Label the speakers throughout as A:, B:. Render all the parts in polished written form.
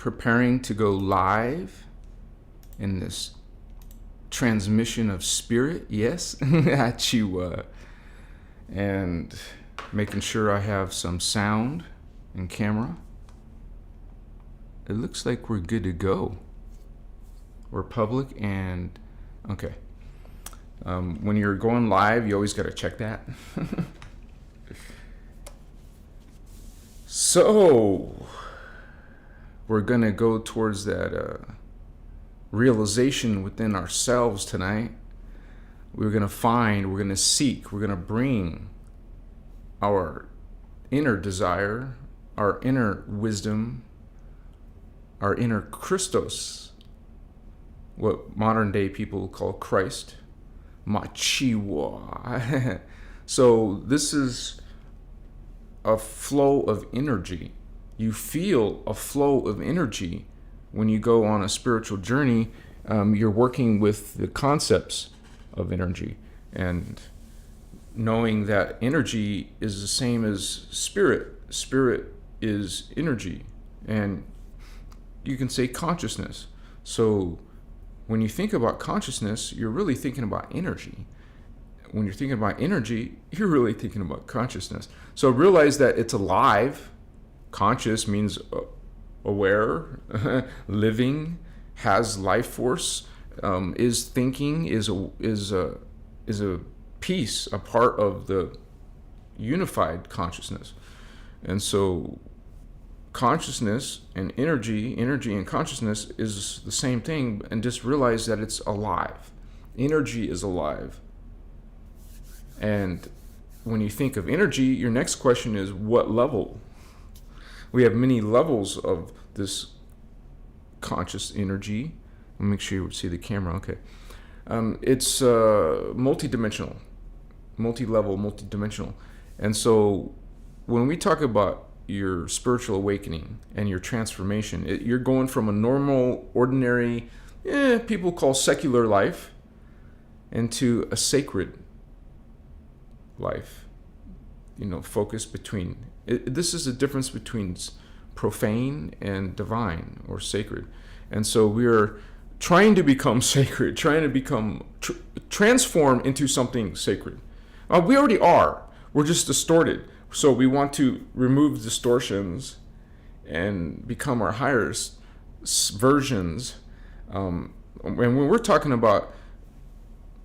A: preparing to go live in this transmission of spirit. Yes, Chiwa. And making sure I have some sound and camera. It looks like we're good to go. We're public and okay. When you're going live, you always got to check that. So we're gonna go towards that realization within ourselves tonight. We're gonna find, we're gonna seek, we're gonna bring our inner desire, our inner wisdom, our inner Christos, what modern day people call Christ, Machiwa. So this is a flow of energy. You feel a flow of energy when you go on a spiritual journey. You're working with the concepts of energy and knowing that energy is the same as spirit. Spirit is energy, and you can say consciousness. So when you think about consciousness, you're really thinking about energy. When you're thinking about energy, you're really thinking about consciousness. So realize that it's alive. Conscious means aware, living, has life force, is thinking, is a piece, a part of the unified consciousness. And so consciousness and energy and consciousness is the same thing, and just realize that it's alive. Energy is alive. And when you think of energy, your next question is what level? We have many levels of this conscious energy. I'll make sure you see the camera. Okay. It's multidimensional, multi-level, multidimensional. And so when we talk about your spiritual awakening and your transformation, you're going from a normal, ordinary, people call secular life, into a sacred life. Focus between this is the difference between profane and divine or sacred. And so we're trying to become sacred, trying to become transform into something sacred. We already are. We're just distorted. So we want to remove distortions and become our highest versions. And when we're talking about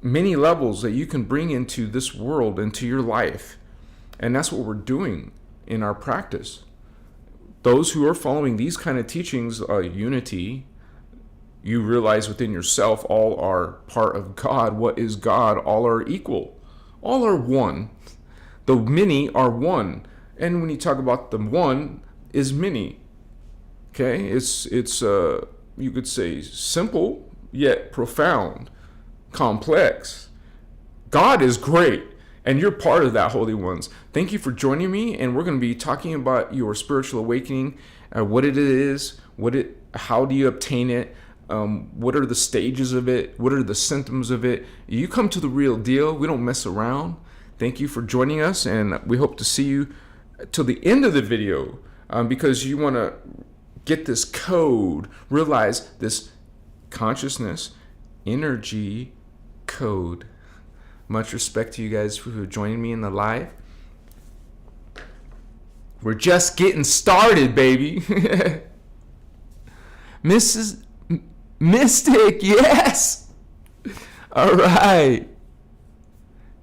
A: many levels that you can bring into this world, into your life, and that's what we're doing in our practice. Those who are following these kind of teachings, unity, you realize within yourself all are part of God. What is God? All are equal. All are one. The many are one. And when you talk about the one is many. Okay? It's you could say simple yet profound, complex. God is great. And you're part of that, Holy Ones. Thank you for joining me, and we're going to be talking about your spiritual awakening, what it is, how do you obtain it, what are the stages of it, what are the symptoms of it. You come to the real deal. We don't mess around. Thank you for joining us, and we hope to see you till the end of the video, because you want to get this code, realize this consciousness, energy code. Much respect to you guys for joining me in the live. We're just getting started, baby. Mrs. Mystic, yes. All right.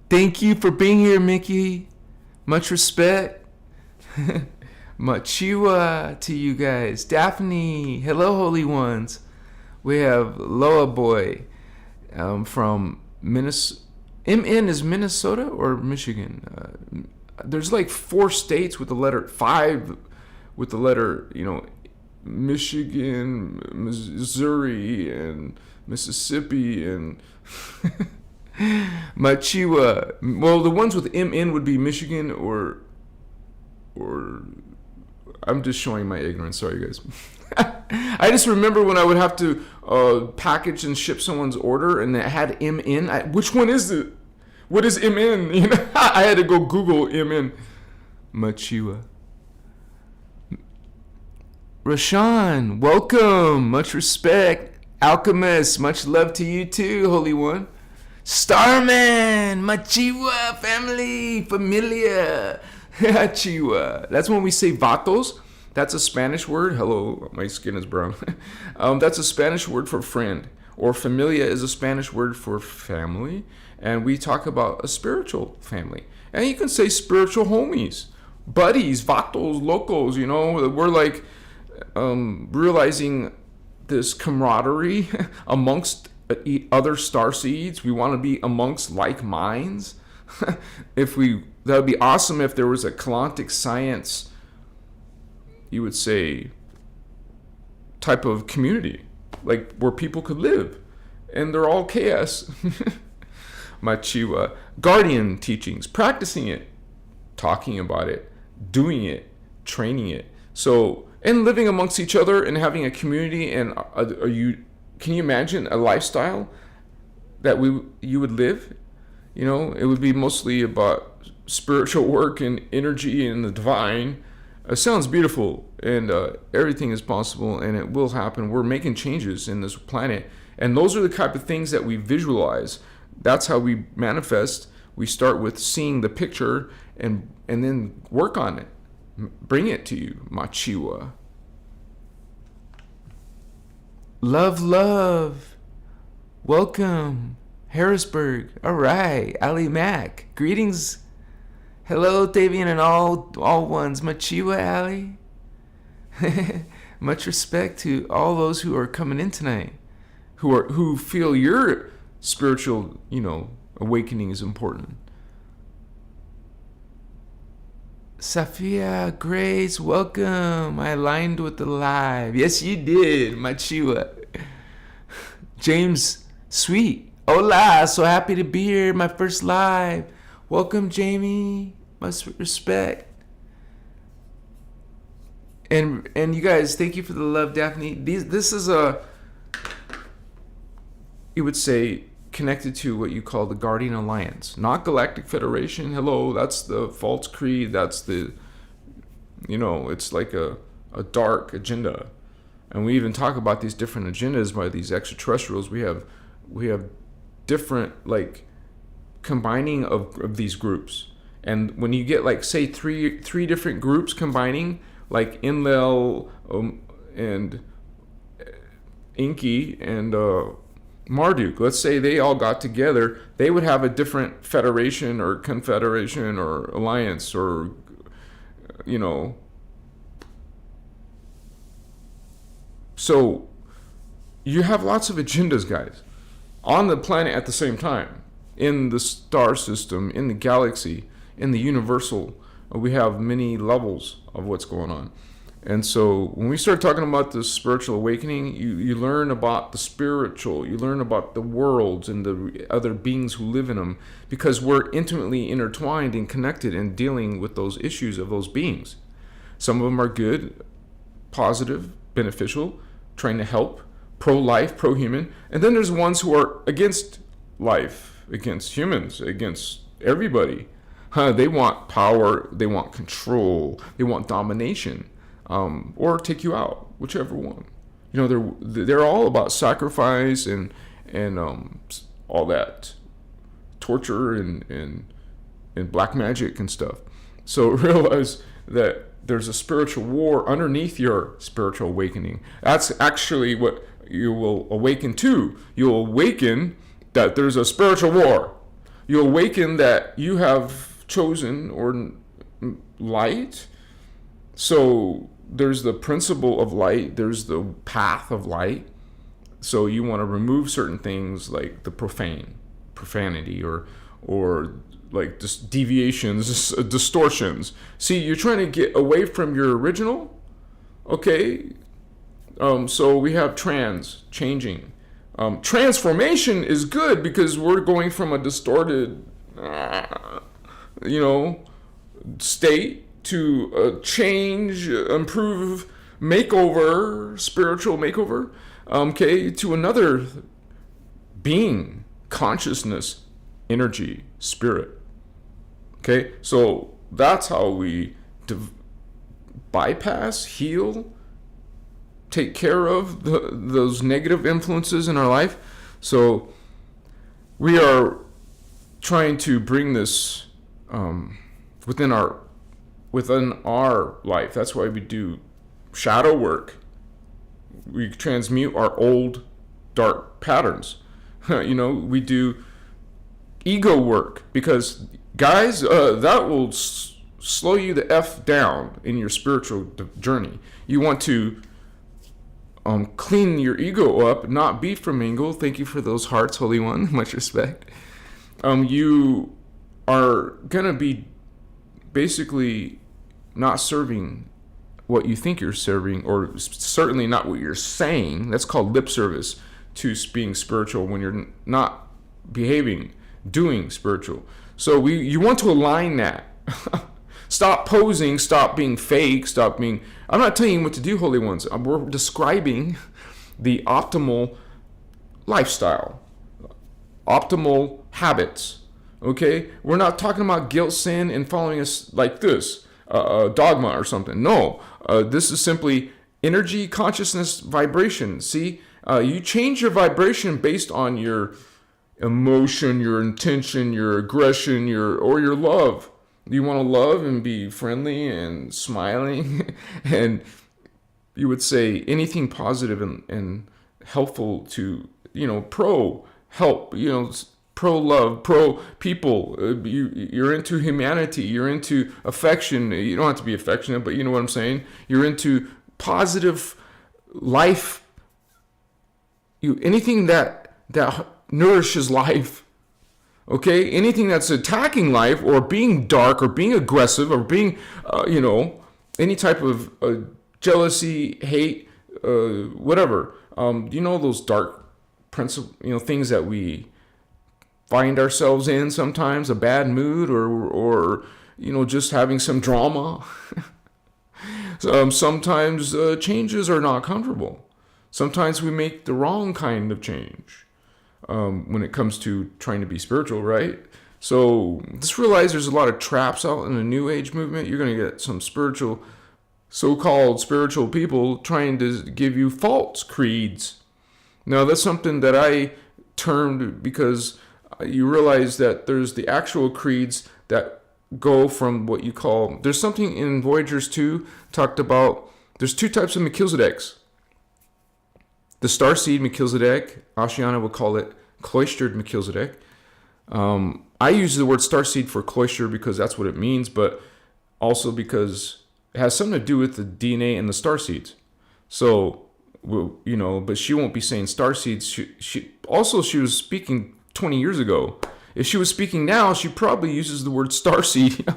A: Thank you for being here, Mickey. Much respect. Machiwa to you guys. Daphne, hello, Holy Ones. We have Loa Boy from Minnesota. MN is Minnesota or Michigan? There's like 4 states with the letter 5 with the letter, Michigan, Missouri, and Mississippi, and Machiwa. Well, the ones with MN would be Michigan or I'm just showing my ignorance. Sorry, guys. I just remember when I would have to package and ship someone's order, and it had MN. Which one is it? What is MN? I had to go Google MN. Machiwa. Rashawn, welcome. Much respect. Alchemist, much love to you too, Holy One. Starman, my Chihuahua family, familia. Chihuahua. That's when we say vatos. That's a Spanish word. Hello, my skin is brown. That's a Spanish word for friend. Or familia is a Spanish word for family. And we talk about a spiritual family. And you can say spiritual homies, buddies, vatos, locos, you know. We're like realizing this camaraderie amongst other star seeds. We want to be amongst like minds. That would be awesome if there was a Kalantic science, you would say, type of community, like where people could live and they're all chaos. Machiwa, guardian teachings, practicing it, talking about it, doing it, training it. So, and living amongst each other and having a community. And can you imagine a lifestyle that you would live? You know, it would be mostly about spiritual work and energy and the divine. It sounds beautiful, and everything is possible, and it will happen. We're making changes in this planet, and those are the type of things that we visualize. That's how we manifest. We start with seeing the picture and then work on it. Bring it to you, Machiwa. Love. Welcome. Harrisburg. All right. Ali Mac. Greetings. Hello, Tavian and all ones. Machiwa, Ali. Much respect to all those who are coming in tonight, who feel your spiritual, awakening is important. Safia Grace, welcome. I aligned with the live. Yes, you did, Machiwa. James Sweet. Hola, so happy to be here. My first live. Welcome, Jamie. Much respect. And you guys, thank you for the love, Daphne. This is you would say, connected to what you call the Guardian Alliance, not Galactic Federation. Hello, that's the false creed. That's the, it's like a dark agenda. And we even talk about these different agendas by these extraterrestrials. We have different, like, combining of these groups. And when you get, like, say three different groups combining, like Enlil and Inky and Marduk, let's say they all got together, they would have a different federation or confederation or alliance or, So you have lots of agendas, guys, on the planet at the same time, in the star system, in the galaxy, in the universal. We have many levels of what's going on. And so when we start talking about the spiritual awakening, you learn about the spiritual, you learn about the worlds and the other beings who live in them, because we're intimately intertwined and connected and dealing with those issues of those beings. Some of them are good, positive, beneficial, trying to help, pro-life, pro-human. And then there's ones who are against life, against humans, against everybody. They want power, they want control, they want domination. Or take you out, whichever one. They're all about sacrifice and all that torture and black magic and stuff. So realize that there's a spiritual war underneath your spiritual awakening. That's actually what you will awaken to. You'll awaken that there's a spiritual war. You'll awaken that you have chosen or light. So there's the principle of light, there's the path of light. So you want to remove certain things like the profanity or like just deviations, distortions. See, you're trying to get away from your original. Okay. So we have changing. Transformation is good because we're going from a distorted, state to a change, improve, makeover, spiritual makeover, to another being, consciousness, energy, spirit. Okay, so that's how we bypass, heal, take care of those negative influences in our life. So we are trying to bring this within our life. That's why we do shadow work. We transmute our old dark patterns. We do ego work, because guys, that will slow you the F down in your spiritual journey. You want to clean your ego up, not be flamingo. Thank you for those hearts, Holy One. Much respect. You are going to be basically not serving what you think you're serving, or certainly not what you're saying. That's called lip service to being spiritual, when you're not behaving, doing spiritual. So you want to align that. Stop posing, stop being fake, I'm not telling you what to do, Holy Ones. We're describing the optimal lifestyle, optimal habits, okay? We're not talking about guilt, sin, and following us like this, dogma or something. No, this is simply energy, consciousness, vibration. See, you change your vibration based on your emotion, your intention, your aggression, or your love. You want to love and be friendly and smiling, and you would say anything positive and helpful to, pro help, pro love, pro people. You're into humanity. You're into affection. You don't have to be affectionate, but you know what I'm saying. You're into positive life. Anything that nourishes life. Okay, anything that's attacking life, or being dark, or being aggressive, or being, any type of jealousy, hate, whatever. Those dark things that we find ourselves in sometimes, a bad mood, or just having some drama. Sometimes changes are not comfortable. Sometimes we make the wrong kind of change. When it comes to trying to be spiritual, right? So just realize there's a lot of traps out in the New Age movement. You're going to get some so-called spiritual people trying to give you false creeds. Now, that's something that I termed, because you realize that there's the actual creeds that go from what you call, there's something in Voyagers 2 talked about, there's two types of Melchizedeks. The starseed Melchizedek, Ashiana would call it cloistered Melchizedek. I use the word starseed for cloister because that's what it means, but also because it has something to do with the DNA and the starseeds. So, but she won't be saying starseeds. She was speaking 20 years ago. If she was speaking now, she probably uses the word starseed.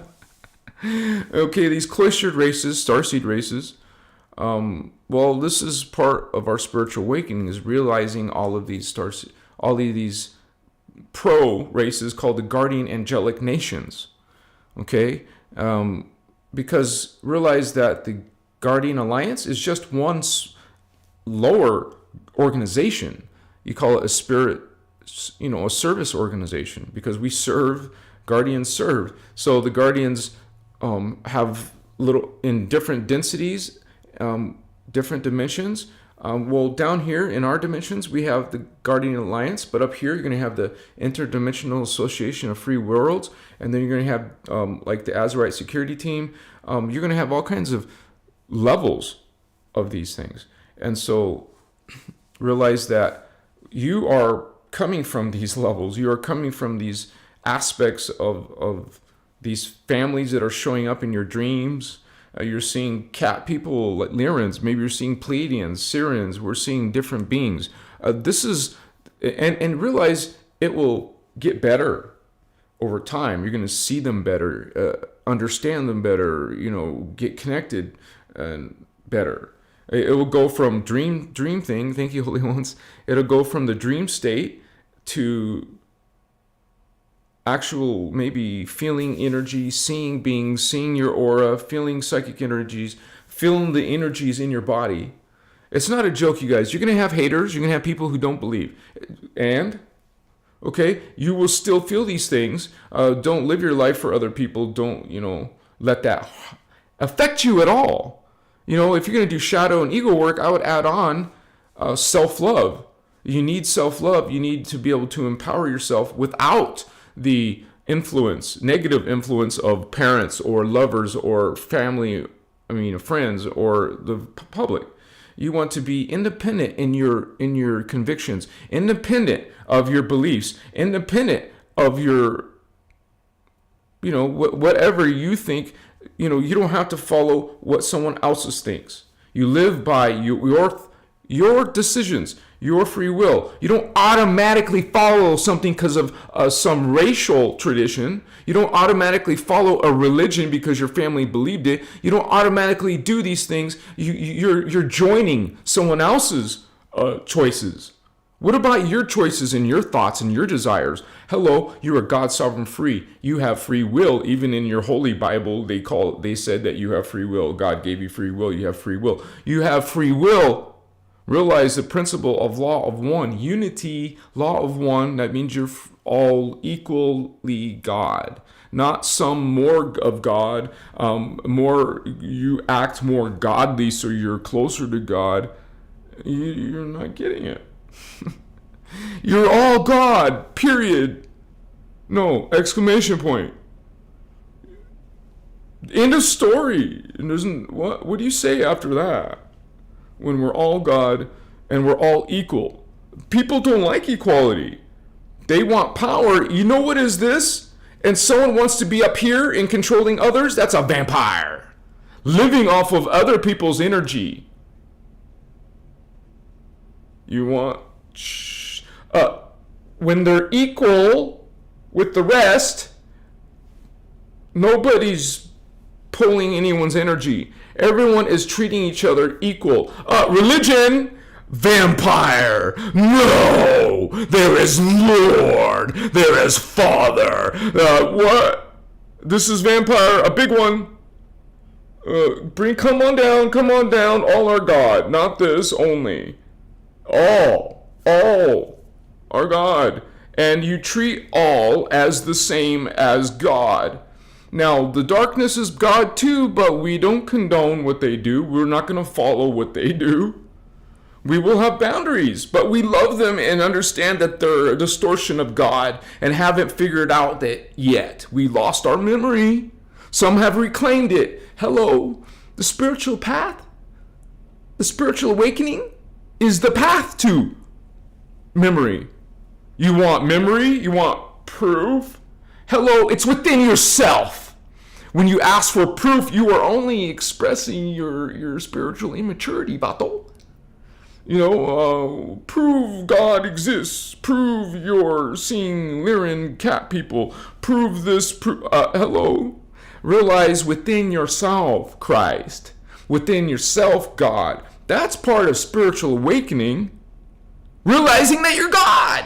A: Okay, these cloistered races, starseed races. Well, this is part of our spiritual awakening, is realizing all of these pro races called the guardian angelic nations. Okay? Because realize that the Guardian Alliance is just one lower organization. You call it a spirit, a service organization, because we serve, guardians serve. So the guardians have in different densities, different dimensions. Well, down here in our dimensions, we have the Guardian Alliance, but up here, you're going to have the Interdimensional Association of Free Worlds, and then you're going to have like the Azurite Security Team. You're going to have all kinds of levels of these things. And so realize that you are coming from these levels. You are coming from these aspects of these families that are showing up in your dreams. You're seeing cat people like Lyrans. Maybe you're seeing Pleiadians, Sirians. We're seeing different beings. This is, and realize it will get better over time. You're going to see them better, understand them better, get connected better. It will go from dream thing. Thank you, Holy Ones. It'll go from the dream state to actual, maybe feeling energy, seeing beings, seeing your aura, feeling psychic energies, feeling the energies in your body. It's not a joke, you guys. You're going to have haters. You're going to have people who don't believe. And, okay, you will still feel these things. Don't live your life for other people. Don't, let that affect you at all. If you're going to do shadow and ego work, I would add on self-love. You need self-love. You need to be able to empower yourself without the negative influence of parents or lovers or family, friends or the public. You want to be independent in your convictions, independent of your beliefs, independent of your, whatever you think. You don't have to follow what someone else thinks. You live by your decisions, your free will. You don't automatically follow something because of some racial tradition. You don't automatically follow a religion because your family believed it. You don't automatically do these things. You're joining someone else's choices. What about your choices and your thoughts and your desires? Hello, you are God sovereign free. You have free will. Even in your holy Bible, they said that you have free will. God gave you free will. You have free will. You have free will. Realize the principle of law of one, unity, law of one. That means you're all equally God, not some more of God. You act more godly, so you're closer to God. You're not getting it. You're all God, period. No, exclamation point. End of story. What do you say after that? When we're all God and we're all equal. People don't like equality. They want power. You know what is this? And someone wants to be up here and controlling others? That's a vampire. Living off of other people's energy. You want... when they're equal with the rest, nobody's pulling anyone's energy. Everyone is treating each other equal. Religion, vampire. No, there is Lord. There is Father. What? This is vampire, a big one. Come on down. All are God, not this only. All are God. And you treat all as the same as God. Now, the darkness is God too, but we don't condone what they do. We're not going to follow what they do. We will have boundaries, but we love them and understand that they're a distortion of God and haven't figured out that yet. We lost our memory. Some have reclaimed it. Hello, the spiritual path, the spiritual awakening is the path to memory. You want memory? You want proof? Hello, it's within yourself. When you ask for proof, you are only expressing your spiritual immaturity, bato. Prove God exists. Prove you're seeing Lyran cat people. Prove this. Hello. Realize within yourself, Christ. Within yourself, God. That's part of spiritual awakening. Realizing that you're God.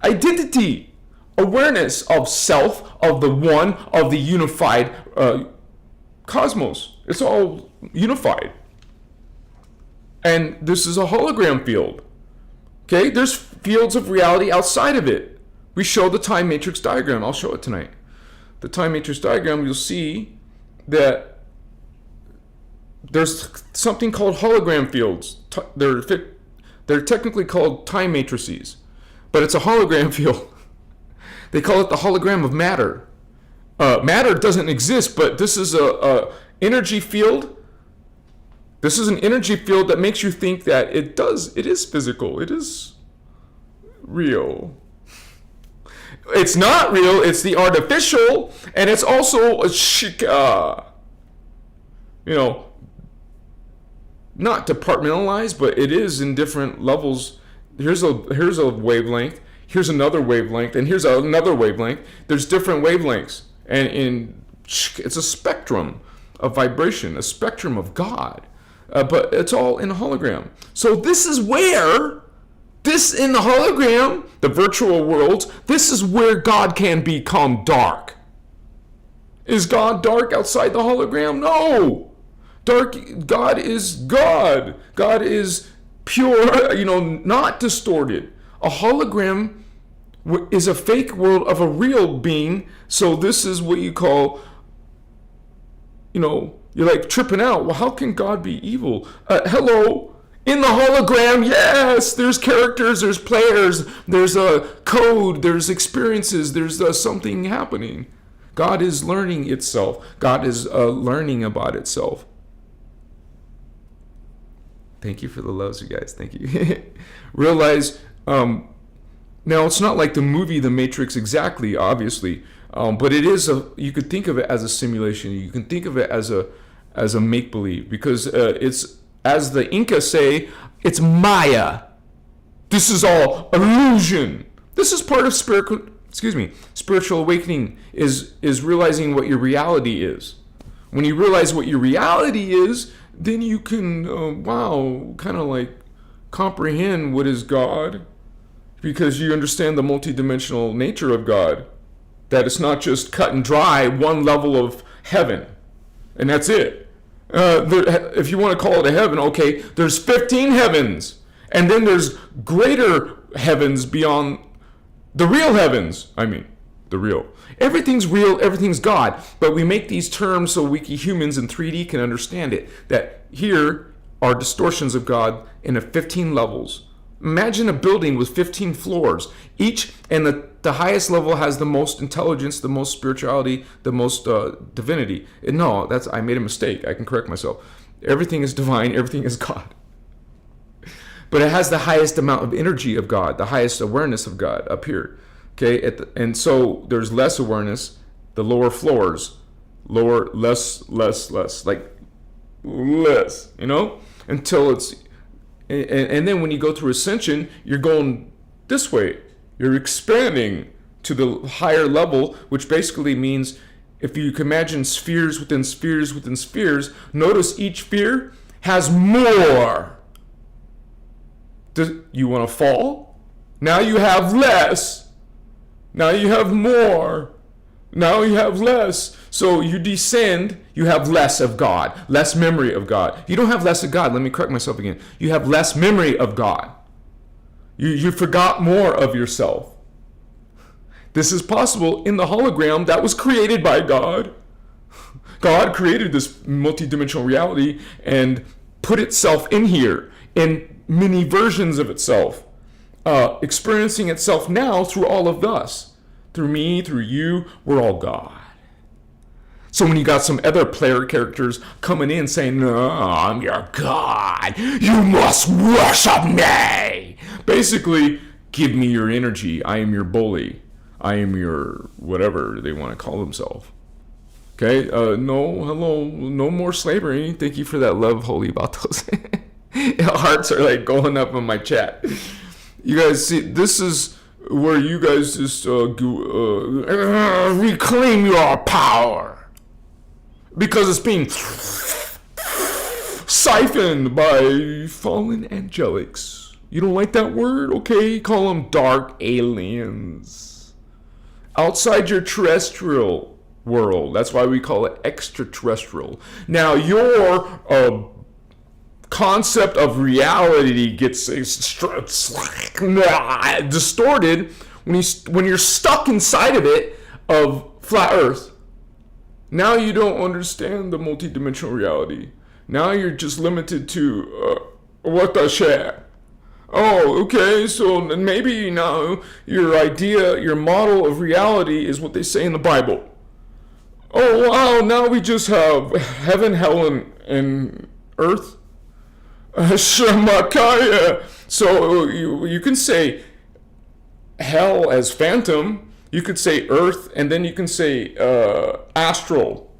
A: Identity. Awareness of self, of the one, of the unified cosmos. It's all unified. And this is a hologram field. Okay, there's fields of reality outside of it. We show the time matrix diagram. I'll show it tonight. The time matrix diagram, you'll see that there's something called hologram fields. They're technically called time matrices, but it's a hologram field. They call it the hologram of matter. Matter doesn't exist, but this is a energy field. This is an energy field that makes you think that it is physical. It is real. It's not real. It's the artificial, and it's also not departmentalized, but it is in different levels. Here's a wavelength. Here's another wavelength, and here's another wavelength. There's different wavelengths, and it's a spectrum of vibration, a spectrum of God, but it's all in a hologram. So this is where, in the hologram, the virtual worlds, this is where God can become dark. Is God dark outside the hologram? No. God is God. God is pure, not distorted. A hologram is a fake world of a real being. So this is what you call, You're like tripping out. Well, how can God be evil? Hello. In the hologram, yes, there's characters, there's players, there's a code, there's experiences, there's something happening. God is learning itself. God is learning about itself. Thank you for the loves, you guys. Thank you. Realize, now it's not like the movie The Matrix exactly, obviously, but it is you could think of it as a simulation. You can think of it as a make-believe, because it's, as the Inca say, it's Maya. This is all illusion. This is part of spiritual awakening, is realizing what your reality is. When you realize what your reality is, then you can, kind of like comprehend what is God, because you understand the multidimensional nature of God. That it's not just cut and dry, one level of heaven, and that's it. If you want to call it a heaven, okay, there's 15 heavens, and then there's greater heavens beyond the real heavens. The real. Everything's real, everything's God, but we make these terms so we humans in 3D can understand it, that here are distortions of God in 15 levels. Imagine a building with 15 floors, each, and the highest level has the most intelligence, the most spirituality, the most divinity. No, I made a mistake. I can correct myself. Everything is divine, everything is God. But it has the highest amount of energy of God, the highest awareness of God up here. Okay, and so there's less awareness, the lower floors, less, like less, until it's, and then when you go through ascension, you're going this way. You're expanding to the higher level, which basically means, if you can imagine spheres within spheres within spheres, notice each sphere has more. You want to fall? Now you have less. Now you have more. Now you have less. So you descend, you have less of God, less memory of God. You don't have less of God. Let me correct myself again. You have less memory of God. You forgot more of yourself. This is possible in the hologram that was created by God. God created this multidimensional reality and put itself in here in many versions of itself, experiencing itself now through all of us. Through me, through you, we're all God. So when you got some other player characters coming in saying, "No, I'm your God. You must worship me." Basically, give me your energy. I am your bully. I am your whatever they want to call themselves. Okay? No more slavery. Thank you for that love, holy vatos. Hearts are like going up in my chat. You guys see, this is where you guys just reclaim your power. Because it's being siphoned by fallen angelics. You don't like that word? Okay, call them dark aliens. Outside your terrestrial world. That's why we call it extraterrestrial. Now, your concept of reality gets distorted when you're stuck inside of it, of flat Earth. Now you don't understand the multidimensional reality. Now you're just limited to what the shit. Oh, okay, so maybe now your idea, your model of reality is what they say in the Bible. Oh, wow, now we just have heaven, hell, and earth. Shamakaya. So you can say hell as phantom. You could say earth, and then you can say astral.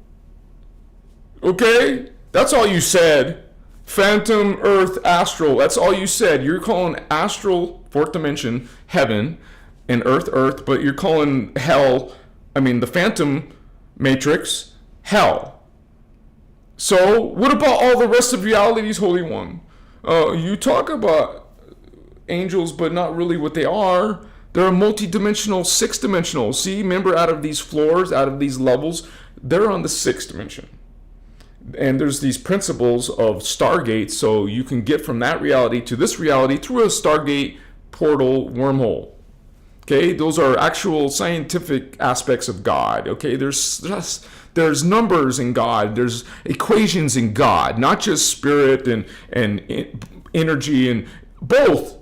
A: Okay? That's all you said. Phantom, earth, astral. That's all you said. You're calling astral, fourth dimension, heaven, and earth, but you're calling hell, the phantom matrix, hell. So, what about all the rest of reality's Holy One? You talk about angels, but not really what they are. They're multi-dimensional, six-dimensional. See, remember, out of these floors, out of these levels, they're on the sixth dimension. And there's these principles of Stargates, so you can get from that reality to this reality through a Stargate portal wormhole. Okay, those are actual scientific aspects of God. Okay, there's There's numbers in God. There's equations in God, not just spirit and energy and both.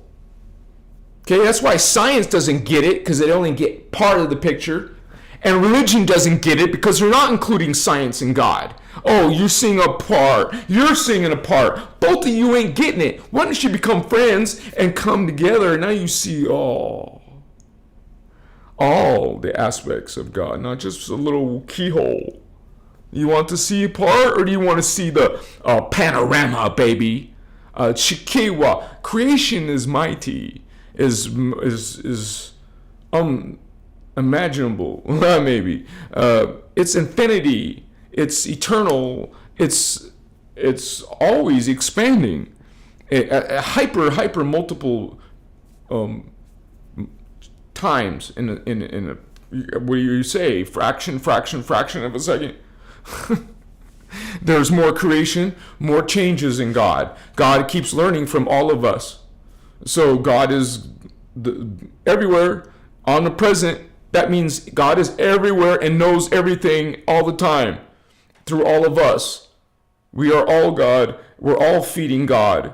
A: Okay, that's why science doesn't get it, because they only get part of the picture. And religion doesn't get it because they're not including science and God. Oh, you're seeing a part. You're seeing a part. Both of you ain't getting it. Why don't you become friends and come together? And now you see all the aspects of God, not just a little keyhole. You want to see a part, or do you want to see the panorama, baby? Chikiwa. Creation is mighty. Is unimaginable, maybe. It's infinity. It's eternal. It's always expanding. Hyper multiple times in a what do you say? Fraction of a second. There's more creation, more changes in God. God keeps learning from all of us. So God is everywhere, omnipresent. That means God is everywhere and knows everything all the time through all of us. We are all God. We're all feeding God,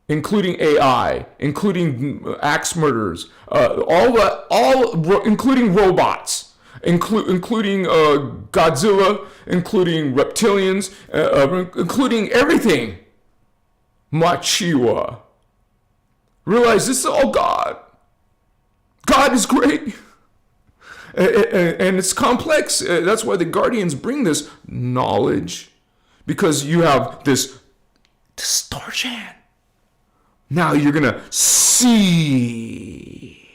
A: including AI, including axe murderers, including robots, including Godzilla, including reptilians, including everything. Machiwa. Realize this is all God. God is great. And it's complex. That's why the Guardians bring this knowledge, because you have this distortion. Now you're going to see.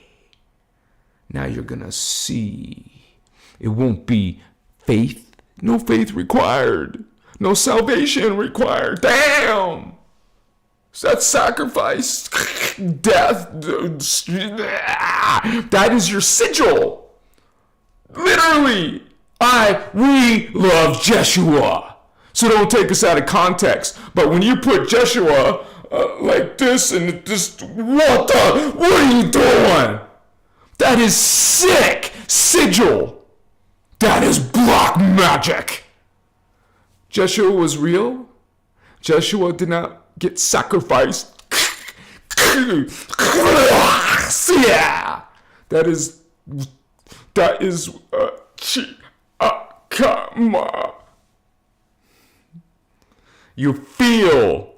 A: It won't be faith. No faith required. No salvation required. Damn. That's sacrifice. Death. That is your sigil. Literally, we love Jeshua. So don't take us out of context. But when you put Jeshua like this and this, what are you doing? That is sick sigil. That is black magic. Jeshua was real. Jeshua did not get sacrificed. Yeah, that is you feel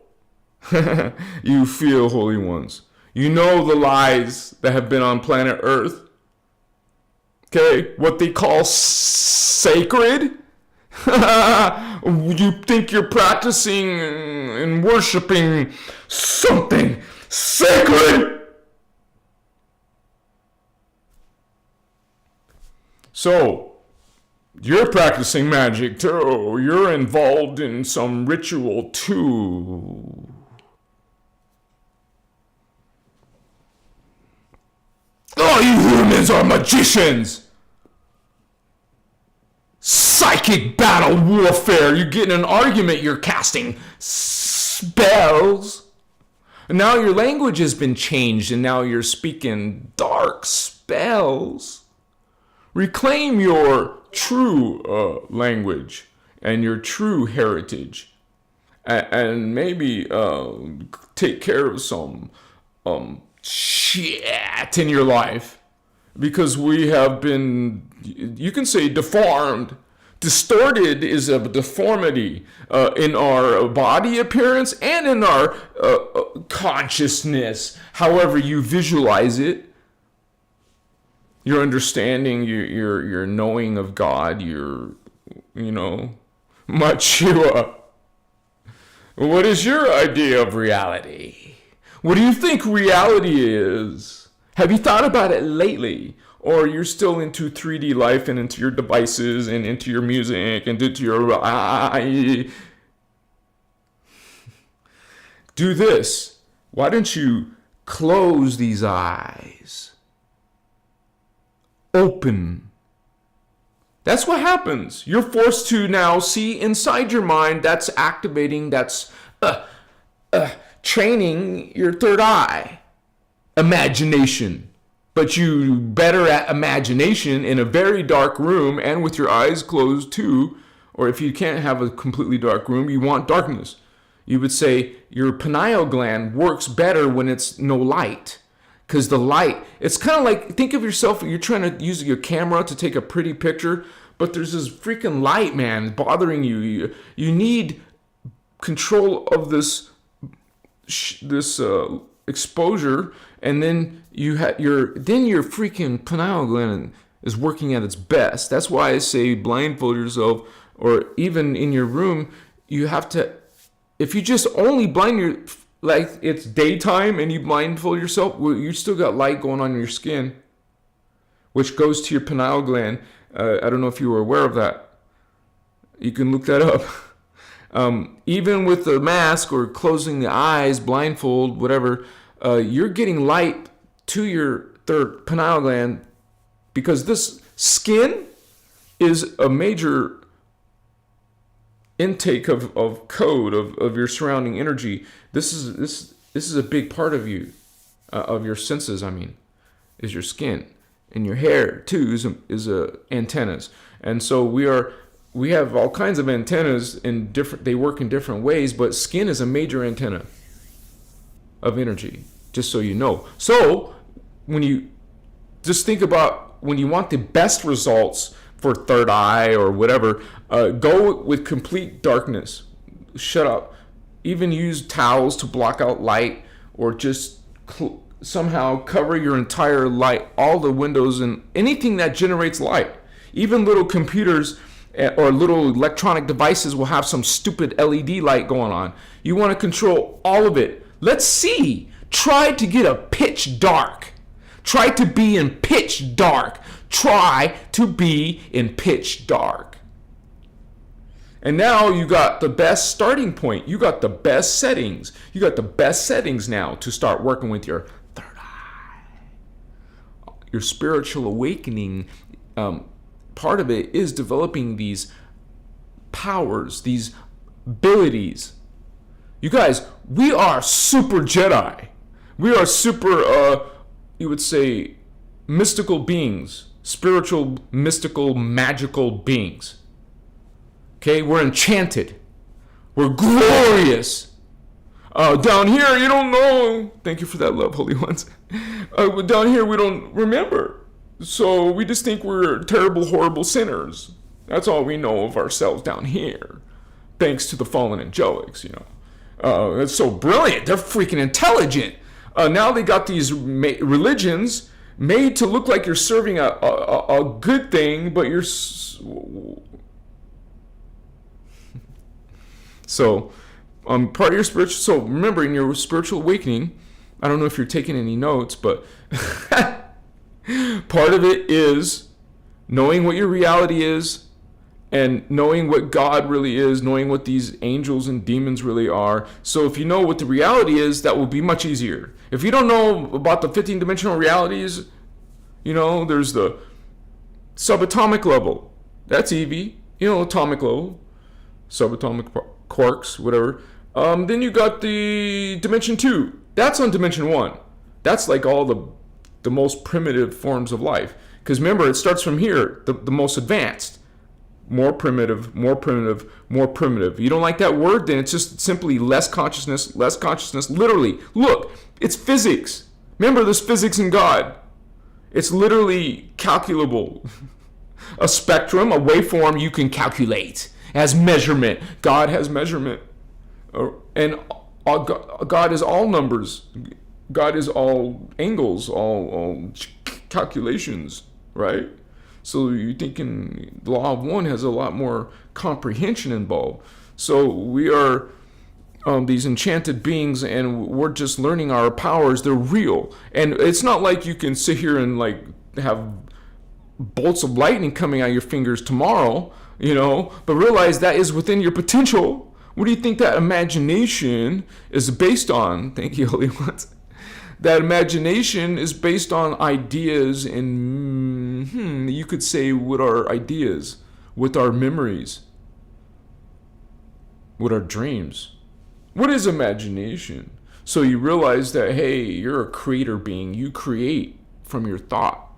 A: you feel, holy ones. You know the lies that have been on planet Earth. Okay, what they call sacred. You think you're practicing and worshiping something sacred. So, you're practicing magic too. You're involved in some ritual too. All you humans are magicians. Psychic battle warfare. You get in an argument, you're casting spells. And now your language has been changed, and now you're speaking dark spells. Reclaim your true language and your true heritage, and maybe take care of some shit in your life, because we have been, you can say, deformed. Distorted is a deformity in our body appearance and in our consciousness, however you visualize it. Your understanding, your knowing of God, Machua. What is your idea of reality? What do you think reality is? Have you thought about it lately? Or you're still into 3D life and into your devices and into your music and into your... Do this. Why don't you close these eyes? Open. That's what happens. You're forced to now see inside your mind. That's activating. That's training your third eye. Imagination. But you better at imagination in a very dark room and with your eyes closed too, or if you can't have a completely dark room, you want darkness. You would say your pineal gland works better when it's no light. Because the light, it's kind of like, think of yourself, you're trying to use your camera to take a pretty picture, but there's this freaking light, man, bothering you. You need control of this exposure, and then your freaking pineal gland is working at its best. That's why I say blindfold yourself, or even in your room, you have to, if you just only blind your, like it's daytime and you blindfold yourself, well, you still got light going on in your skin, which goes to your pineal gland. I don't know if you were aware of that. You can look that up. Even with the mask or closing the eyes, blindfold, whatever, you're getting light to your third pineal gland, because this skin is a major intake of code of your surrounding energy. This is a big part of you, of your senses. I mean, is your skin, and your hair too is antennas. And so we have all kinds of antennas in different. They work in different ways, but skin is a major antenna of energy. Just so you know. So when you just think about when you want the best results for third eye or whatever, go with complete darkness. Shut up. Even use towels to block out light, or just somehow cover your entire light, all the windows and anything that generates light. Even little computers or little electronic devices will have some stupid LED light going on. You want to control all of it. Let's see. Try to get a pitch dark. Try to be in pitch dark. Try to be in pitch dark. And now you got the best starting point. You got the best settings. You got the best settings now to start working with your third eye. Your spiritual awakening, part of it is developing these powers, these abilities. You guys, we are super Jedi. We are super, you would say, mystical beings. Spiritual, mystical, magical beings. Okay, we're enchanted. We're glorious. Down here, you don't know. Thank you for that love, holy ones. Down here, we don't remember. So we just think we're terrible, horrible sinners. That's all we know of ourselves down here. Thanks to the fallen angelics, you know. It's so brilliant. They're freaking intelligent. Now they got these religions made to look like you're serving a good thing, but you're... So, part of your spiritual... So, remember, in your spiritual awakening, I don't know if you're taking any notes, but part of it is knowing what your reality is, and knowing what God really is, knowing what these angels and demons really are. So if you know what the reality is, that will be much easier. If you don't know about the 15-dimensional realities, you know, there's the subatomic level. That's easy. You know, atomic level. Subatomic quarks, whatever. Then you got the dimension 2. That's on dimension 1. That's like all the most primitive forms of life. Because remember, it starts from here, the most advanced. More primitive, more primitive, more primitive. You don't like that word? Then it's just simply less consciousness, less consciousness. Literally, look, it's physics. Remember, there's physics in God. It's literally calculable. A spectrum, a waveform you can calculate as measurement. God has measurement. And God is all numbers. God is all angles, all calculations, right? So you're thinking the law of one has a lot more comprehension involved. So we are these enchanted beings, and we're just learning our powers. They're real. And it's not like you can sit here and like have bolts of lightning coming out of your fingers tomorrow, you know, but realize that is within your potential. What do you think that imagination is based on? Thank you, Holy Ones. That imagination is based on ideas, and you could say what are ideas, with our memories, with our dreams. What is imagination? So you realize that, hey, you're a creator being. You create from your thought.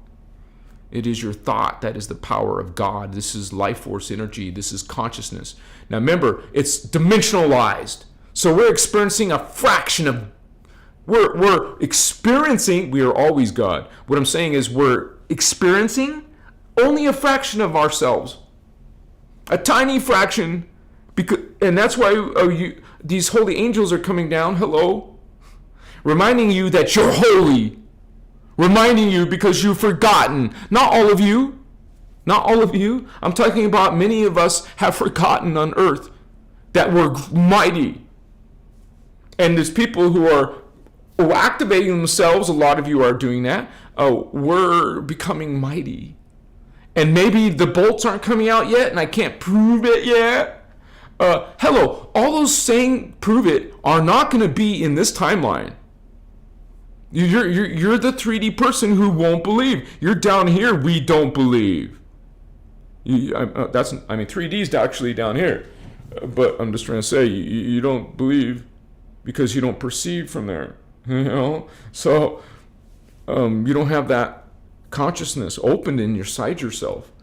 A: It is your thought that is the power of God. This is life force energy. This is consciousness. Now remember, it's dimensionalized. So we're experiencing a fraction of, we're experiencing, we are always God. What I'm saying is we're experiencing only a fraction of ourselves. A tiny fraction, because, and that's why these holy angels are coming down, hello, reminding you that you're holy. Reminding you because you've forgotten. Not all of you. Not all of you. I'm talking about many of us have forgotten on earth that we're mighty. And there's people who are activating themselves. A lot of you are doing that. We're becoming mighty. And maybe the bolts aren't coming out yet and I can't prove it yet. Hello, all those saying prove it are not going to be in this timeline. You're the 3D person who won't believe. You're down here. We don't believe. 3D is actually down here, but I'm just trying to say you don't believe because you don't perceive from there. You know, so you don't have that consciousness opened inside yourself,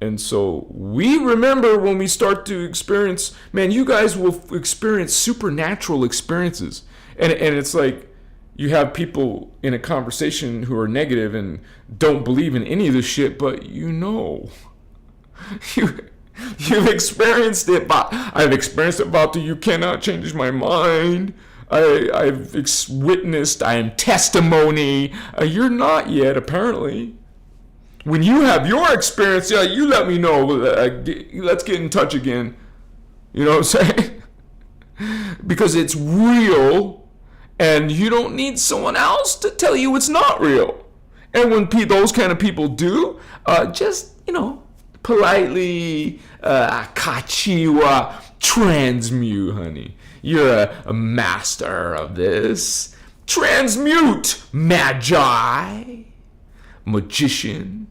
A: and so we remember when we start to experience. Man, you guys will experience supernatural experiences, and it's like. You have people in a conversation who are negative and don't believe in any of this shit, but you've experienced it. I've experienced it about you cannot change my mind. I've witnessed. I am testimony. You're not yet, apparently. When you have your experience, you let me know. Let's get in touch again. You know what I'm saying? Because it's real. And you don't need someone else to tell you it's not real. And when those kind of people do, just, politely, kachiwa, transmute, honey. You're a master of this. Transmute, magi, magician,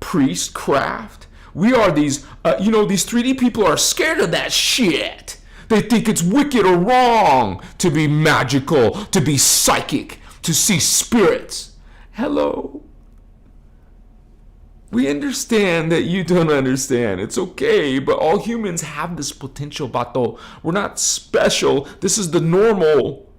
A: priestcraft. We are these 3D people are scared of that shit. They think it's wicked or wrong to be magical, to be psychic, to see spirits. Hello. We understand that you don't understand. It's okay, but all humans have this potential, Bato. We're not special. This is the normal.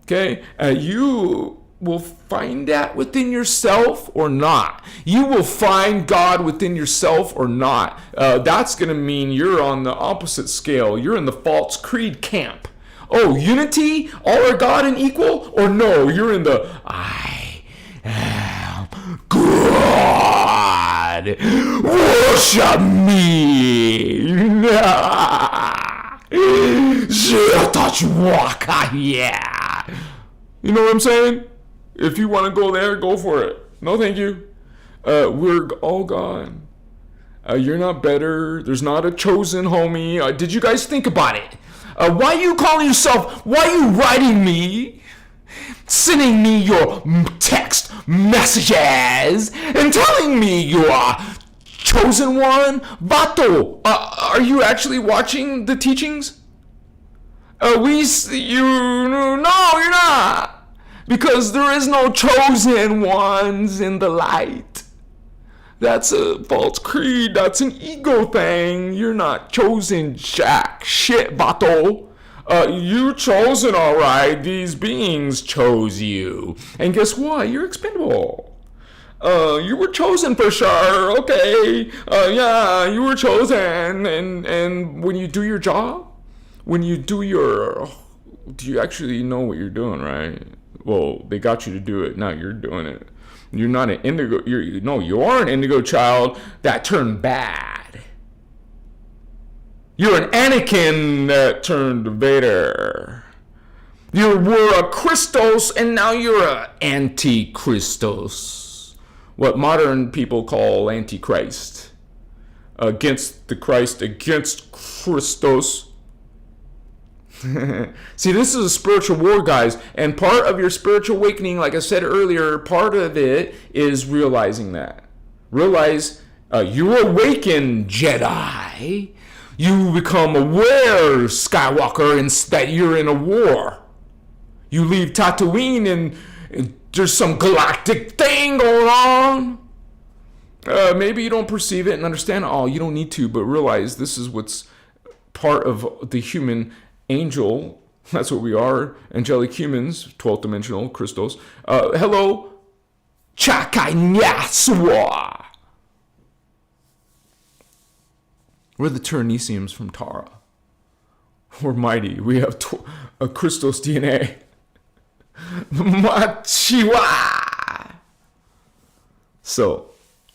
A: Okay? You will find that within yourself or not. You will find God within yourself or not. That's going to mean you're on the opposite scale. You're in the false creed camp. Oh, unity? All are God and equal? Or no, you're in the I am God. Worship me. Yeah. You know what I'm saying? If you want to go there, go for it. No, thank you. We're all gone. You're not better. There's not a chosen homie. Did you guys think about it? Why you calling yourself? Why you writing me? Sending me your text messages and telling me you are chosen one? Bato, are you actually watching the teachings? No, you're not. Because there is no chosen ones in the light. That's a false creed. That's an ego thing. You're not chosen jack shit, Bato. You chosen, all right. These beings chose you. And guess what? You're expendable. You were chosen for sure. Okay. Yeah, you were chosen. And when you do your job, do you actually know what you're doing, right? Well, they got you to do it. Now you're doing it. You're not an indigo. You are an indigo child that turned bad. You're an Anakin that turned Vader. You were a Christos and now you're an anti-Christos. What modern people call antichrist. Against the Christ, against Christos. See, this is a spiritual war, guys, and part of your spiritual awakening, like I said earlier, part of it is realizing that. Realize you awaken, Jedi. You become aware, Skywalker, and that you're in a war. You leave Tatooine and there's some galactic thing going on. Maybe you don't perceive it and understand all. You don't need to, but realize this is what's part of the human angel. That's what we are. Angelic humans, 12th dimensional, Christos. Hello. Chakanyaswa. We're the Teranesiums from Tara. We're mighty. We have a Christos DNA. Machiwa. So,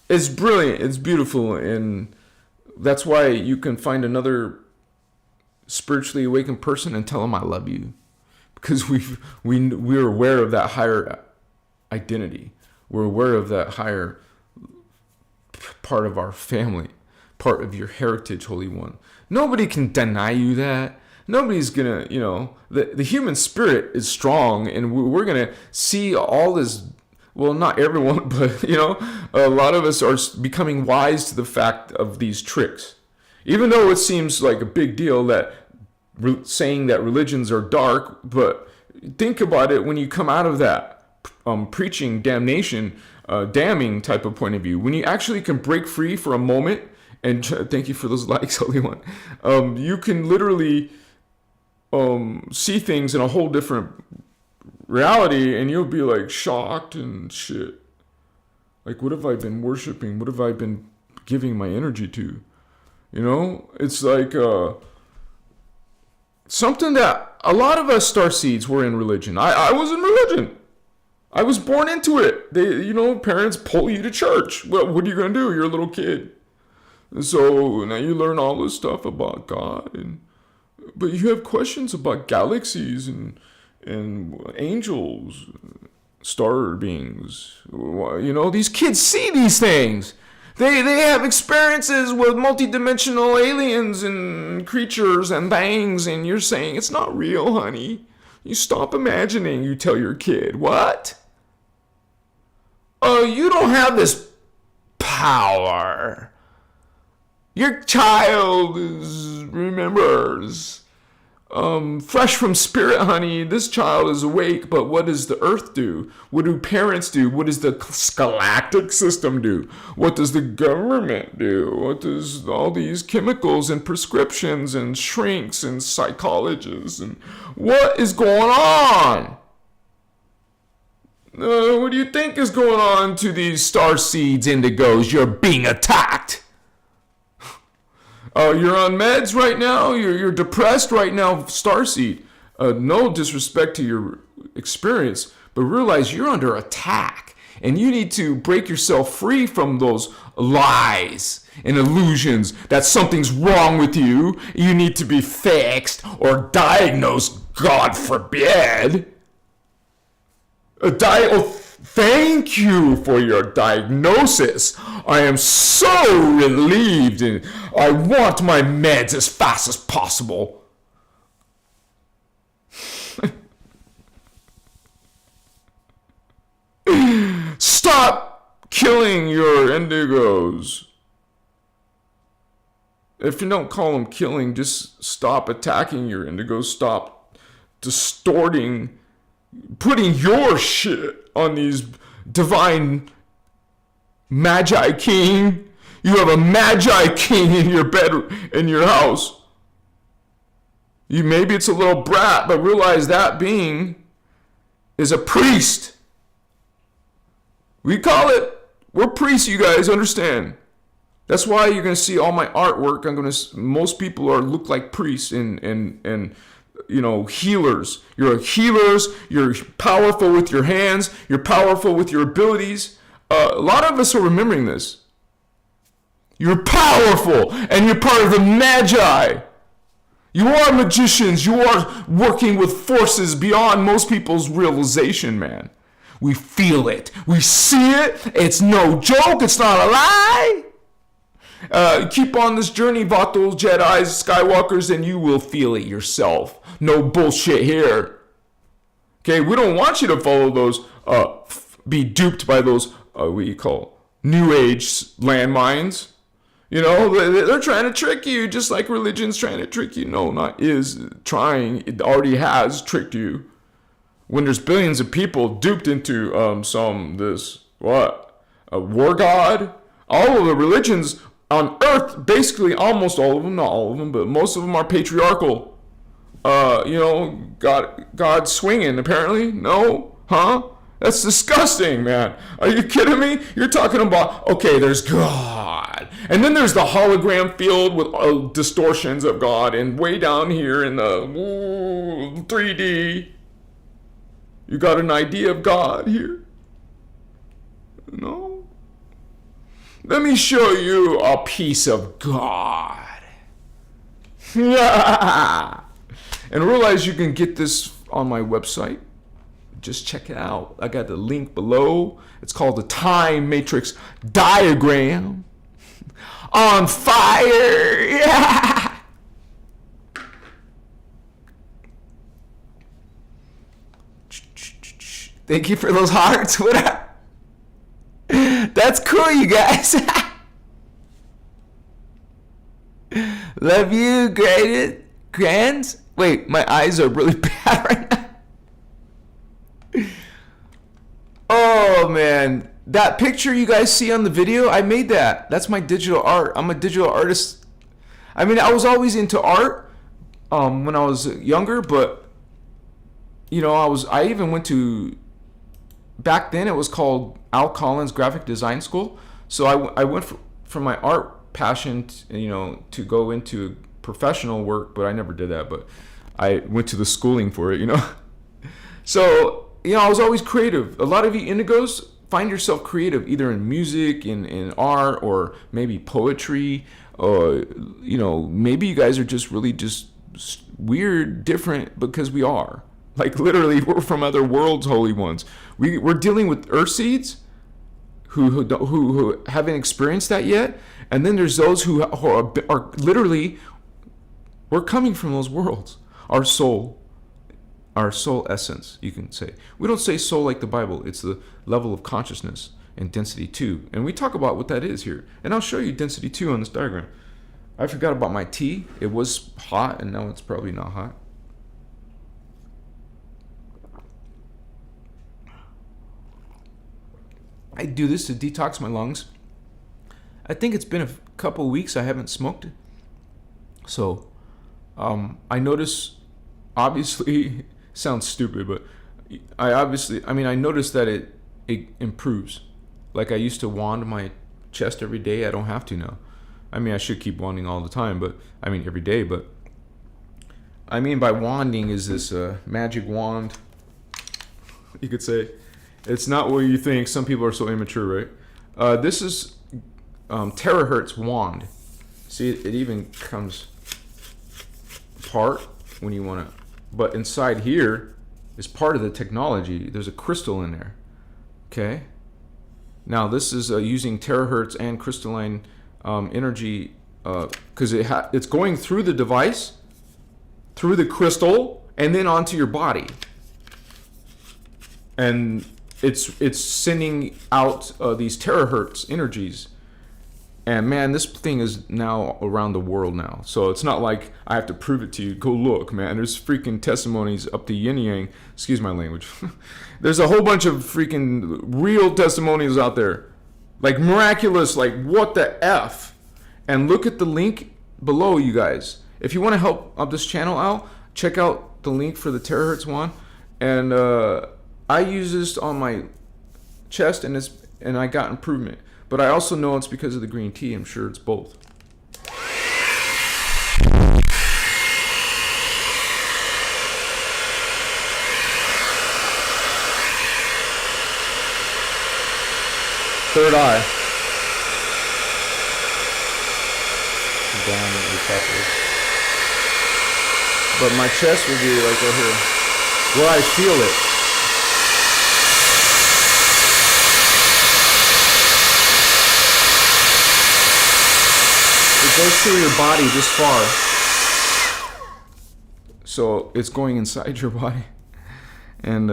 A: it's brilliant. It's beautiful. And that's why you can find another spiritually awakened person and tell them I love you. Because we're aware of that higher identity. We're aware of that higher part of our family. Part of your heritage, Holy One. Nobody can deny you that. Nobody's gonna, the human spirit is strong, and we're gonna see all this. Well, not everyone, but a lot of us are becoming wise to the fact of these tricks. Even though it seems like a big deal that saying that religions are dark, but think about it when you come out of that preaching damnation, damning type of point of view. When you actually can break free for a moment. And thank you for those likes, Holy One. You can literally see things in a whole different reality, and you'll be like shocked and shit. Like, what have I been worshiping? What have I been giving my energy to? It's like something that a lot of us starseeds were in religion. I was in religion. I was born into it. Parents pull you to church. Well, what are you going to do? You're a little kid. So now you learn all this stuff about God, but you have questions about galaxies and angels, star beings. These kids see these things. They have experiences with multidimensional aliens and creatures and things, and you're saying it's not real, honey. You stop imagining. You tell your kid, what? You don't have this power. Your child remembers. Fresh from spirit, honey. This child is awake, but what does the earth do? What do parents do? What does the galactic system do? What does the government do? What does all these chemicals and prescriptions and shrinks and psychologists and what is going on? What do you think is going on to these starseeds, indigos? You're being attacked. You're on meds right now. You're depressed right now, starseed. No disrespect to your experience, but realize you're under attack, and you need to break yourself free from those lies and illusions that something's wrong with you. You need to be fixed or diagnosed. God forbid. Thank you for your diagnosis. I am so relieved, and I want my meds as fast as possible. Stop killing your indigos. If you don't call them killing, just stop attacking your indigos. Stop distorting, putting your shit on these divine Magi King. You have a Magi King in your bed, in your house. Maybe it's a little brat, but realize that being is a priest. We're priests, you guys, understand. That's why you're going to see all my artwork. Most people look like priests and healers. You're healers. You're powerful with your hands. You're powerful with your abilities. A lot of us are remembering this. You're powerful, and you're part of the Magi. You are magicians. You are working with forces beyond most people's realization, man. We feel it. We see it. It's no joke. It's not a lie. Keep on this journey, Vatos, Jedis, Skywalkers, and you will feel it yourself. No bullshit here. Okay, we don't want you to follow those, be duped by those, what you call, New Age landmines. They're trying to trick you, just like religion's trying to trick you. No, not is trying. It already has tricked you. When there's billions of people duped into a war god, all of the religions on earth, basically almost all of them, not all of them, but most of them are patriarchal. God swinging, apparently. No? Huh? That's disgusting, man. Are you kidding me? You're talking about, okay, there's God. And then there's the hologram field with distortions of God. And way down here in the 3D, you got an idea of God here? No? Let me show you a piece of God. And realize you can get this on my website. Just check it out. I got the link below. It's called the time matrix diagram. On fire. Yeah. Thank you for those hearts. What up? That's cool, you guys. Love you, grands. Wait, my eyes are really bad right now. Oh man, that picture you guys see on the video, I made that. That's my digital art. I'm a digital artist. I mean, I was always into art when I was younger, but I even went to, back then it was called Al Collins Graphic Design School. So I went from my art passion to go into professional work, but I never did that, but I went to the schooling for it, So I was always creative. A lot of you indigos find yourself creative, either in music, in art, or maybe poetry, or maybe you guys are just really just weird, different, because we are. Like literally, we're from other worlds, holy ones. We're dealing with earth seeds who haven't experienced that yet, and then there's those who are literally, we're coming from those worlds. Our soul essence, you can say. We don't say soul like the Bible. It's the level of consciousness and density 2. And we talk about what that is here. And I'll show you density 2 on this diagram. I forgot about my tea. It was hot, and now it's probably not hot. I do this to detox my lungs. I think it's been a couple weeks I haven't smoked. So, I notice, obviously, sounds stupid, but I noticed that it improves. Like I used to wand my chest every day. I don't have to now. I mean, I should keep wanding all the time, but every day. But I mean by wanding is this magic wand, you could say. It's not what you think. Some people are so immature, right? This is Terahertz Wand. See, it even comes apart when you want to. But inside here is part of the technology. There's a crystal in there. Okay. Now this is using terahertz and crystalline energy because it's going through the device, through the crystal, and then onto your body. And it's sending out these terahertz energies. And man, this thing is now around the world now. So it's not like I have to prove it to you. Go look, man. There's freaking testimonies up the yin yang. Excuse my language. There's a whole bunch of freaking real testimonials out there. Like miraculous, like what the F? And look at the link below, you guys. If you want to help up this channel out, check out the link for the Terahertz Wand. And I use this on my chest, and I got improvement. But I also know it's because of the green tea. I'm sure it's both. Third eye. Down the chakras. But my chest will be like right here, where I feel it. It goes through your body this far, so it's going inside your body. And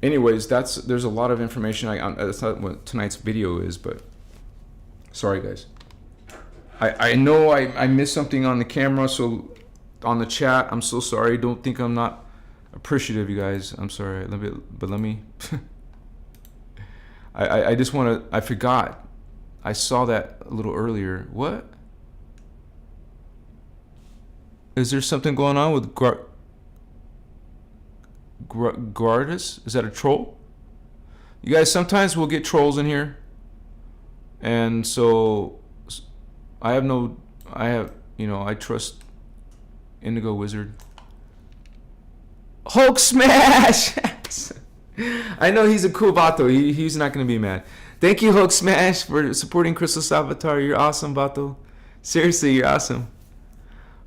A: anyways, there's a lot of information. That's not what tonight's video is, but sorry guys. I know I missed something on the camera, so on the chat, I'm so sorry. Don't think I'm not appreciative, you guys. I'm sorry. Let me. I just want to. I forgot. I saw that a little earlier. What? Is there something going on with Guardus? Is that a troll? You guys, sometimes we'll get trolls in here. And so I trust Indigo Wizard. Hulk smash! I know he's a cool Vato. He's not going to be mad. Thank you, Hulk Smash, for supporting Christos Avatar. You're awesome, Vato. Seriously, you're awesome.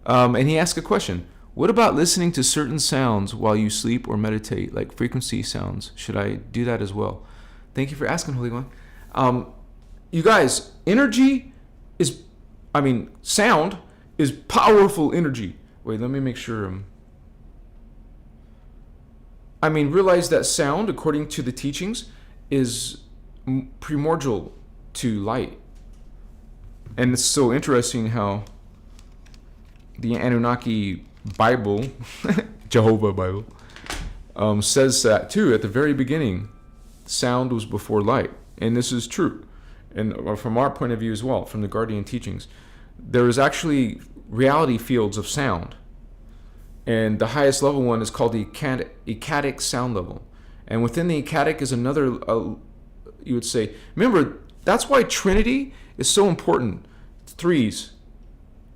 A: And he asked a question. What about listening to certain sounds while you sleep or meditate, like frequency sounds? Should I do that as well? Thank you for asking, Holy One. You guys, sound is powerful energy. Wait, let me make sure. Realize that sound, according to the teachings, is primordial to light. And it's so interesting how the Anunnaki Bible, Jehovah Bible, says that too. At the very beginning, sound was before light. And this is true. And from our point of view as well, from the Guardian teachings, there is actually reality fields of sound. And the highest level one is called the ecstatic sound level. And within the ecstatic is another, you would say, remember, that's why Trinity is so important. Threes,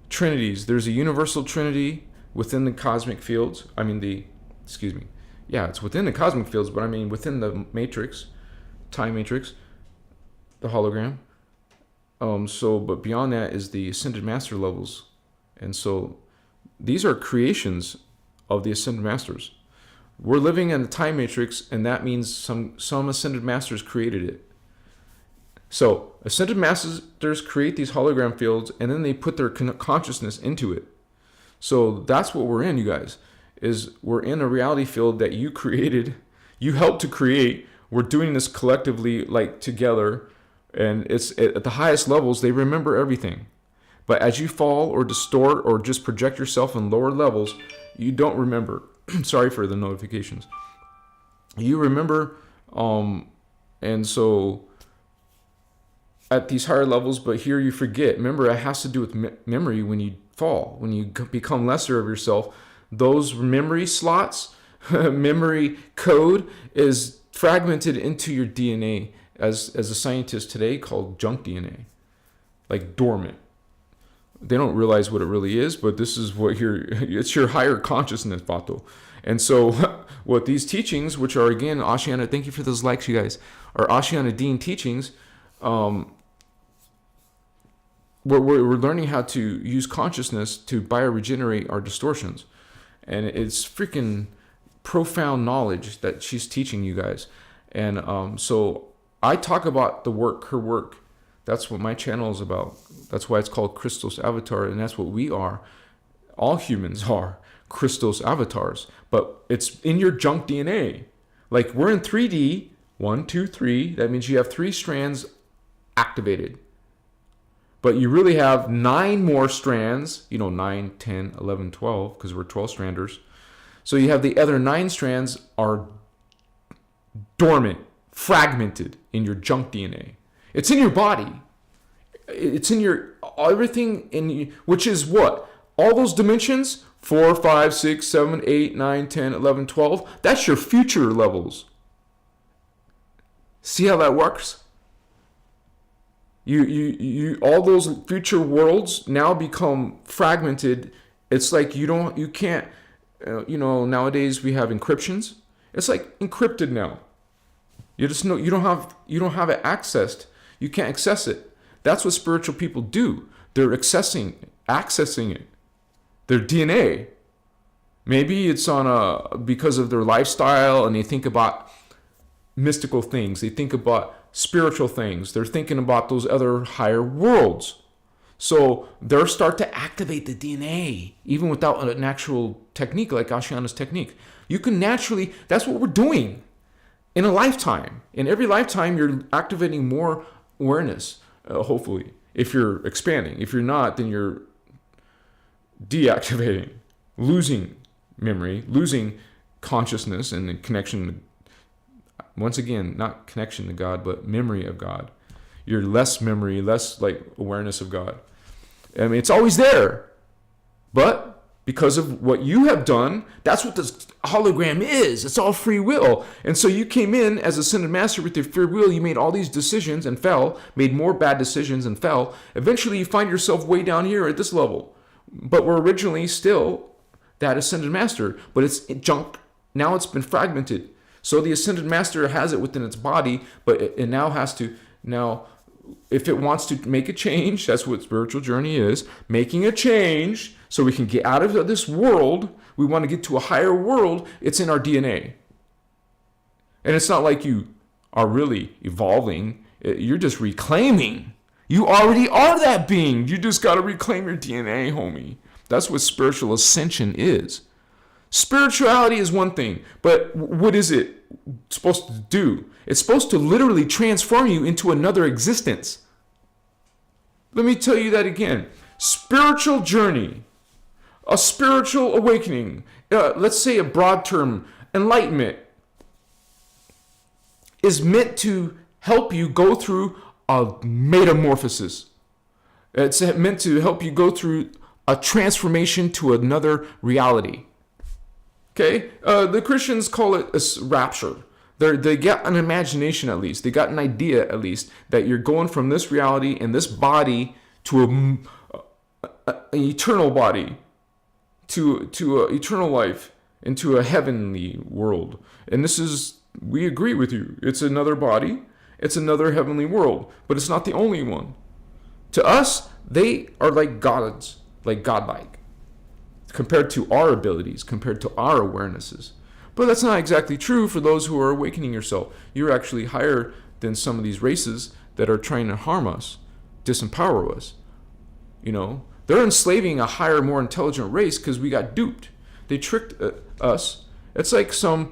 A: Trinities. There's a universal Trinity within the cosmic fields. It's within the cosmic fields, but within the matrix, time matrix, the hologram. But beyond that is the Ascended Master levels. And so these are creations of the Ascended Masters. We're living in the time matrix, and that means some Ascended Masters created it. So Ascended Masters create these hologram fields, and then they put their consciousness into it. So that's what we're in, you guys, is we're in a reality field that you created, you helped to create. We're doing this collectively, like together, and it's at the highest levels, they remember everything. But as you fall or distort or just project yourself in lower levels, you don't remember. Sorry for the notifications. You remember, and so at these higher levels, but here you forget. Remember, it has to do with memory when you fall, when you become lesser of yourself. Those memory slots, memory code is fragmented into your DNA, as a scientist today called junk DNA, like dormant. They don't realize what it really is, but this is what it's your higher consciousness, Vato. And so what these teachings, which are again, Ashiana, thank you for those likes, you guys, are Ashiana Dean teachings. We're learning how to use consciousness to bio-regenerate our distortions. And it's freaking profound knowledge that she's teaching you guys. And so I talk about her work. That's what my channel is about. That's why it's called Christos Avatar, and that's what we are. All humans are Christos avatars, but it's in your junk DNA. Like we're in 3D, 1, 2, 3. That means you have 3 strands activated. But you really have 9 more strands, 9, 10, 11, 12, because we're 12-stranders. So you have the other 9 strands are dormant, fragmented in your junk DNA. It's in your body. It's in your everything in you, which is what? All those dimensions, 4, 5, 6, 7, 8, 9, 10, 11, 12. That's your future levels. See how that works? You all those future worlds now become fragmented. It's like you can't nowadays we have encryptions. It's like encrypted now. You just know you don't have it accessed. You can't access it. That's what spiritual people do. They're accessing it. Their DNA. Maybe it's because of their lifestyle, and they think about mystical things. They think about spiritual things. They're thinking about those other higher worlds. So they'll start to activate the DNA, even without an actual technique like Ashiana's technique. You can naturally, that's what we're doing in a lifetime. In every lifetime, you're activating more awareness, hopefully, if you're expanding. If you're not, then you're deactivating, losing memory, losing consciousness and the connection. Once again, not connection to God, but memory of God. you're less memory, less like awareness of God. I mean, it's always there. But because of what you have done, that's what this hologram is. It's all free will. And so you came in as ascended master with your free will. You made all these decisions and fell, made more bad decisions and fell. Eventually you find yourself way down here at this level. But we're originally still that ascended master. But it's junk. Now it's been fragmented. So the ascended master has it within its body, but it now has to, if it wants to make a change, that's what spiritual journey is, making a change so we can get out of this world. We want to get to a higher world. It's in our DNA. And it's not like you are really evolving. You're just reclaiming. You already are that being. You just got to reclaim your DNA, homie. That's what spiritual ascension is. Spirituality is one thing, but what is it supposed to do? It's supposed to literally transform you into another existence. Let me tell you that again. Spiritual journey, a spiritual awakening, let's say a broad term, enlightenment, is meant to help you go through a metamorphosis. It's meant to help you go through a transformation to another reality. Okay, the Christians call it a rapture. They got an imagination at least. They got an idea at least that you're going from this reality and this body to an eternal body, to an eternal life, into a heavenly world. And this is, we agree with you. It's another body. It's another heavenly world. But it's not the only one. To us, they are like gods, like godlike, compared to our abilities, compared to our awarenesses. But that's not exactly true for those who are awakening yourself. You're actually higher than some of these races that are trying to harm us, disempower us. They're enslaving a higher, more intelligent race because we got duped. They tricked us. It's like some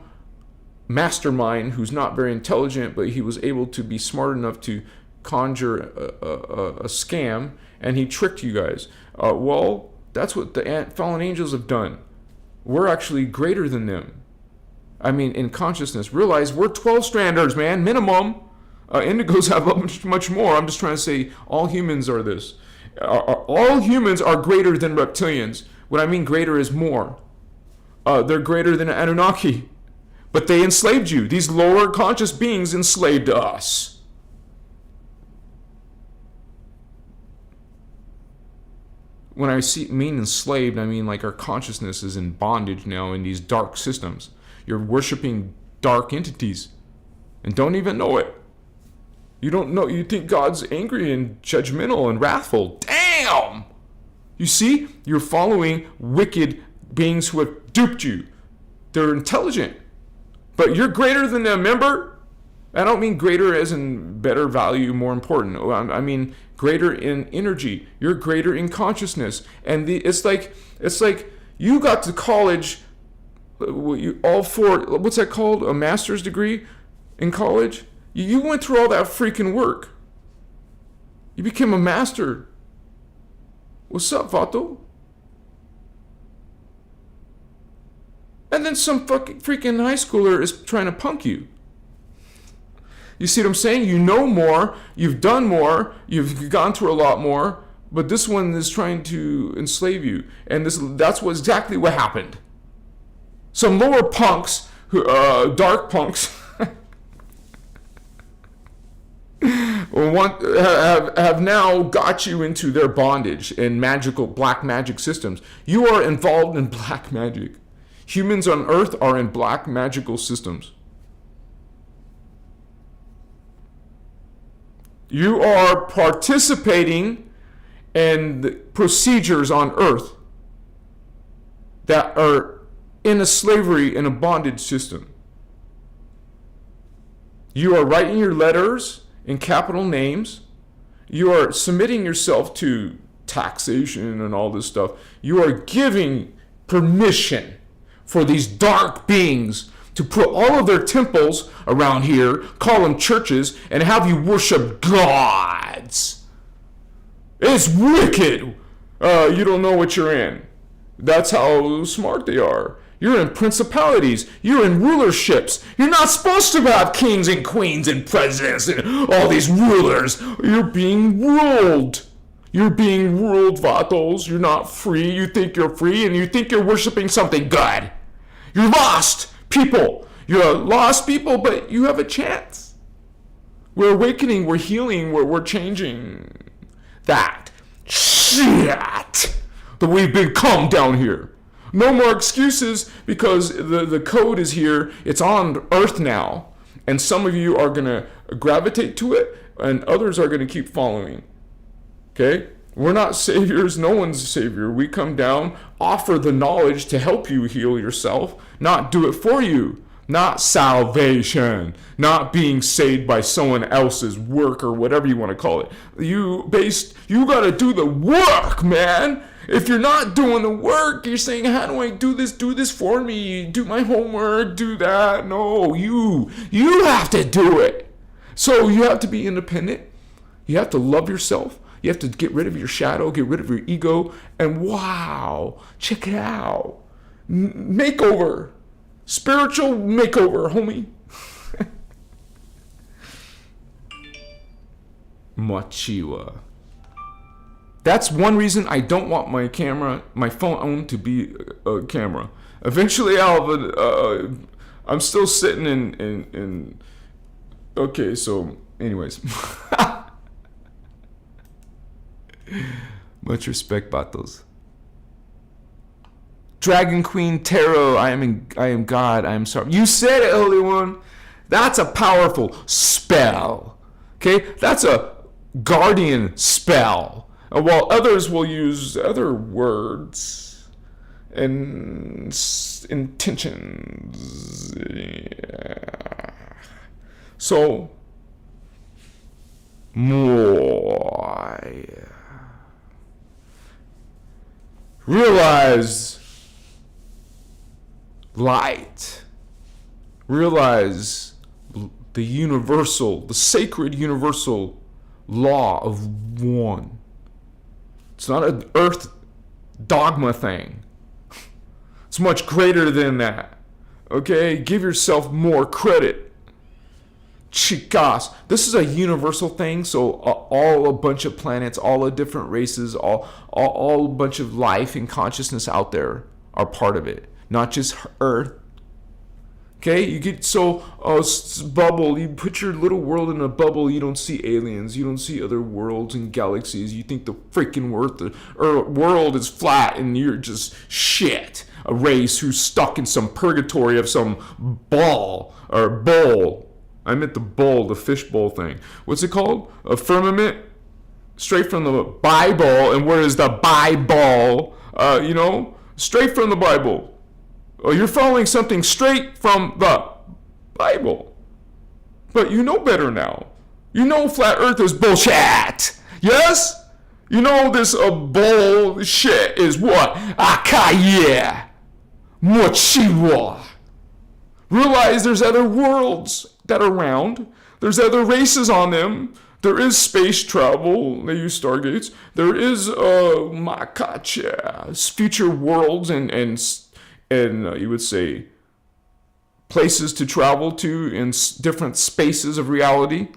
A: mastermind who's not very intelligent, but he was able to be smart enough to conjure a scam, and he tricked you guys. Well, that's what the fallen angels have done. We're actually greater than them. I mean, in consciousness. Realize we're 12-stranders, man, minimum. Indigos have much more. I'm just trying to say all humans are this. All humans are greater than reptilians. What I mean greater is more. They're greater than Anunnaki. But they enslaved you. These lower conscious beings enslaved us. When I mean enslaved, I mean like our consciousness is in bondage now in these dark systems. You're worshiping dark entities and don't even know it. You don't know. You think God's angry and judgmental and wrathful. Damn! You see? You're following wicked beings who have duped you. They're intelligent. But you're greater than them, remember? I don't mean greater as in better value, more important. I mean greater in energy. You're greater in consciousness. And it's like you got to college, all four, what's that called? A master's degree in college? You went through all that freaking work. You became a master. What's up, Vato? And then some freaking high schooler is trying to punk you. You see what I'm saying? You know more, you've done more, you've gone through a lot more, but this one is trying to enslave you. And that's exactly what happened. Some lower punks, dark punks, have now got you into their bondage and magical black magic systems. You are involved in black magic. Humans on Earth are in black magical systems. You are participating in the procedures on Earth that are in a slavery, in a bondage system. You are writing your letters in capital names. You are submitting yourself to taxation and all this stuff. You are giving permission for these dark beings to put all of their temples around here, call them churches, and have you worship gods. It's wicked. You don't know what you're in. That's how smart they are. You're in principalities. You're in rulerships. You're not supposed to have kings and queens and presidents and all these rulers. You're being ruled. You're being ruled, Vatos. You're not free. You think you're free and you think you're worshiping something good. You're lost people. You're lost people, but you have a chance. We're awakening. We're healing. We're changing that shit that we've become down here. No more excuses, because the code is here. It's on Earth now. And some of you are going to gravitate to it, and others are going to keep following. Okay? We're not saviors. No one's a savior. We come down, offer the knowledge to help you heal yourself, not do it for you. Not salvation. Not being saved by someone else's work or whatever you want to call it. You got to do the work, man. If you're not doing the work, you're saying, how do I do this? Do this for me. Do my homework. Do that. No, you have to do it. So you have to be independent. You have to love yourself. You have to get rid of your shadow, get rid of your ego. And wow, check it out. Makeover. Spiritual makeover, homie. Machiwa. That's one reason I don't want my phone to be a camera. Eventually I'll have I'm still sitting in okay, so anyways. Much respect, Batos. Dragon Queen Tarot, I am God, I am sorry. You said it, Holy One. That's a powerful spell. Okay? That's a guardian spell. While others will use other words and intentions. Yeah. So, realize light. Realize the universal, the sacred universal law of one. It's not an earth dogma thing. It's much greater than that. Okay? Give yourself more credit. Chicas. This is a universal thing, so all a bunch of planets, all the different races, all a bunch of life and consciousness out there are part of it. Not just Earth. Okay, you get so bubble. You put your little world in a bubble. You don't see aliens. You don't see other worlds and galaxies. You think the freaking world is flat, and you're just shit. A race who's stuck in some purgatory of some ball or bowl. I meant the bowl, the fish bowl thing. What's it called? A firmament, straight from the Bible. And where is the Bible? Straight from the Bible. Oh, you're following something straight from the Bible. But you know better now. You know flat earth is bullshit. Yes? You know this bullshit is what? Akaya. Mochiwa. Realize there's other worlds that are around. There's other races on them. There is space travel. They use Stargates. There is future worlds and you would say places to travel to in different spaces of reality.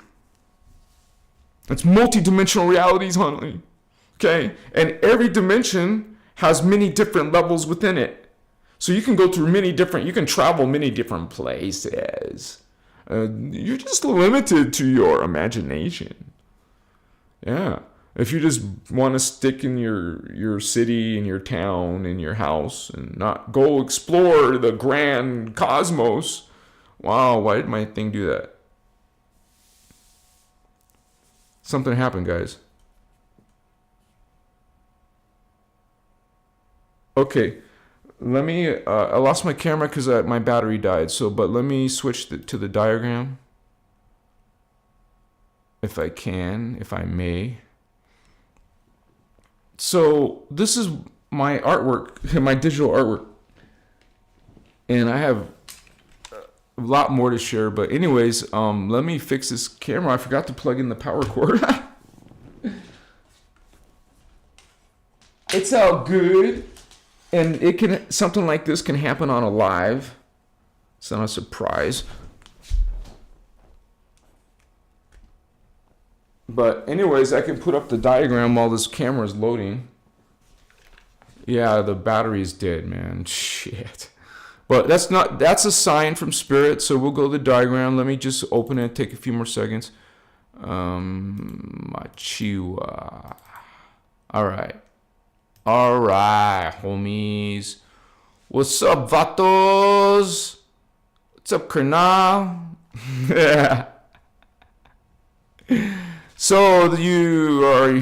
A: It's multi-dimensional realities, honey. Okay? And every dimension has many different levels within it. So you can go through you can travel many different places. You're just limited to your imagination. Yeah. If you just want to stick in your city, in your town, in your house, and not go explore the grand cosmos, wow, why did my thing do that? Something happened, guys. Okay, let me, I lost my camera because my battery died, but let me switch to the diagram. If I can, if I may. So this is my artwork, my digital artwork, and I have a lot more to share. But anyways, let me fix this camera. I forgot to plug in the power cord. It's all good. And it can, something like this can happen on a live. It's not a surprise. But anyways, I can put up the diagram while this camera is loading. Yeah, the battery's dead, man. Shit. But that's a sign from spirit, so we'll go to the diagram. Let me just open it, take a few more seconds. Machiwa. Alright, homies. What's up, vatos? What's up, Karnal? Yeah. So you are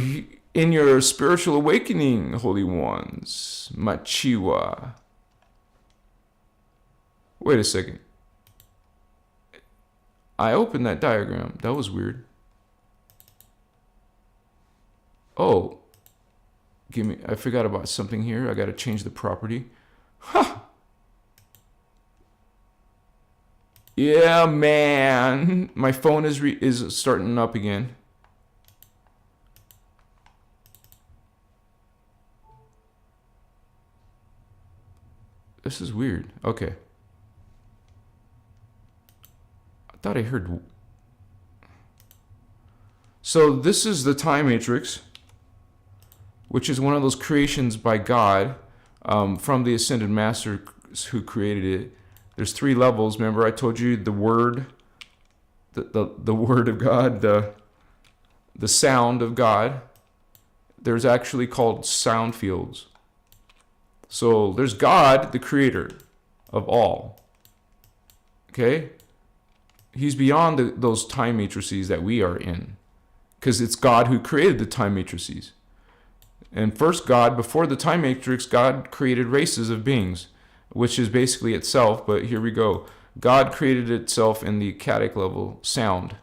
A: in your spiritual awakening, holy ones. Machiwa. Wait a second. I opened that diagram. That was weird. Oh. I forgot about something here. I got to change the property. Ha! Yeah, man. My phone is starting up again. This is weird. Okay. I thought I heard. So this is the time matrix, which is one of those creations by God from the Ascended Masters who created it. There's 3 levels. Remember, I told you the word, the word of God, the sound of God. There's actually called sound fields. So there's God, the creator of all. Okay? He's beyond those time matrices that we are in, because it's God who created the time matrices. And first God, before the time matrix, God created races of beings, which is basically itself, but here we go. God created itself in the Akkadic level sound.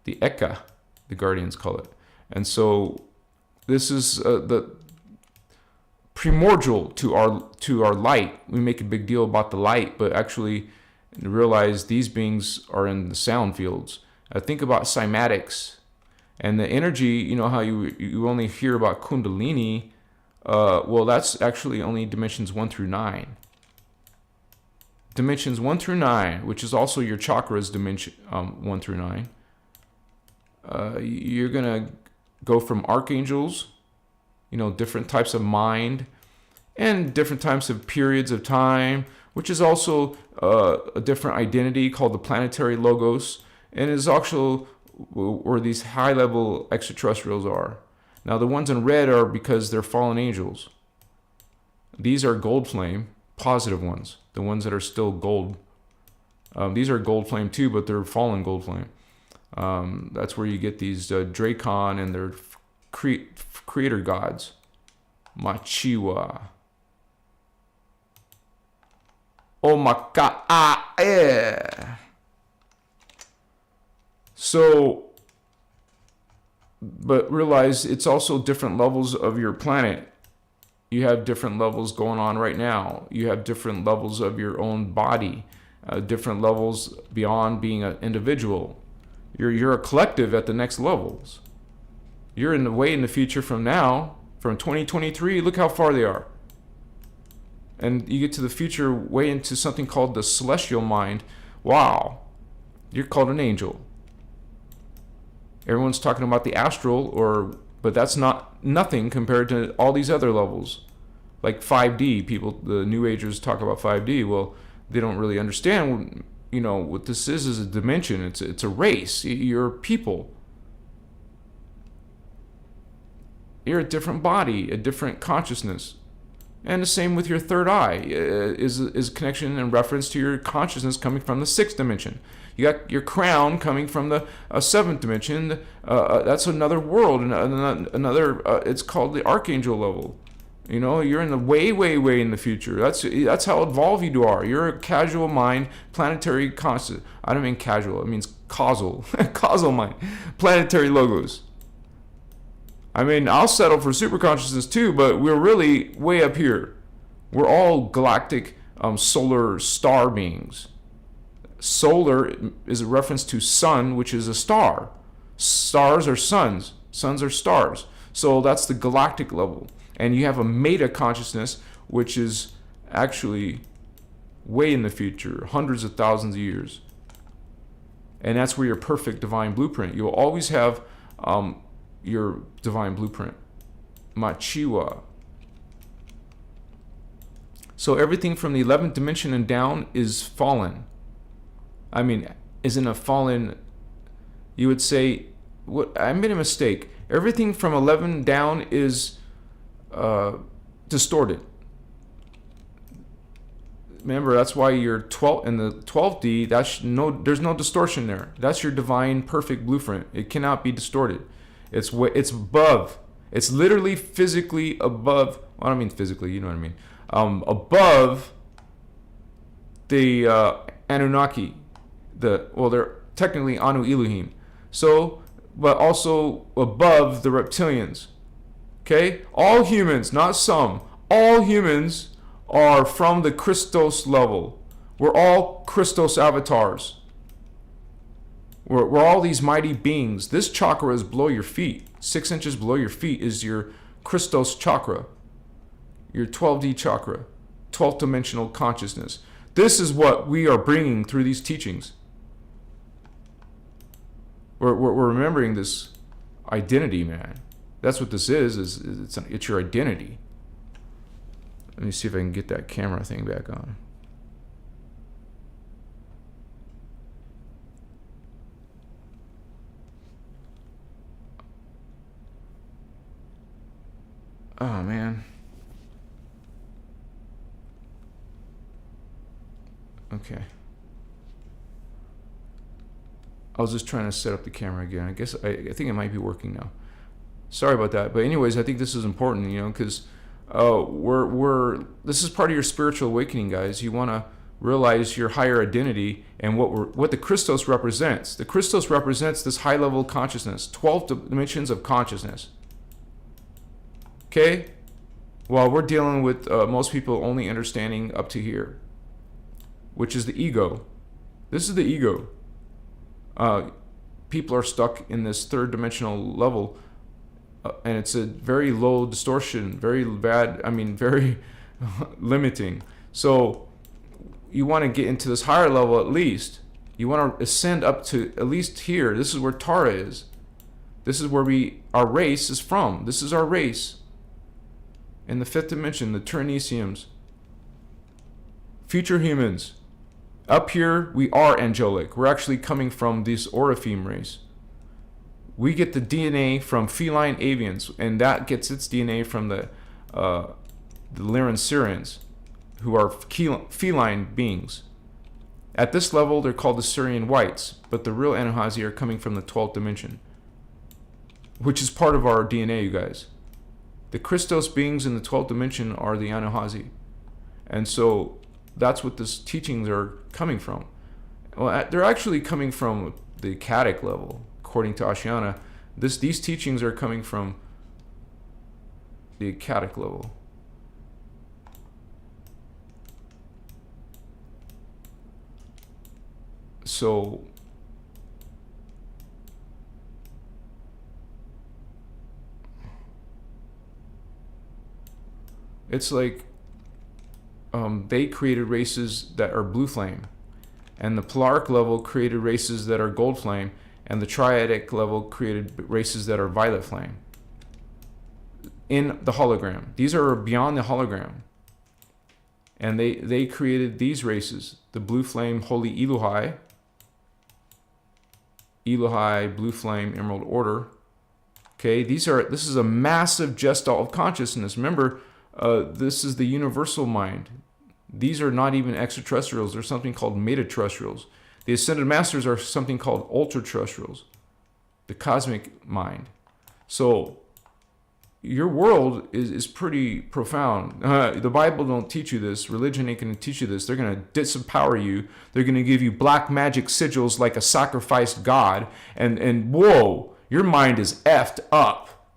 A: The Eka, the Guardians call it. And so this is the primordial to our light. We make a big deal about the light, but actually realize these beings are in the sound fields. Think about cymatics. And the energy, you know how you only hear about Kundalini, well, that's actually only dimensions 1 through 9. Dimensions 1 through 9, which is also your chakras, dimension 1 through 9. You're going to go from archangels, different types of mind, and different types of periods of time, which is also a different identity called the planetary logos, and is also where these high-level extraterrestrials are. Now, the ones in red are because they're fallen angels. These are gold flame, positive ones, the ones that are still gold. These are gold flame too, but they're fallen gold flame. That's where you get these Dracon and their creator gods. Machiwa. Oh my God. Yeah. So, but realize it's also different levels of your planet. You have different levels going on right now. You have different levels of your own body, different levels beyond being an individual. You're a collective at the next levels. You're in the way in the future from now, from 2023. Look how far they are. And you get to the future way into something called the celestial mind. Wow, you're called an angel. Everyone's talking about the astral, but that's nothing compared to all these other levels. Like 5D, people, the New Agers talk about 5D. Well, they don't really understand, what this is a dimension. It's a race. You're people. You're a different body, a different consciousness. And the same with your third eye is connection and reference to your consciousness coming from the 6th dimension. You got your crown coming from the 7th dimension. That's another world, another. It's called the archangel level. You're in the way in the future. That's how evolved you are. You're a casual mind, planetary constant. I don't mean casual. It means causal, causal mind, planetary logos. I mean, I'll settle for super consciousness too, but we're really way up here. We're all galactic, solar star beings. Solar is a reference to sun, which is a star. Stars are suns. Suns are stars. So that's the galactic level. And you have a meta consciousness, which is actually way in the future, hundreds of thousands of years. And that's where your perfect divine blueprint. You'll always have your divine blueprint. Machiwa. So everything from the 11th dimension and down is fallen. I mean, isn't a fallen, you would say, what? I made a mistake. Everything from 11 down is distorted. Remember, that's why you're 12 in the 12D. There's no distortion there. That's your divine perfect blueprint. It cannot be distorted. It's above. It's literally physically above. Well, I don't mean physically. You know what I mean. Above the Anunnaki. They're technically Anu Elohim. So, but also above the reptilians. Okay, all humans, not some. All humans are from the Christos level. We're all Christos avatars. We're all these mighty beings. This chakra is below your feet. 6 inches below your feet is your Christos chakra. Your 12D chakra. 12th dimensional consciousness. This is what we are bringing through these teachings. We're remembering this identity, man. That's what this is it's your identity. Let me see if I can get that camera thing back on. Oh, man. Okay. I was just trying to set up the camera again. I guess I think it might be working now. Sorry about that. But anyways, I think this is important, because this is part of your spiritual awakening, guys. You want to realize your higher identity and what the Christos represents. The Christos represents this high level consciousness, 12 dimensions of consciousness. Okay? While we're dealing with most people only understanding up to here, which is the ego. This is the ego. People are stuck in this third dimensional level. And it's a very low distortion, very bad, very limiting. So you want to get into this higher level at least. You want to ascend up to at least here. This is where Tara is. This is where our race is from. This is our race. In the 5th dimension, the Turnesiums. Future humans. Up here, we are angelic. We're actually coming from this Orifeme race. We get the DNA from feline avians, and that gets its DNA from the Lyran-Syrians, who are feline beings. At this level, they're called the Syrian whites, but the real Anunnaki are coming from the 12th dimension, which is part of our DNA, you guys. The Christos beings in the 12th dimension are the Anunnaki. And so that's what these teachings are coming from. Well, they're actually coming from the Akkadic level. According to Ashiana, these teachings are coming from the Akkadic level. So it's like they created races that are blue flame, and the Polaric level created races that are gold flame, and the Triadic level created races that are violet flame. In the hologram. These are beyond the hologram. And they created these races. The blue flame, holy Elohai. Elohai, blue flame, emerald order. Okay, this is a massive gestalt of consciousness. Remember, this is the universal mind. These are not even extraterrestrials. There's something called metaterrestrials. The Ascended Masters are something called ultra-terrestrials, the cosmic mind. So your world is pretty profound. The Bible don't teach you this. Religion ain't going to teach you this. They're going to disempower you. They're going to give you black magic sigils like a sacrificed god. And whoa, your mind is effed up.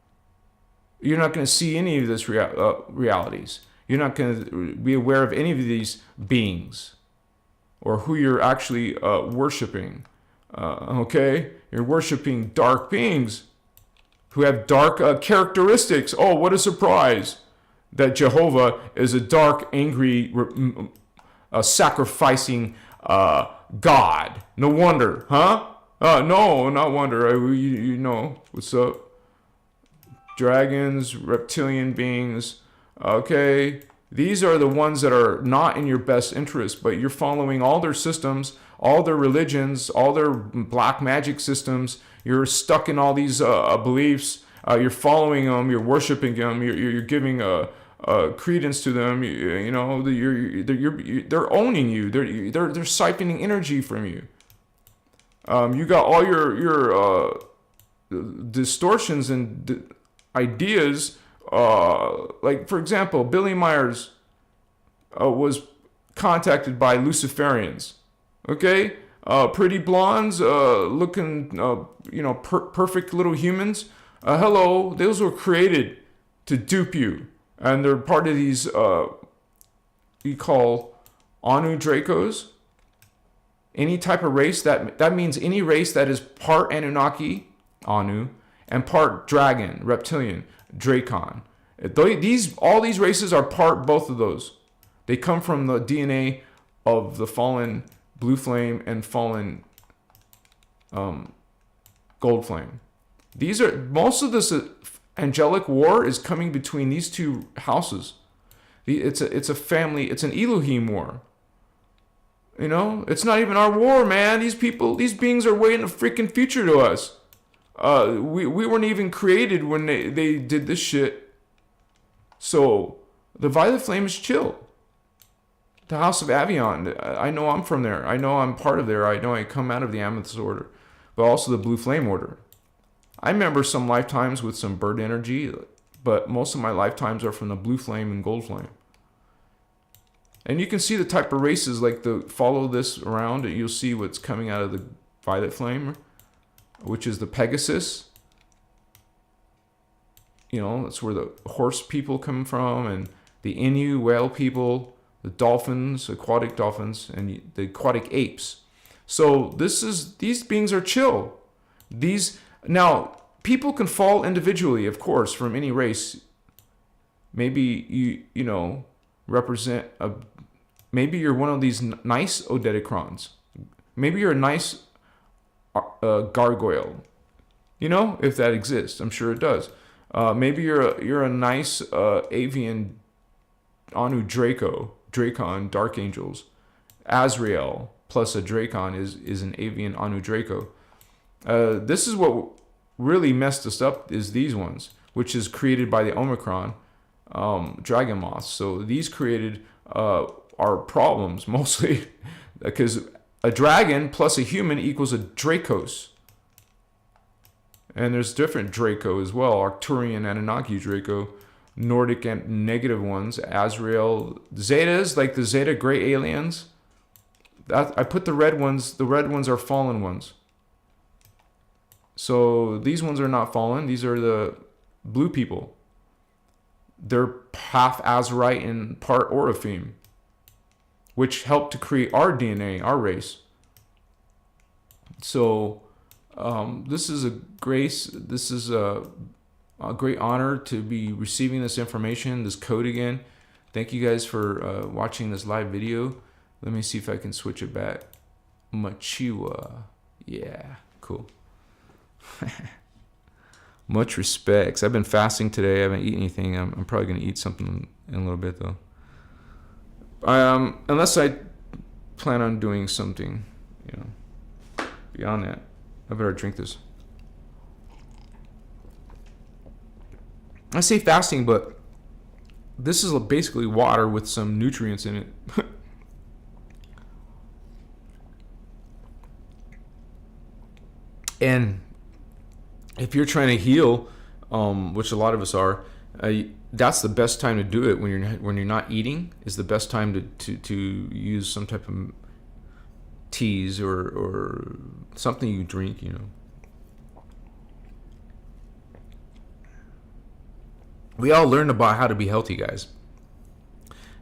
A: You're not going to see any of this realities. You're not going to be aware of any of these beings, or who you're actually worshiping. Okay? You're worshiping dark beings who have dark characteristics. Oh, what a surprise. that Jehovah is a dark, angry, sacrificing God. No wonder, huh? No, not wonder. You know, what's up? Dragons, reptilian beings. Okay, these are the ones that are not in your best interest, but you're following all their systems, all their religions, all their black magic systems. You're stuck in all these beliefs. You're following them. You're worshiping them. You're giving credence to them. You know, they're owning you. They're siphoning energy from you. You got all your distortions and ideas. Like, for example, Billy Myers was contacted by Luciferians. Okay, pretty blondes, looking, perfect little humans. Hello, those were created to dupe you, and they're part of these you call Anu Dracos. Any type of race that means any race that is part Anunnaki, Anu, and part dragon, reptilian, Dracon. All these races are part both of those. They come from the DNA of the fallen blue flame and fallen gold flame. These are most of this angelic war is coming between these two houses. It's a family. It's an Elohim war. You know, it's not even our war, man. These beings are way in the freaking future to us. We weren't even created when they did this shit. So the violet flame is chill. The House of Avion, I know I'm from there. I know I'm part of there. I know I come out of the Amethyst Order, but also the Blue Flame Order. I remember some lifetimes with some bird energy, but most of my lifetimes are from the Blue Flame and Gold Flame. And you can see the type of races, like follow this around, and you'll see what's coming out of the violet flame, which is the Pegasus. You know, that's where the horse people come from, and the Inu whale people, the dolphins, aquatic dolphins, and the aquatic apes. So these beings are chill. Now, people can fall individually, of course, from any race. Maybe you represent maybe you're one of these nice Odedicrons. Maybe you're a nice gargoyle. You know, if that exists, I'm sure it does. Maybe you're a nice avian Anu Dracon, Dark Angels. Azrael plus a Dracon is an avian Anu Draco. This is what really messed us up, is these ones, which is created by the Omicron dragon moths. So these created our problems mostly because a dragon plus a human equals a Dracos. And there's different Draco as well. Arcturian, Anunnaki Draco, Nordic and negative ones, Azrael, Zetas, like the Zeta gray aliens. I put the red ones. The red ones are fallen ones. So these ones are not fallen. These are the blue people. They're half Azurite and part Orophim, which helped to create our DNA, our race. So this is a grace. This is a great honor to be receiving this information, this code again. Thank you guys for watching this live video. Let me see if I can switch it back. Machiwa. Yeah, cool. Much respects. I've been fasting today. I haven't eaten anything. I'm probably going to eat something in a little bit, though. Unless I plan on doing something, beyond that. I better drink this. I say fasting, but this is basically water with some nutrients in it. And if you're trying to heal, which a lot of us are, that's the best time to do it when you're not eating. Is the best time to use some type of teas or something you drink. We all learn about how to be healthy, guys.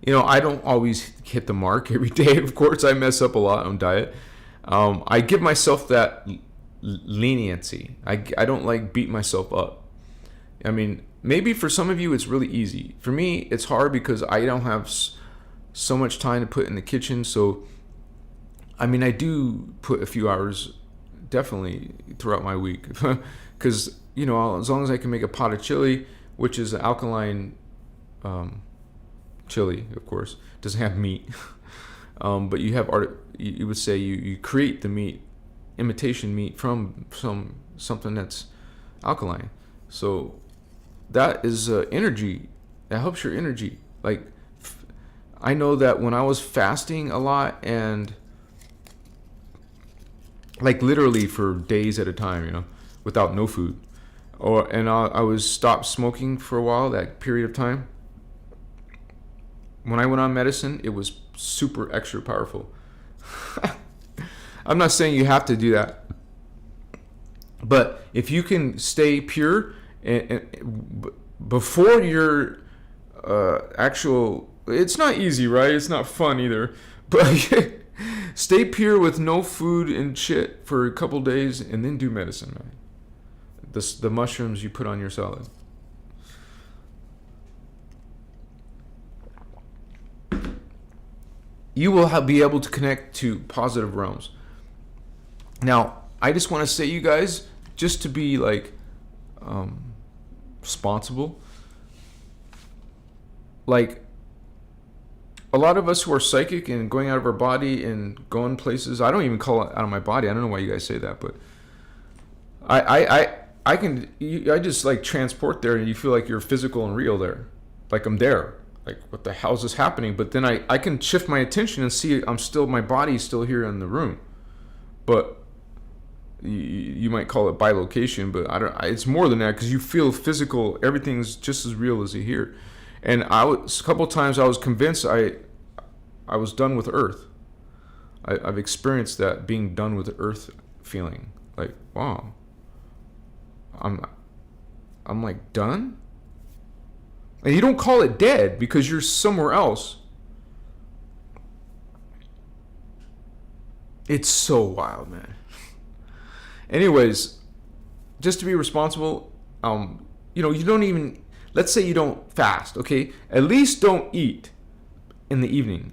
A: I don't always hit the mark every day. Of course, I mess up a lot on diet. I give myself that leniency. I don't beat myself up. I mean, maybe for some of you it's really easy. For me, it's hard because I don't have so much time to put in the kitchen. So, I mean, I do put a few hours definitely throughout my week because, you know, as long as I can make a pot of chili, which is an alkaline chili, of course, doesn't have meat. But you have you would say you create the meat, imitation meat from something that's alkaline. So that is energy. That helps your energy. Like, I know that when I was fasting a lot and like literally for days at a time, you know, without no food, I was stopped smoking for a while, that period of time. When I went on medicine, it was super extra powerful. I'm not saying you have to do that, but if you can stay pure and before your actual, it's not easy, right? It's not fun either, but stay pure with no food and shit for a couple days and then do medicine, right? The mushrooms you put on your salad. You will be able to connect to positive realms. Now, I just want to say, you guys, just to be like responsible, like a lot of us who are psychic and going out of our body and going places, I don't even call it out of my body. I don't know why you guys say that, but I just like transport there and you feel like you're physical and real there. Like I'm there. Like, what the hell is this happening? But then I can shift my attention and see my body's still here in the room. But you might call it bilocation, but it's more than that because you feel physical. Everything's just as real as you hear. And a couple of times I was convinced I was done with Earth. I've experienced that, being done with Earth feeling. Like, wow. I'm like done? And you don't call it dead because you're somewhere else. It's so wild, man. Anyways, just to be responsible, you don't even, let's say you don't fast, okay? At least don't eat in the evening.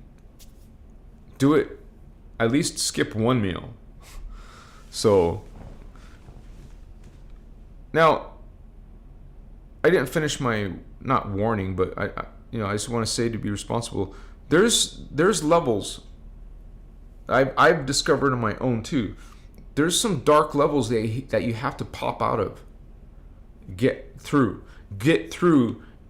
A: Do it, at least skip one meal. So, now, I didn't finish my, not warning, but I just want to say, to be responsible. There's levels. I've discovered on my own too. There's some dark levels that you have to pop out of. Get through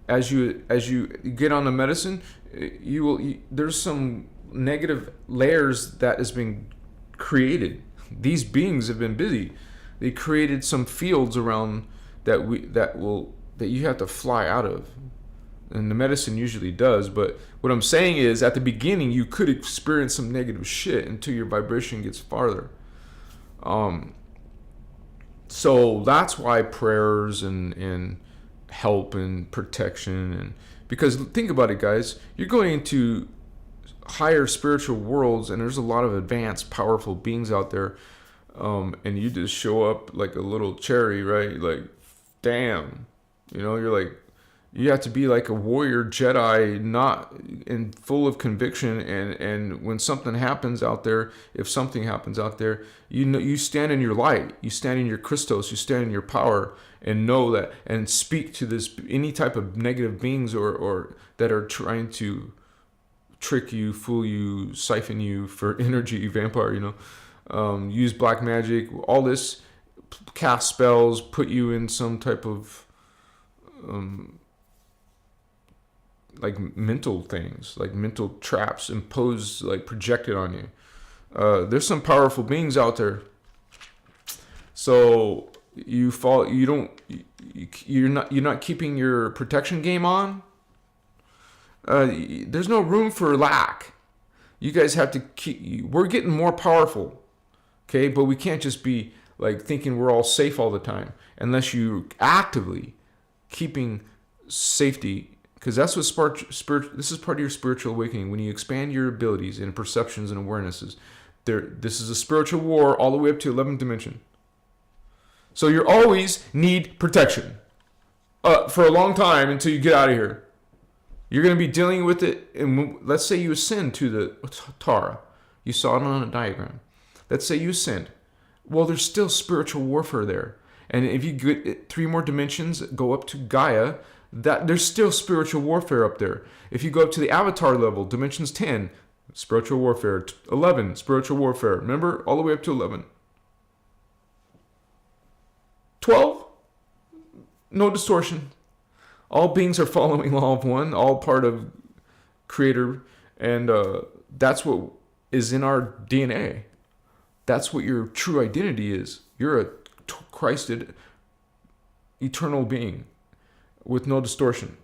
A: as you get on the medicine. There's some negative layers that has been created. These beings have been busy. They created some fields around that you have to fly out of, and the medicine usually does. But what I'm saying is, at the beginning, you could experience some negative shit until your vibration gets farther. So that's why prayers and help and protection, and because think about it, guys, you're going into higher spiritual worlds, and there's a lot of advanced, powerful beings out there, and you just show up like a little cherry, right? Like, damn. You're like, you have to be like a warrior Jedi, not in full of conviction. And when something happens out there, if something happens out there, you stand in your light, you stand in your Christos, you stand in your power, and know that, and speak to any type of negative beings or that are trying to trick you, fool you, siphon you for energy, vampire, use black magic, all this, cast spells, put you in some type of like mental things, like mental traps imposed, like projected on you. There's some powerful beings out there. So you're not keeping your protection game on. There's no room for lack. You guys have to we're getting more powerful. Okay, but we can't just be like thinking we're all safe all the time unless you actively keeping safety, because that's what this is part of your spiritual awakening. When you expand your abilities and perceptions and awarenesses, this is a spiritual war all the way up to 11th dimension. So you always need protection. for a long time until you get out of here. You're going to be dealing with it, and let's say you ascend to the Tara. You saw it on a diagram. Let's say you ascend. Well, there's still spiritual warfare there. And if you get 3 more dimensions, go up to Gaia, that there's still spiritual warfare up there. If you go up to the avatar level, dimensions 10, spiritual warfare. 11, spiritual warfare. Remember? All the way up to 11. 12, no distortion. All beings are following law of one, all part of creator, and that's what is in our DNA. That's what your true identity is. You're a Christed eternal being with no distortion.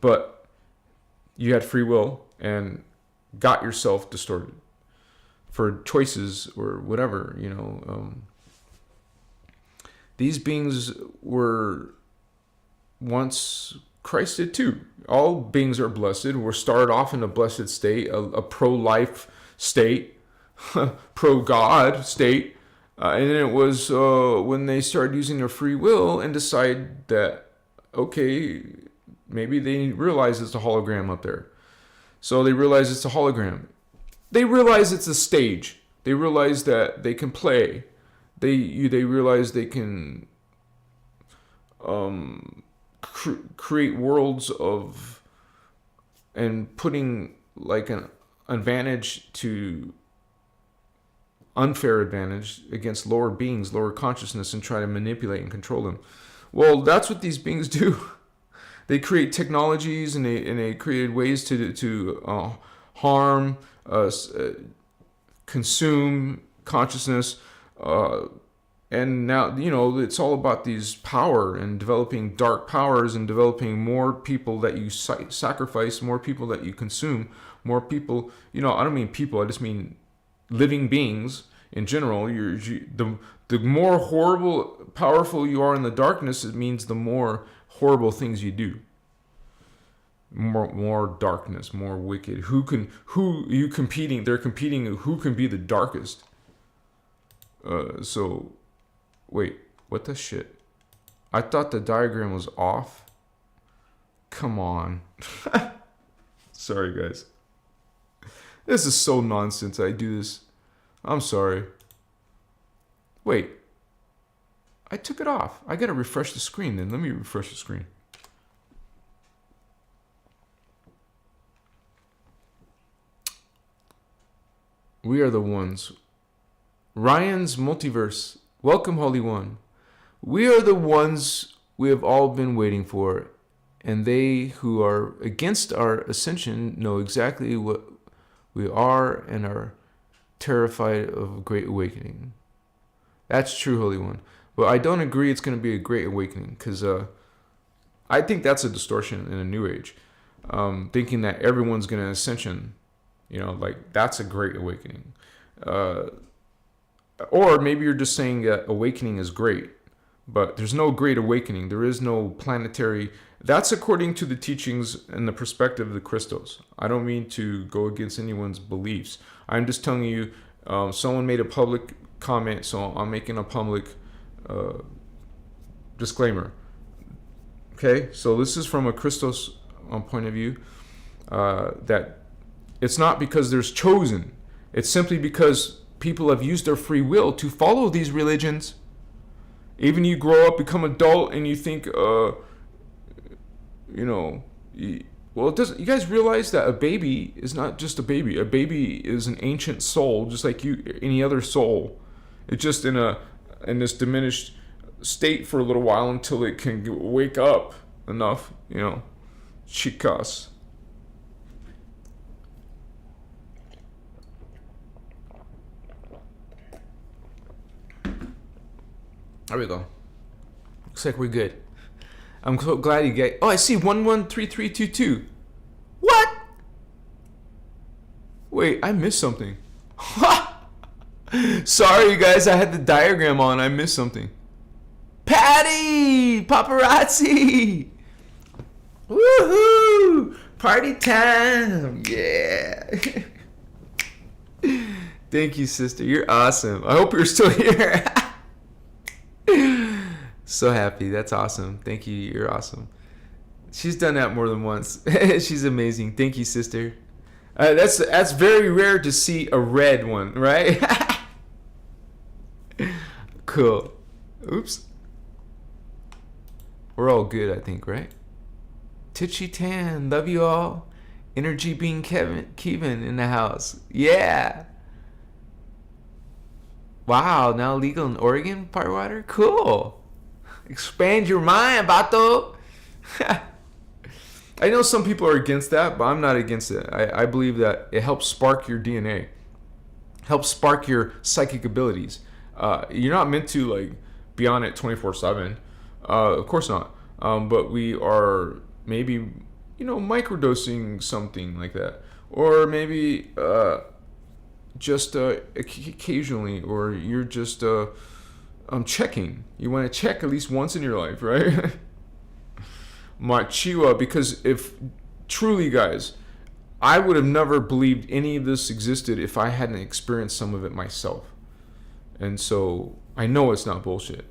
A: But you had free will and got yourself distorted for choices or whatever, these beings were once Christed too. All beings are blessed. We're started off in a blessed state, a pro-life state, pro-God state. And then it was when they started using their free will and decide that, okay, maybe they realize it's a hologram up there. So they realize it's a hologram. They realize it's a stage. They realize that they can play. They realize they can create worlds of, and putting like an advantage to unfair advantage against lower beings, lower consciousness, and try to manipulate and control them. Well, that's what these beings do. They create technologies and they created ways to harm, consume consciousness, and now it's all about these power and developing dark powers and developing more people that you sacrifice, more people that you consume, more people. I don't mean people. I just mean living beings in general. The more horrible, powerful you are in the darkness, it means the more horrible things you do. More darkness, more wicked. They're competing who can be the darkest. So wait, what the shit? I thought the diagram was off. Come on. Sorry guys. This is so nonsense. I do this. I'm sorry. Wait. I took it off. I gotta refresh the screen then. Let me refresh the screen. We are the ones. Ryan's Multiverse. Welcome, Holy One. We are the ones we have all been waiting for, and they who are against our ascension know exactly what we are and are terrified of a great awakening. That's true, Holy One. But I don't agree it's going to be a great awakening, because I think that's a distortion in a new age. Thinking that everyone's going to ascension, like that's a great awakening. Or maybe you're just saying that awakening is great, but there's no great awakening. There is no planetary. That's according to the teachings and the perspective of the Christos. I don't mean to go against anyone's beliefs. I'm just telling you, someone made a public comment, so I'm making a public disclaimer. Okay, so this is from a Christos point of view, that it's not because there's chosen. It's simply because people have used their free will to follow these religions. Even you grow up, become adult, and you think, well, it doesn't. You guys realize that a baby is not just a baby. A baby is an ancient soul, just like any other soul. It's just in this diminished state for a little while until it can wake up enough, chicas. There we go. Looks like we're good. I'm so glad you get. Oh, I see 113322. What? Wait, I missed something. Sorry, you guys. I had the diagram on. I missed something. Patty! Paparazzi! Woohoo! Party time! Yeah! Thank you, sister. You're awesome. I hope you're still here. So happy. That's awesome. Thank you. You're awesome. She's done that more than once. She's amazing. Thank you, sister. That's very rare to see a red one, right? Cool. Oops. We're all good, I think, right? Titchy Tan, love you all. Energy being Kevin in the house. Yeah. Wow, now legal in Oregon, Part water? Cool. Expand your mind, Bato. I know some people are against that, but I'm not against it. I believe that it helps spark your DNA, helps spark your psychic abilities. You're not meant to like be on it 24/7. Of course not. But we are maybe, microdosing something like that, or maybe just occasionally, or you're just checking. You want to check at least once in your life, right? Machiwa, because if truly, guys, I would have never believed any of this existed if I hadn't experienced some of it myself. And so I know it's not bullshit.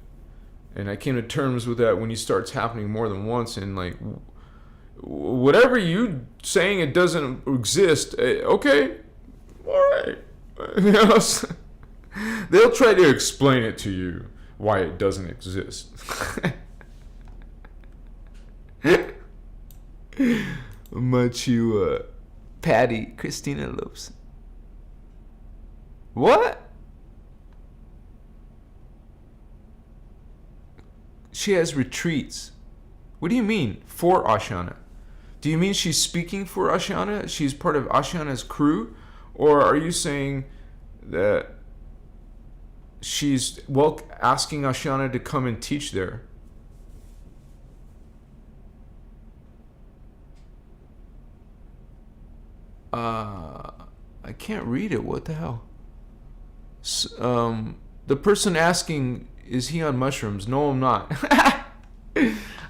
A: And I came to terms with that when it starts happening more than once, and like, whatever you saying it doesn't exist, okay, all right. They'll try to explain it to you why it doesn't exist. Machiwa. Patty, Christina Lopes. What? She has retreats. What do you mean, for Ashana? Do you mean she's speaking for Ashana? She's part of Ashana's crew? Or are you saying that she's asking Ashana to come and teach there? I can't read it. What the hell? The person asking, is he on mushrooms? No, I'm not.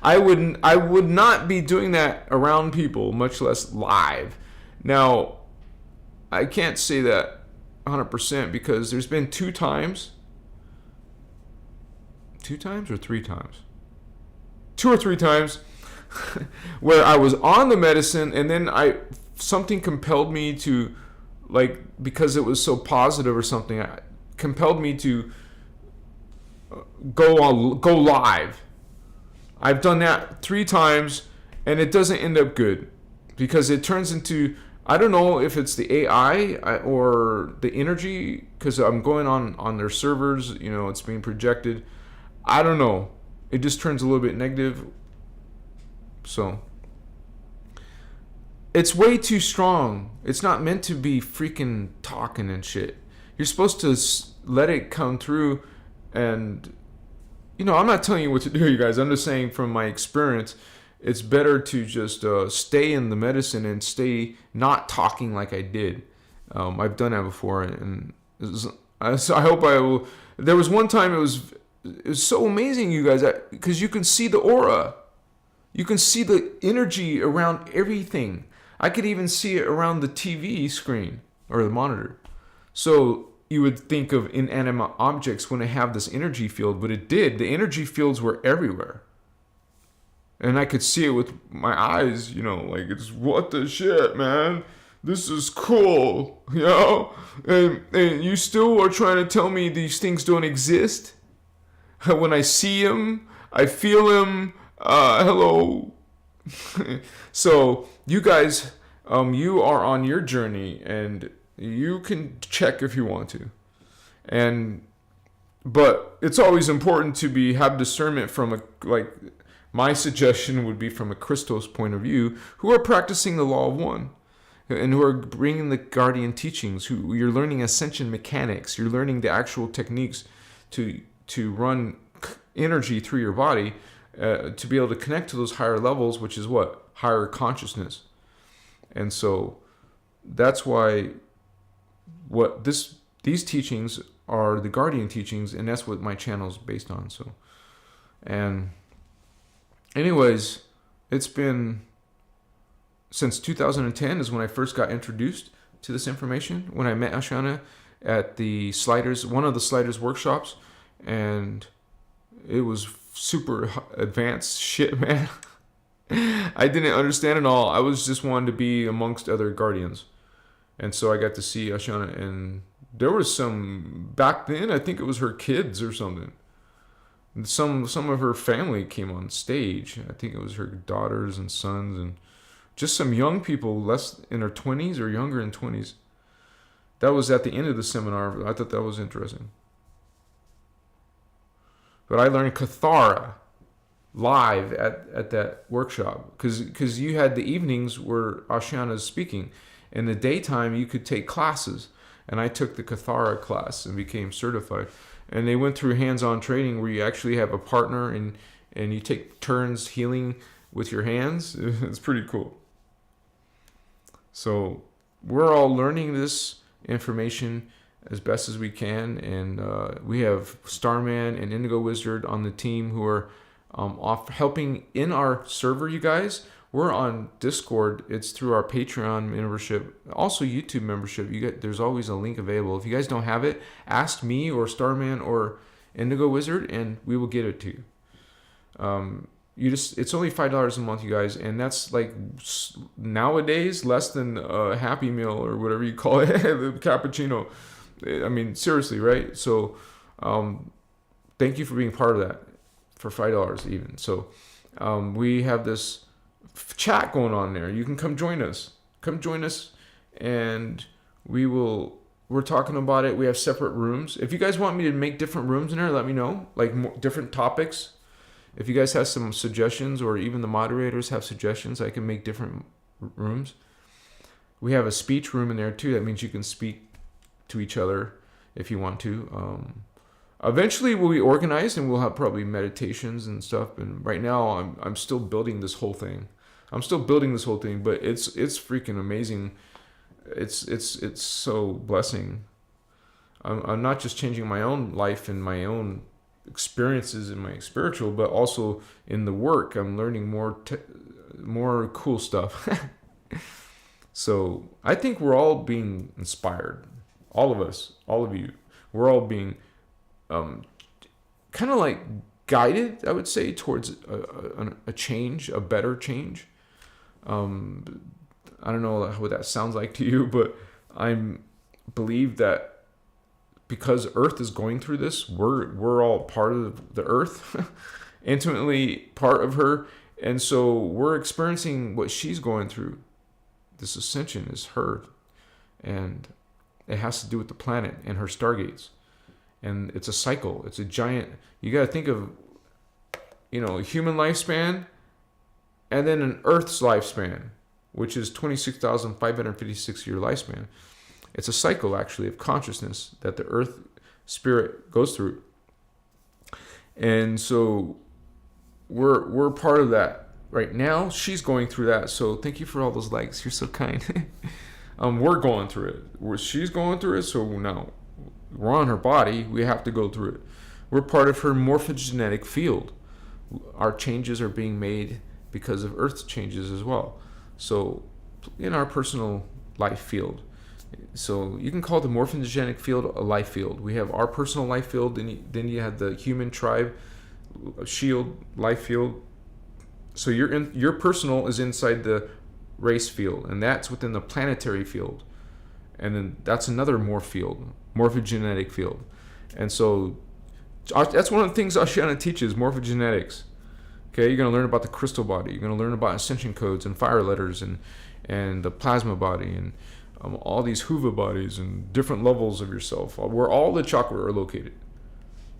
A: I would not be doing that around people, much less live. Now, I can't say that 100% because there's been 2 times. 2 times or 3 times? 2 or 3 times where I was on the medicine and then something compelled me to, like, because it was so positive or something, compelled me to go live. I've done that 3 times and it doesn't end up good because it turns into, I don't know if it's the AI or the energy, because I'm going on their servers, it's being projected. I don't know. It just turns a little bit negative. So it's way too strong. It's not meant to be freaking talking and shit. You're supposed to let it come through. And I'm not telling you what to do, you guys. I'm just saying from my experience, it's better to just stay in the medicine and stay not talking like I did. I've done that before, and so I hope I will. There was one time it was so amazing, you guys, because you can see the aura. You can see the energy around everything. I could even see it around the TV screen or the monitor. So you would think of inanimate objects when they have this energy field, but it did. The energy fields were everywhere. And I could see it with my eyes, like, it's what the shit, man. This is cool, And you still are trying to tell me these things don't exist? When I see them, I feel them. Hello. So you guys, you are on your journey, and you can check if you want to, but it's always important to have discernment from my suggestion would be from a Christos point of view, who are practicing the law of one, and who are bringing the guardian teachings. Who you're learning ascension mechanics, you're learning the actual techniques to run energy through your body, to be able to connect to those higher levels, which is what? Higher consciousness. And so that's why these teachings are the guardian teachings, and that's what my channel is based on. So, and anyways, it's been since 2010 is when I first got introduced to this information, when I met Ashana at one of the Sliders workshops, and it was super advanced shit, man. I didn't understand it all. I was just wanted to be amongst other guardians. And so I got to see Ashana, and there was some, back then, I think it was her kids or something. Some of her family came on stage. I think it was her daughters and sons, and just some young people, less in their 20s or younger in 20s. That was at the end of the seminar. I thought that was interesting. But I learned Kathara live at that workshop, because you had the evenings where Ashana is speaking. In the daytime, you could take classes, and I took the Kathara class and became certified. And they went through hands-on training where you actually have a partner and you take turns healing with your hands. It's pretty cool. So we're all learning this information as best as we can, and we have Starman and Indigo Wizard on the team who are off helping in our server. You guys, we're on Discord. It's through our Patreon membership, also YouTube membership. There's always a link available. If you guys don't have it, ask me or Starman or Indigo Wizard, and we will get it to you. It's only $5 a month, you guys, and that's like nowadays less than a Happy Meal or whatever you call it, the cappuccino. I mean, seriously, right? So, thank you for being part of that for $5 even. So, we have this chat going on there. You can come join us. And we're talking about it. We have separate rooms. If you guys want me to make different rooms in there, let me know. Like different topics. If you guys have some suggestions, or even the moderators have suggestions, I can make different rooms. We have a speech room in there too. That means you can speak to each other if you want to. Eventually we'll be organized, and we'll have probably meditations and stuff. And right now I'm still building this whole thing. But it's freaking amazing. It's so blessing. I'm not just changing my own life and my own experiences in my spiritual, but also in the work. I'm learning more cool stuff. So I think we're all being inspired. All of us, all of you, we're all being kind of like guided, I would say, towards a change, a better change. I don't know what that sounds like to you, but I believe that because Earth is going through this, we're all part of the Earth, intimately part of her, and so we're experiencing what she's going through. This ascension is her, and it has to do with the planet and her stargates. And it's a cycle. It's a giant. You got to think of, a human lifespan, and then an Earth's lifespan, which is 26,556 year lifespan. It's a cycle, actually, of consciousness that the Earth spirit goes through. And so we're part of that right now. She's going through that. So thank you for all those likes. You're so kind. We're going through it. She's going through it. So now we're on her body. We have to go through it. We're part of her morphogenetic field. Our changes are being made because of Earth's changes as well. So in our personal life field. So you can call the morphogenetic field a life field. We have our personal life field, and then you have the human tribe shield life field. So your personal is inside the race field, and that's within the planetary field. And then that's another morphogenetic field. And so that's one of the things Ashana teaches, morphogenetics. Okay, you're going to learn about the crystal body. You're going to learn about ascension codes and fire letters and the plasma body and all these Huva bodies and different levels of yourself, where all the chakras are located.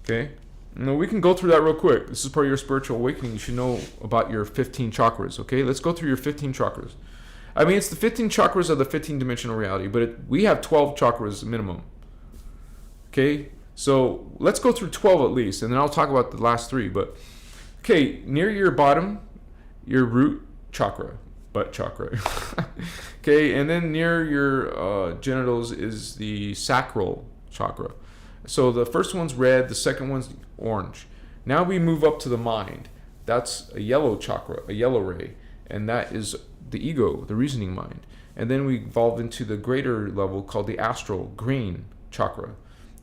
A: Okay? Now we can go through that real quick. This is part of your spiritual awakening. You should know about your 15 chakras. Okay? Let's go through your 15 chakras. I mean, it's the 15 chakras of the 15-dimensional reality, but we have 12 chakras minimum. Okay? So let's go through 12 at least, and then I'll talk about the last 3. But okay, near your bottom, your root chakra, butt chakra. Okay, and then near your genitals is the sacral chakra. So the first one's red, the second one's orange. Now we move up to the mind. That's a yellow chakra, a yellow ray, and that is the ego, the reasoning mind. And then we evolve into the greater level called the astral, green chakra,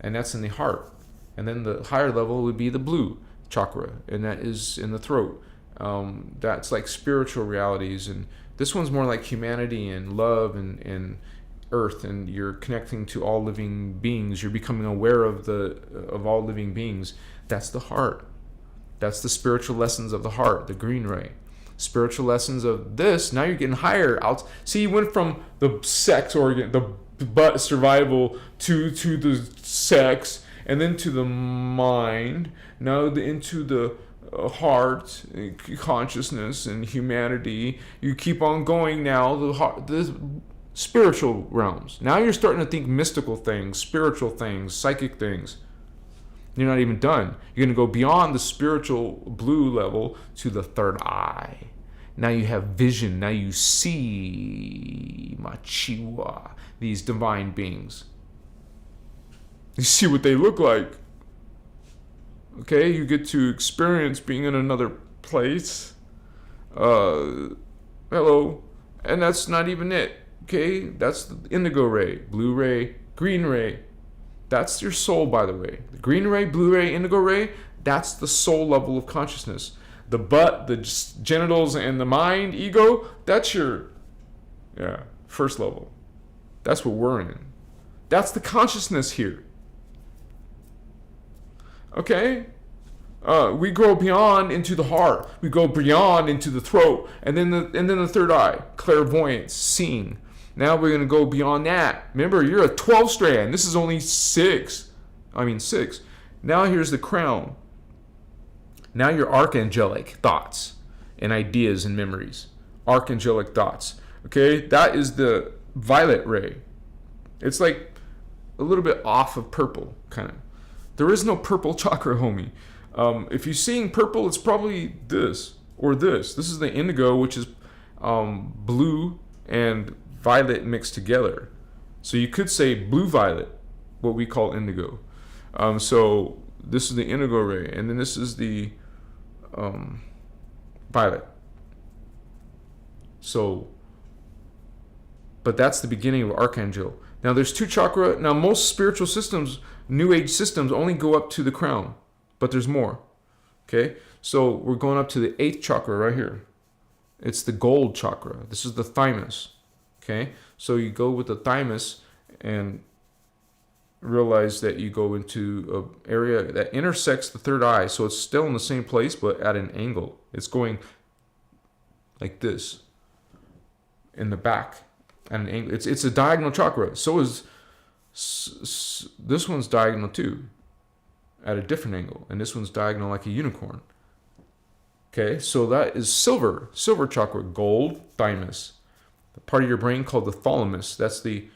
A: and that's in the heart. And then the higher level would be the blue chakra, and that is in the throat. That's like spiritual realities, and this one's more like humanity and love and earth, and you're connecting to all living beings. You're becoming aware of all living beings. That's the heart. That's the spiritual lessons of the heart, the green ray. Spiritual lessons of this, now you're getting higher out. See, you went from the sex organ, the butt survival, to the sex, and then to the mind, now into the heart, consciousness, and humanity. You keep on going now, the spiritual realms. Now you're starting to think mystical things, spiritual things, psychic things. You're not even done. You're going to go beyond the spiritual blue level to the third eye. Now you have vision. Now you see Machiwa, these divine beings. You see what they look like. Okay, you get to experience being in another place. Hello. And that's not even it. Okay, that's the indigo ray, blue ray, green ray. That's your soul, by the way. The green ray, blue ray, indigo ray, that's the soul level of consciousness. The butt, the genitals, and the mind, ego, that's your first level. That's what we're in. That's the consciousness here. Okay? We go beyond into the heart. We go beyond into the throat. And then the third eye, clairvoyance, seeing. Now we're going to go beyond that. Remember, you're a 12 strand. This is only 6. Now here's the crown. Now your archangelic thoughts and ideas and memories. Archangelic thoughts. Okay? That is the violet ray. It's like a little bit off of purple, kind of. There is no purple chakra, homie. If you're seeing purple, it's probably this or this. This is the indigo, which is blue and violet mixed together. So you could say blue-violet, what we call indigo. So this is the indigo ray, and then this is the violet. So, but that's the beginning of Archangel. Now there's 2 chakra. Now most spiritual systems, New Age systems, only go up to the crown, but there's more. Okay, so we're going up to the 8th chakra right here. It's the gold chakra. This is the thymus. Okay, so you go with the thymus and realize that you go into an area that intersects the third eye. So it's still in the same place, but at an angle. It's going like this in the back at an angle. It's a diagonal chakra. So is this one's diagonal too, at a different angle, and this one's diagonal like a unicorn. Okay, so that is silver chakra, gold, thymus. The part of your brain called the thalamus, that's the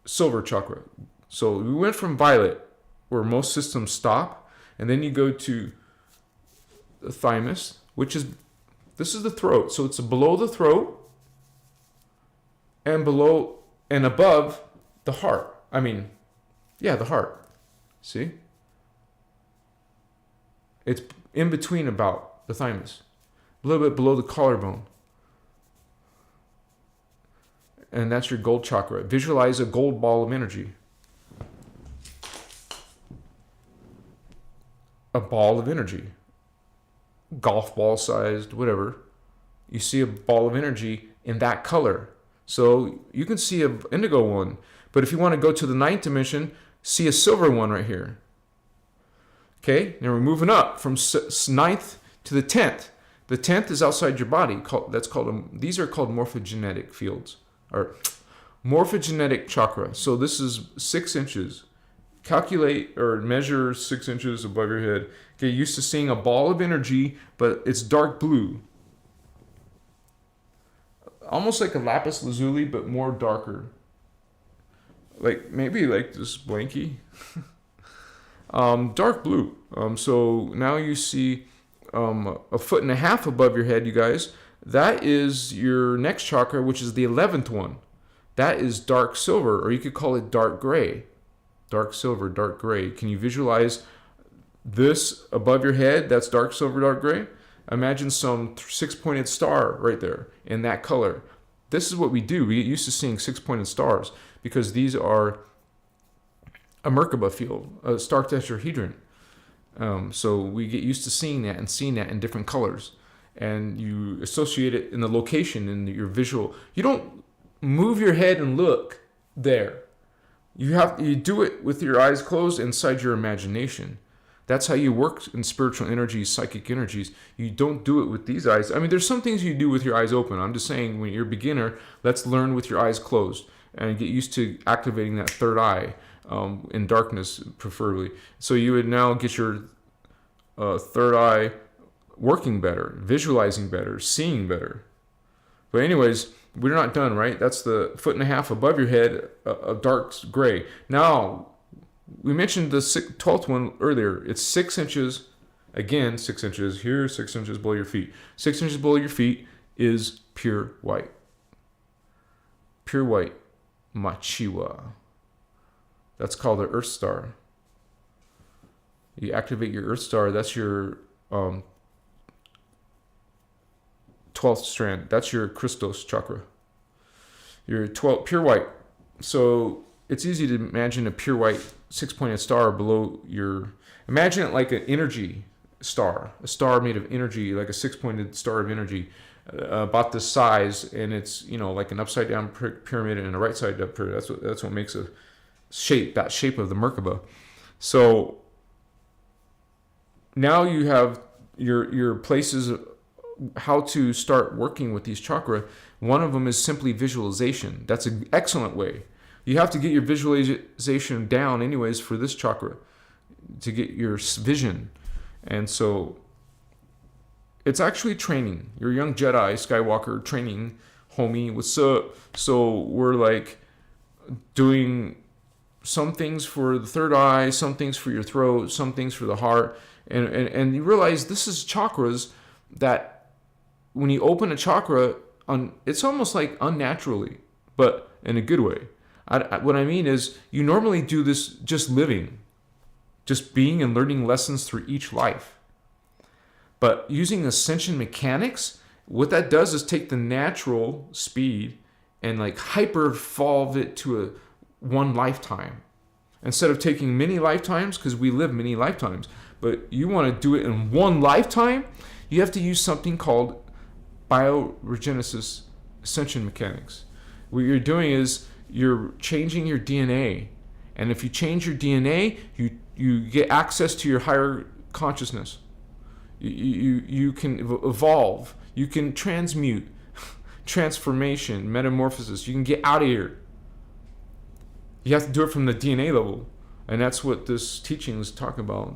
A: silver chakra. So we went from violet, where most systems stop, and then you go to the thymus, this is the throat. So it's below the throat and below and above the heart. The heart. See? It's in between about the thymus, a little bit below the collarbone. And that's your gold chakra. Visualize a gold ball of energy. A ball of energy. Golf ball sized, whatever. You see a ball of energy in that color. So you can see an indigo one. But if you want to go to the 9th dimension, see a silver one right here. Okay, now we're moving up from 9th to the 10th. The 10th is outside your body. These are called morphogenetic fields. Or morphogenetic chakra. So this is 6 inches. Calculate or measure 6 inches above your head. Get used to seeing a ball of energy, but it's dark blue. Almost like a lapis lazuli, but more darker. Like maybe like this blankie. Dark blue. So now you see a foot and a half above your head, you guys. That is your next chakra, which is the 11th one. That is dark silver, or you could call it dark gray. Dark silver, dark gray. Can you visualize this above your head? That's dark silver, dark gray. Imagine some 6-pointed star right there in that color. This is what we do. We get used to seeing 6-pointed stars because these are a Merkaba field, a star tetrahedron. So we get used to seeing that and seeing that in different colors, and you associate it in the location in your visual. You don't move your head and look there. You do it with your eyes closed inside your imagination. That's how you work in spiritual energies, psychic energies. You don't do it with these eyes. I mean, there's some things you do with your eyes open. I'm just saying, when you're a beginner, let's learn with your eyes closed and get used to activating that third eye in darkness, preferably. So you would now get your third eye working better, visualizing better, seeing better. But anyways, we're not done, right? That's the 1.5 foot above your head, a dark gray. Now, we mentioned the 12th one earlier. It's 6 inches, again, 6 inches here, 6 inches below your feet. 6 inches below your feet is pure white. Pure white, Machiwa. That's called the Earth Star. You activate your Earth Star, that's your 12th strand. That's your Christos chakra. Your 12 pure white. So it's easy to imagine a pure white 6-pointed star below your. Imagine it like an energy star, a star made of energy, like a 6-pointed star of energy, about this size, and it's like an upside down pyramid and a right side up pyramid. That's what makes a shape, that shape of the Merkaba. So now you have your places how to start working with these chakra. One of them is simply visualization. That's an excellent way. You have to get your visualization down anyways for this chakra to get your vision. And so it's actually training. Your young Jedi, Skywalker training, homie, what's up? So we're like doing some things for the third eye, some things for your throat, some things for the heart. And you realize this is chakras that when you open a chakra, it's almost like unnaturally, but in a good way. What I mean is, you normally do this just living, just being and learning lessons through each life. But using ascension mechanics, what that does is take the natural speed and like hyper evolve it to one lifetime. Instead of taking many lifetimes, because we live many lifetimes, but you want to do it in one lifetime, you have to use something called Bio-regeneration ascension mechanics. What you're doing is you're changing your DNA, and if you change your DNA, you get access to your higher consciousness. You can evolve, you can transmute, transformation, metamorphosis. You can get out of here. You have to do it from the DNA level, and that's what this teaching is talking about.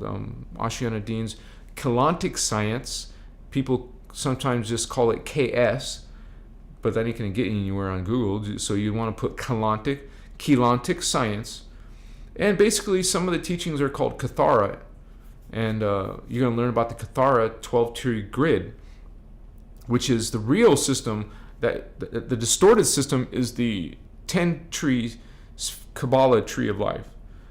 A: Ashiana Dean's Kelantic science. People sometimes just call it KS, but that ain't going to get you anywhere on Google. So you want to put Kelantic science. And basically some of the teachings are called Kathara. And you're going to learn about the Kathara 12-tree grid, which is the real system. That the distorted system is the 10-tree cabala tree of life.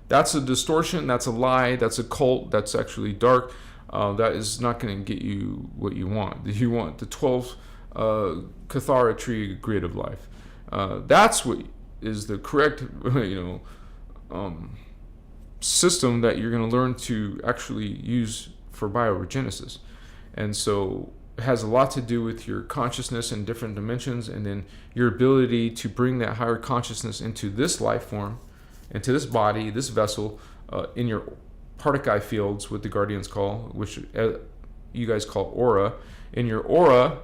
A: That's a distortion, that's a lie, that's a cult, that's actually dark. That is not going to get you what you want. You want the 12 Kathara tree grid of life. That's what is the correct, system that you're going to learn to actually use for bioregenesis. And so it has a lot to do with your consciousness in different dimensions, and then your ability to bring that higher consciousness into this life form, into this body, this vessel, in your particle fields, what the Guardians call, which you guys call aura. In your aura,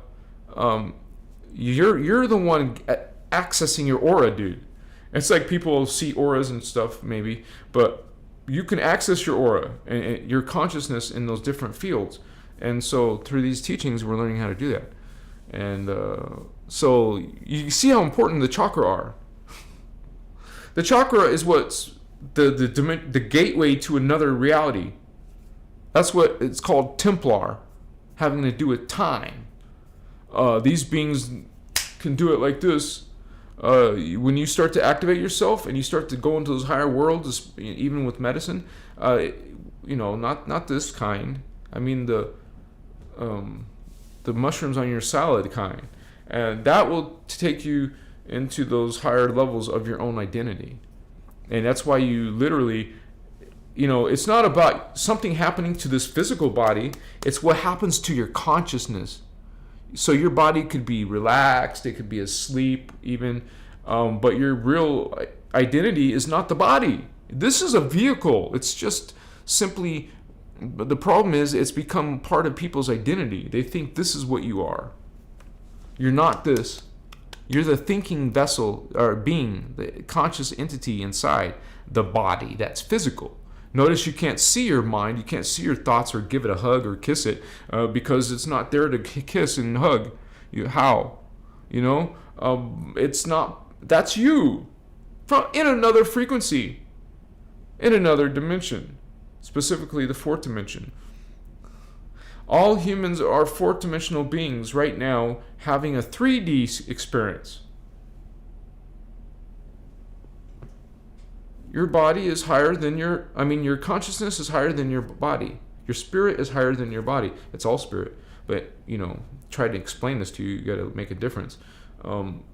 A: you're the one accessing your aura, dude. It's like people see auras and stuff, maybe, but you can access your aura and your consciousness in those different fields. And so through these teachings, we're learning how to do that. And so you see how important the chakra are. The chakra is what's the gateway to another reality. That's what it's called, Templar, having to do with time. These beings can do it like this. When you start to activate yourself and you start to go into those higher worlds, even with medicine, not this kind. I mean the mushrooms on your salad kind, and that will take you into those higher levels of your own identity. And that's why you literally, it's not about something happening to this physical body. It's what happens to your consciousness. So your body could be relaxed, it could be asleep even, but your real identity is not the body. This is a vehicle. It's just simply, but the problem is it's become part of people's identity. They think this is what you are. You're not this. You're the thinking vessel or being, the conscious entity inside the body that's physical. Notice you can't see your mind, you can't see your thoughts or give it a hug or kiss it because it's not there to kiss and hug. How? It's not, that's you in another frequency, in another dimension, specifically the fourth dimension. All humans are fourth-dimensional beings right now having a 3D experience. Your body is higher than your consciousness is higher than your body. Your spirit is higher than your body. It's all spirit. But, try to explain this to you, you got to make a difference.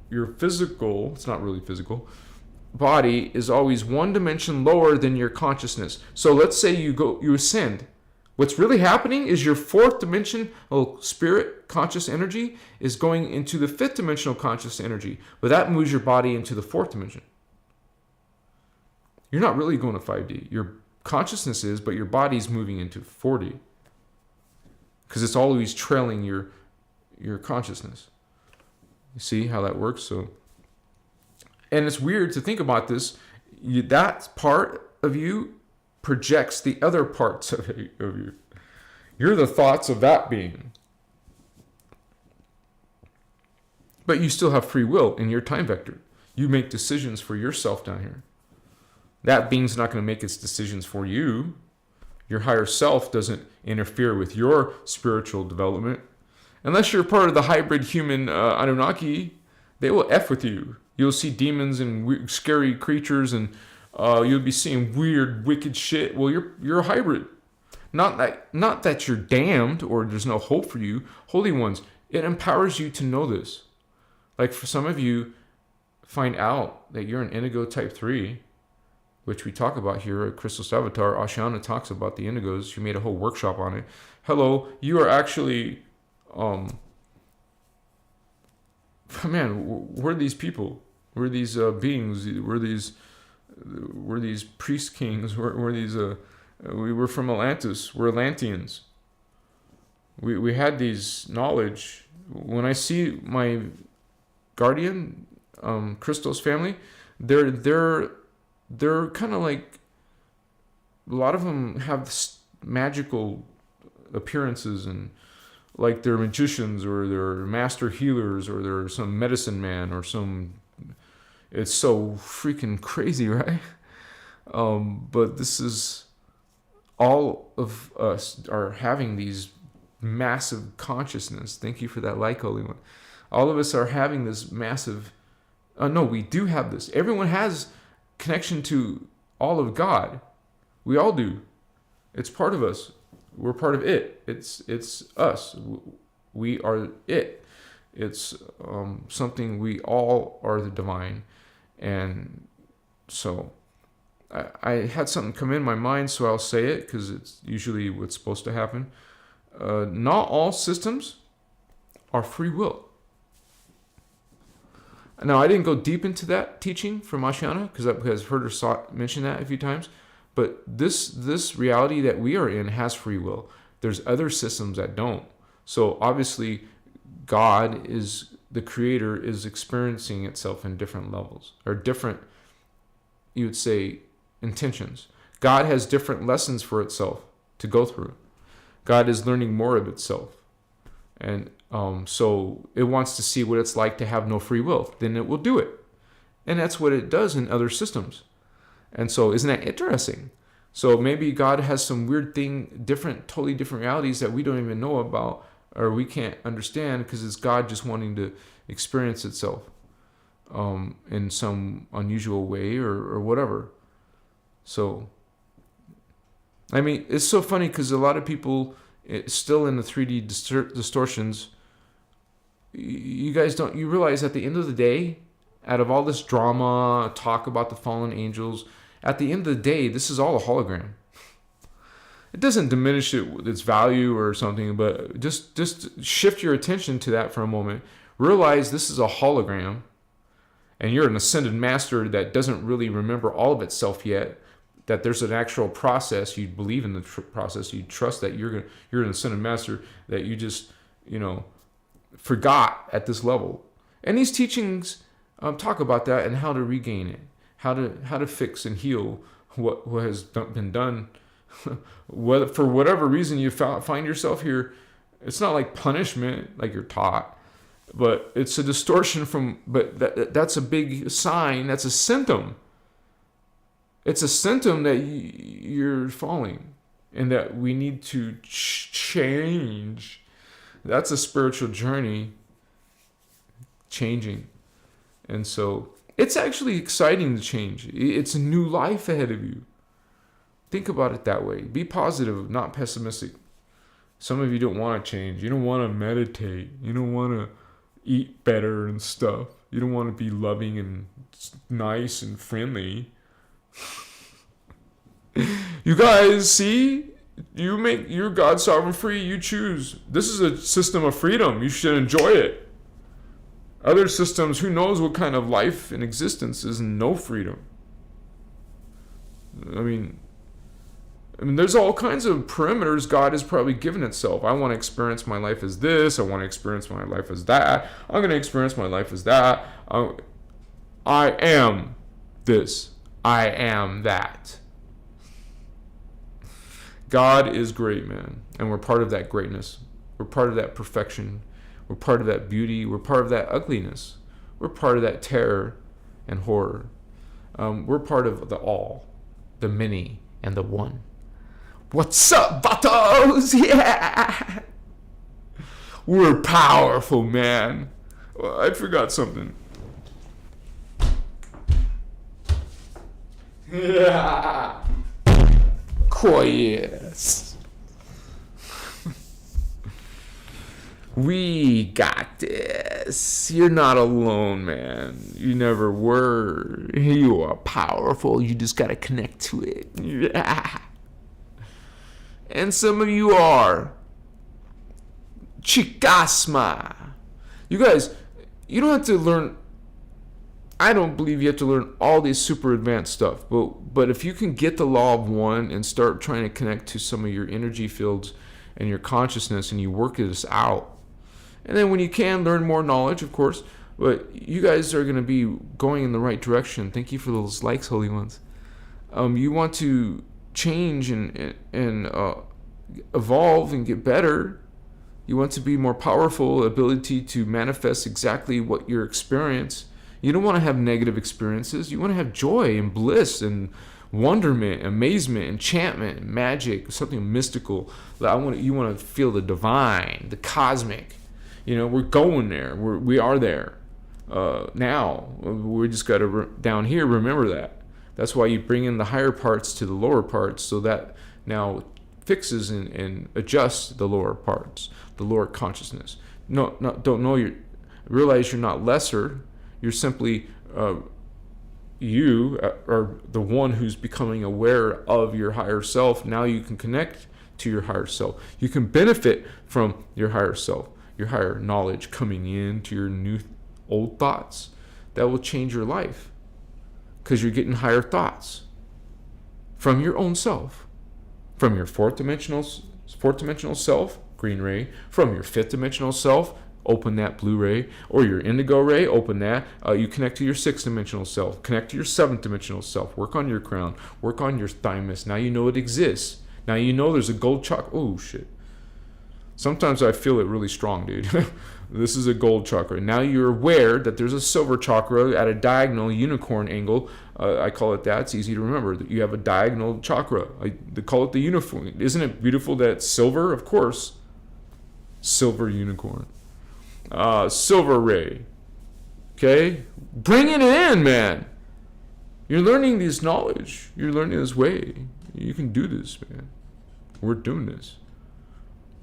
A: Your physical, it's not really physical, body is always one dimension lower than your consciousness. So let's say you ascend. What's really happening is your fourth dimensional spirit, conscious energy, is going into the fifth dimensional conscious energy. But that moves your body into the fourth dimension. You're not really going to 5D. Your consciousness is, but your body's moving into 4D. Because it's always trailing your consciousness. You see how that works? And it's weird to think about this. That part of you projects the other parts of you. You're the thoughts of that being. But you still have free will in your time vector. You make decisions for yourself down here. That being's not going to make its decisions for you. Your higher self doesn't interfere with your spiritual development. Unless you're part of the hybrid human Anunnaki, they will F with you. You'll see demons and weird, scary creatures, and you'll be seeing weird, wicked shit. Well, you're a hybrid. Not that you're damned or there's no hope for you. Holy ones, it empowers you to know this. Like for some of you, find out that you're an indigo type 3, which we talk about here at Christos Avatar. Ashiana talks about the indigos. She made a whole workshop on it. Hello, you are actually, man, we're these people. We're these beings. We're these priest kings. We were from Atlantis. We're Atlanteans. We had these knowledge. When I see my guardian, Christos family, they're kind of like, a lot of them have magical appearances, and like they're magicians or they're master healers or they're some medicine man or some. It's so freaking crazy, right? But this is, all of us are having these massive consciousness. Thank you for that like, Holy One. All of us are having this massive, no, we do have this. Everyone has connection to all of God. We all do. It's part of us. We're part of it. It's us. We are it. It's something, we all are the divine. And so I had something come in my mind, so I'll say it because it's usually what's supposed to happen. Not all systems are free will. Now, I didn't go deep into that teaching from Ashiana because I've heard her mention that a few times. But this reality that we are in has free will. There's other systems that don't. So obviously, God is the creator, is experiencing itself in different levels or different, you would say, intentions. God has different lessons for itself to go through. God is learning more of itself. And so it wants to see what it's like to have no free will. Then it will do it. And that's what it does in other systems. And so isn't that interesting? So maybe God has some weird thing, totally different realities that we don't even know about or we can't understand because it's God just wanting to experience itself in some unusual way or whatever. So, I mean, it's so funny because a lot of people still in the 3D distortions, you guys you realize at the end of the day, out of all this drama, talk about the fallen angels, at the end of the day, this is all a hologram. it doesn't diminish its value or something, but just shift your attention to that for a moment. Realize this is a hologram, and you're an ascended master that doesn't really remember all of itself yet, that there's an actual process. You believe in the process. You trust that you're an ascended master, that you just, forgot at this level. And these teachings talk about that and how to regain it, how to fix and heal what has been done. Whether for whatever reason you find yourself here, it's not like punishment like you're taught, but it's a distortion from. But that's a big sign. That's a symptom. It's a symptom that you're falling, and that we need to change. That's a spiritual journey. Changing, and so it's actually exciting to change. It's a new life ahead of you. Think about it that way. Be positive, not pessimistic. Some of you don't want to change. You don't want to meditate. You don't want to eat better and stuff. You don't want to be loving and nice and friendly. You guys, see? You make your God sovereign free. You choose. This is a system of freedom. You should enjoy it. Other systems, who knows what kind of life and existence is no freedom. I mean, there's all kinds of perimeters God has probably given itself. I want to experience my life as this. I want to experience my life as that. I'm going to experience my life as that. I am this. I am that. God is great, man. And we're part of that greatness. We're part of that perfection. We're part of that beauty. We're part of that ugliness. We're part of that terror and horror. We're part of the all, the many, and the one. What's up, vatos? Yeah! We're powerful, man. Well, I forgot something. Yeah! Yes. We got this. You're not alone, man. You never were. You are powerful. You just gotta connect to it. Yeah. And some of you are. Chikasma. You guys, you don't have to learn. I don't believe you have to learn all these super advanced stuff. But if you can get the law of one and start trying to connect to some of your energy fields and your consciousness, and you work this out. And then when you can, learn more knowledge, of course. But you guys are going to be going in the right direction. Thank you for those likes, holy ones. You want to change and evolve and get better. You want to be more powerful, ability to manifest exactly what you experience. You don't want to have negative experiences. You want to have joy and bliss and wonderment, amazement, enchantment, magic, something mystical. You want to feel the divine, the cosmic. We're going there. We are there now. We just got to down here remember that. That's why you bring in the higher parts to the lower parts, so that now fixes and adjusts the lower parts, the lower consciousness. Realize you're not lesser. You're simply you are the one who's becoming aware of your higher self. Now you can connect to your higher self. You can benefit from your higher self. Your higher knowledge coming in to your new old thoughts. That will change your life, because you're getting higher thoughts from your own self, from your fourth dimensional self, green ray, from your fifth dimensional self, open that blue ray, or your indigo ray, open that. You connect to your sixth dimensional self, connect to your seventh dimensional self, work on your crown, work on your thymus. Now you know it exists. Now you know there's a gold chakra. Oh shit. Sometimes I feel it really strong, dude. This is a gold chakra. Now you're aware that there's a silver chakra at a diagonal unicorn angle. I call it that. It's easy to remember. You have a diagonal chakra. They call it the unicorn. Isn't it beautiful that it's silver? Of course. Silver unicorn. Silver ray. Okay? Bring it in, man. You're learning this knowledge. You're learning this way. You can do this, man. We're doing this.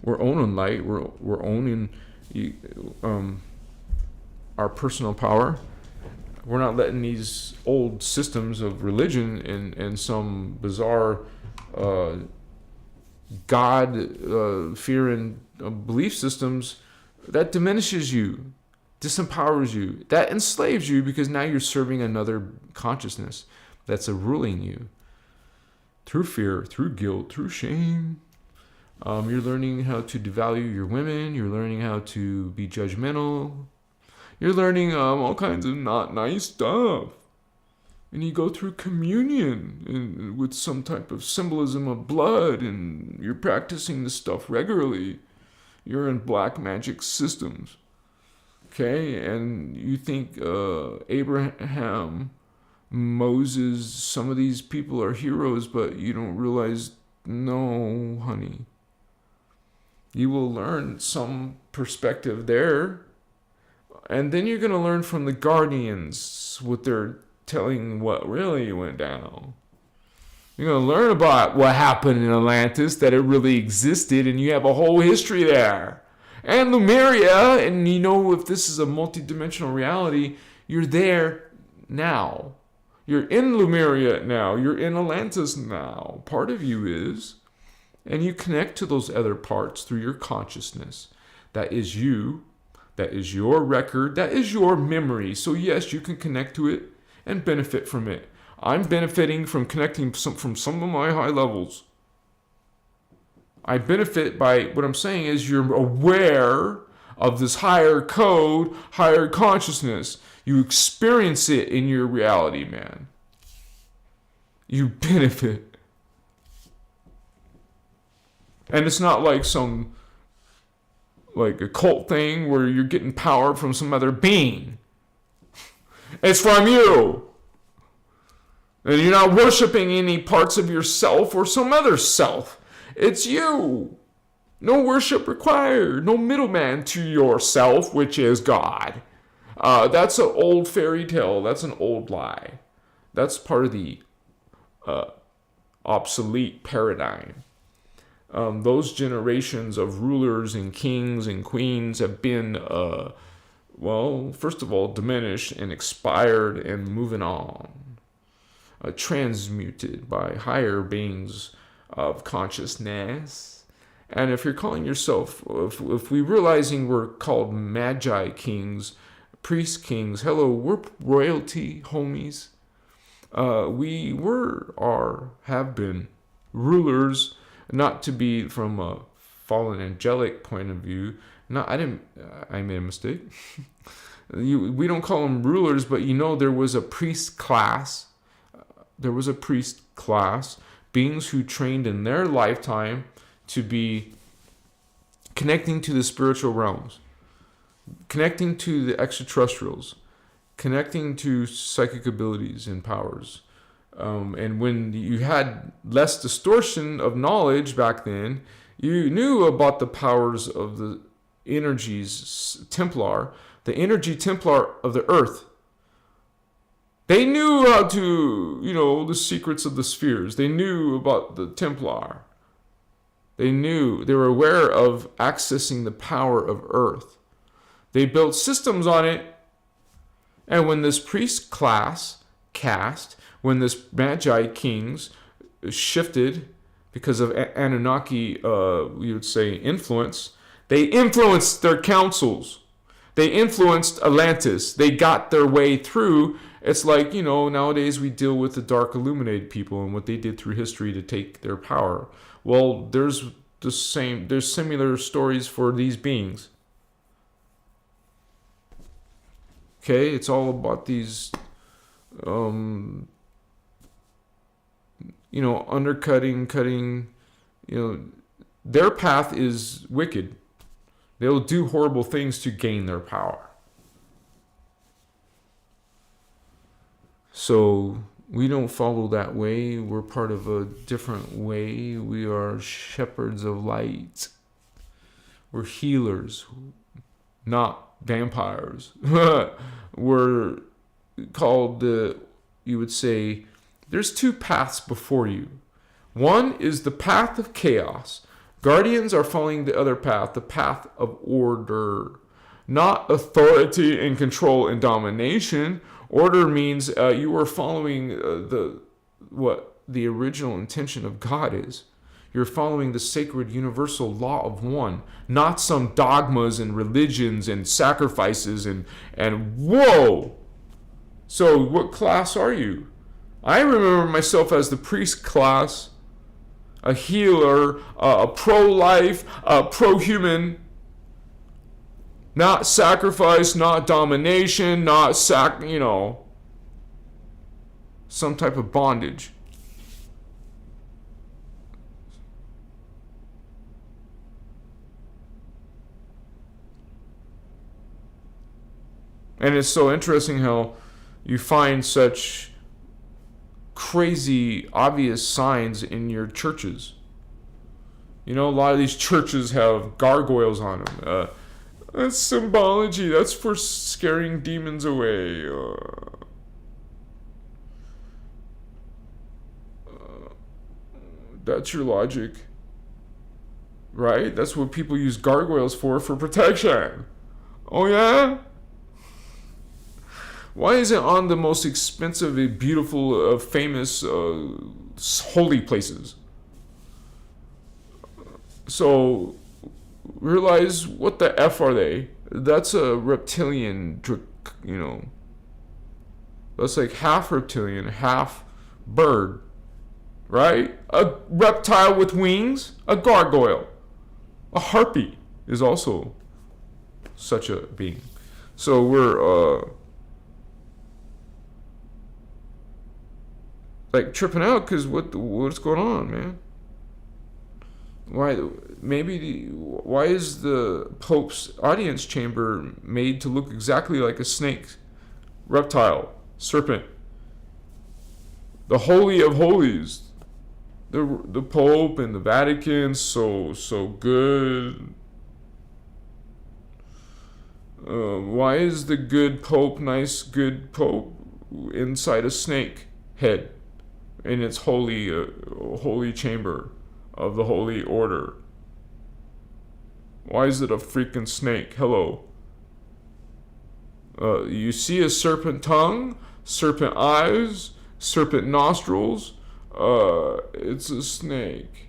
A: We're owning light. We're owning our personal power. We're not letting these old systems of religion and some bizarre God, fear, and belief systems, that diminishes you, disempowers you, that enslaves you, because now you're serving another consciousness that's ruling you through fear, through guilt, through shame. You're learning how to devalue your women. You're learning how to be judgmental. You're learning all kinds of not nice stuff. And you go through communion with some type of symbolism of blood, and you're practicing this stuff regularly. You're in black magic systems. Okay? And you think Abraham, Moses, some of these people are heroes, but you don't realize, no, honey. You will learn some perspective there. And then you're going to learn from the guardians what they're telling what really went down. You're going to learn about what happened in Atlantis, that it really existed, and you have a whole history there. And Lemuria, and you know, if this is a multidimensional reality, you're there now. You're in Lemuria now. You're in Atlantis now. Part of you is. And you connect to those other parts through your consciousness. That is you. That is your record. That is your memory. So yes, you can connect to it and benefit from it. I'm benefiting from connecting from some of my high levels. I benefit by, what I'm saying is, you're aware of this higher code, higher consciousness. You experience it in your reality, man. You benefit. And it's not like some, like a cult thing where you're getting power from some other being. It's from you. And you're not worshiping any parts of yourself or some other self. It's you. No worship required. No middleman to yourself, which is God. That's an old fairy tale. That's an old lie. That's part of the obsolete paradigm. Those generations of rulers and kings and queens have been, first of all, diminished and expired and moving on. Transmuted by higher beings of consciousness. And if you're calling yourself, if we're realizing we're called magi kings, priest kings, hello, we're royalty, homies. We have been rulers, not to be from a fallen angelic point of view. I made a mistake. We don't call them rulers, but there was a priest class. There was a priest class, beings who trained in their lifetime to be connecting to the spiritual realms, connecting to the extraterrestrials, connecting to psychic abilities and powers. And when you had less distortion of knowledge back then, you knew about the powers of the energies Templar, the energy Templar of the earth. They knew how to, the secrets of the spheres. They knew about the Templar. They were aware of accessing the power of earth. They built systems on it. And when this priest class when this magi kings shifted because of Anunnaki, we would say, influence, they influenced their councils. They influenced Atlantis. They got their way through. It's like, nowadays we deal with the dark illuminated people and what they did through history to take their power. Well, there's similar stories for these beings. Okay, it's all about these, undercutting, cutting, their path is wicked. They'll do horrible things to gain their power. So we don't follow that way. We're part of a different way. We are shepherds of light. We're healers, not vampires. We're called you would say, there's two paths before you. One is the path of chaos. Guardians are following the other path, the path of order. Not authority and control and domination. Order means you are following the original intention of God is. You're following the sacred universal law of one, not some dogmas and religions and sacrifices and whoa. So what class are you? I remember myself as the priest class, a healer, a pro-life, a pro-human, not sacrifice, not domination, not some type of bondage. And it's so interesting how you find such crazy, obvious signs in your churches. A lot of these churches have gargoyles on them. That's symbology. That's for scaring demons away. That's your logic. Right? That's what people use gargoyles for protection. Oh, yeah? Why is it on the most expensive, beautiful, famous, holy places? So, realize, what the F are they? That's a reptilian, That's like half reptilian, half bird. Right? A reptile with wings, a gargoyle. A harpy is also such a being. So we're, tripping out because what's going on, man? Why is the Pope's audience chamber made to look exactly like a snake, reptile, serpent? The Holy of Holies, the Pope and the Vatican, so good. Why is the good Pope, nice good Pope, inside a snake head? In its holy chamber of the holy order? Why is it a freaking snake? Hello. You see a serpent tongue, serpent eyes, serpent nostrils. It's a snake.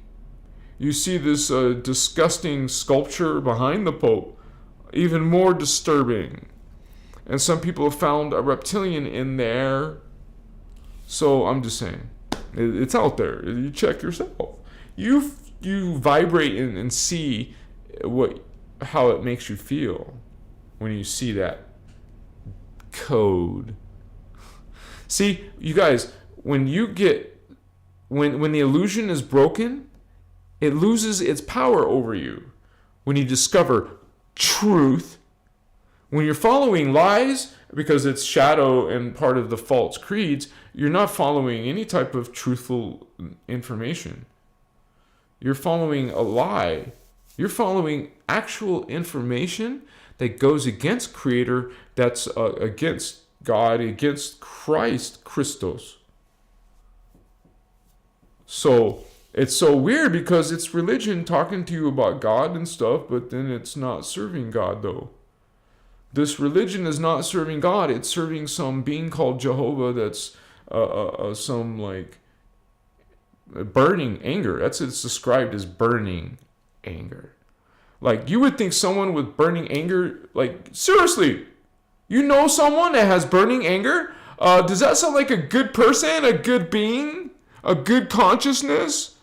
A: You see this disgusting sculpture behind the Pope, even more disturbing. And some people have found a reptilian in there. So I'm just saying. It's out there. You check yourself. You vibrate and see how it makes you feel when you see that code. See, you guys, when the illusion is broken, it loses its power over you. When you discover truth, when you're following lies because it's shadow and part of the false creeds, you're not following any type of truthful information. You're following a lie. You're following actual information that goes against Creator, that's against God, against Christ, Christos. So it's so weird because it's religion talking to you about God and stuff, but then it's not serving God though. This religion is not serving God. It's serving some being called Jehovah that's some burning anger. It's described as burning anger. You would think someone with burning anger, seriously, you know someone that has burning anger? Does that sound like a good person, a good being, a good consciousness?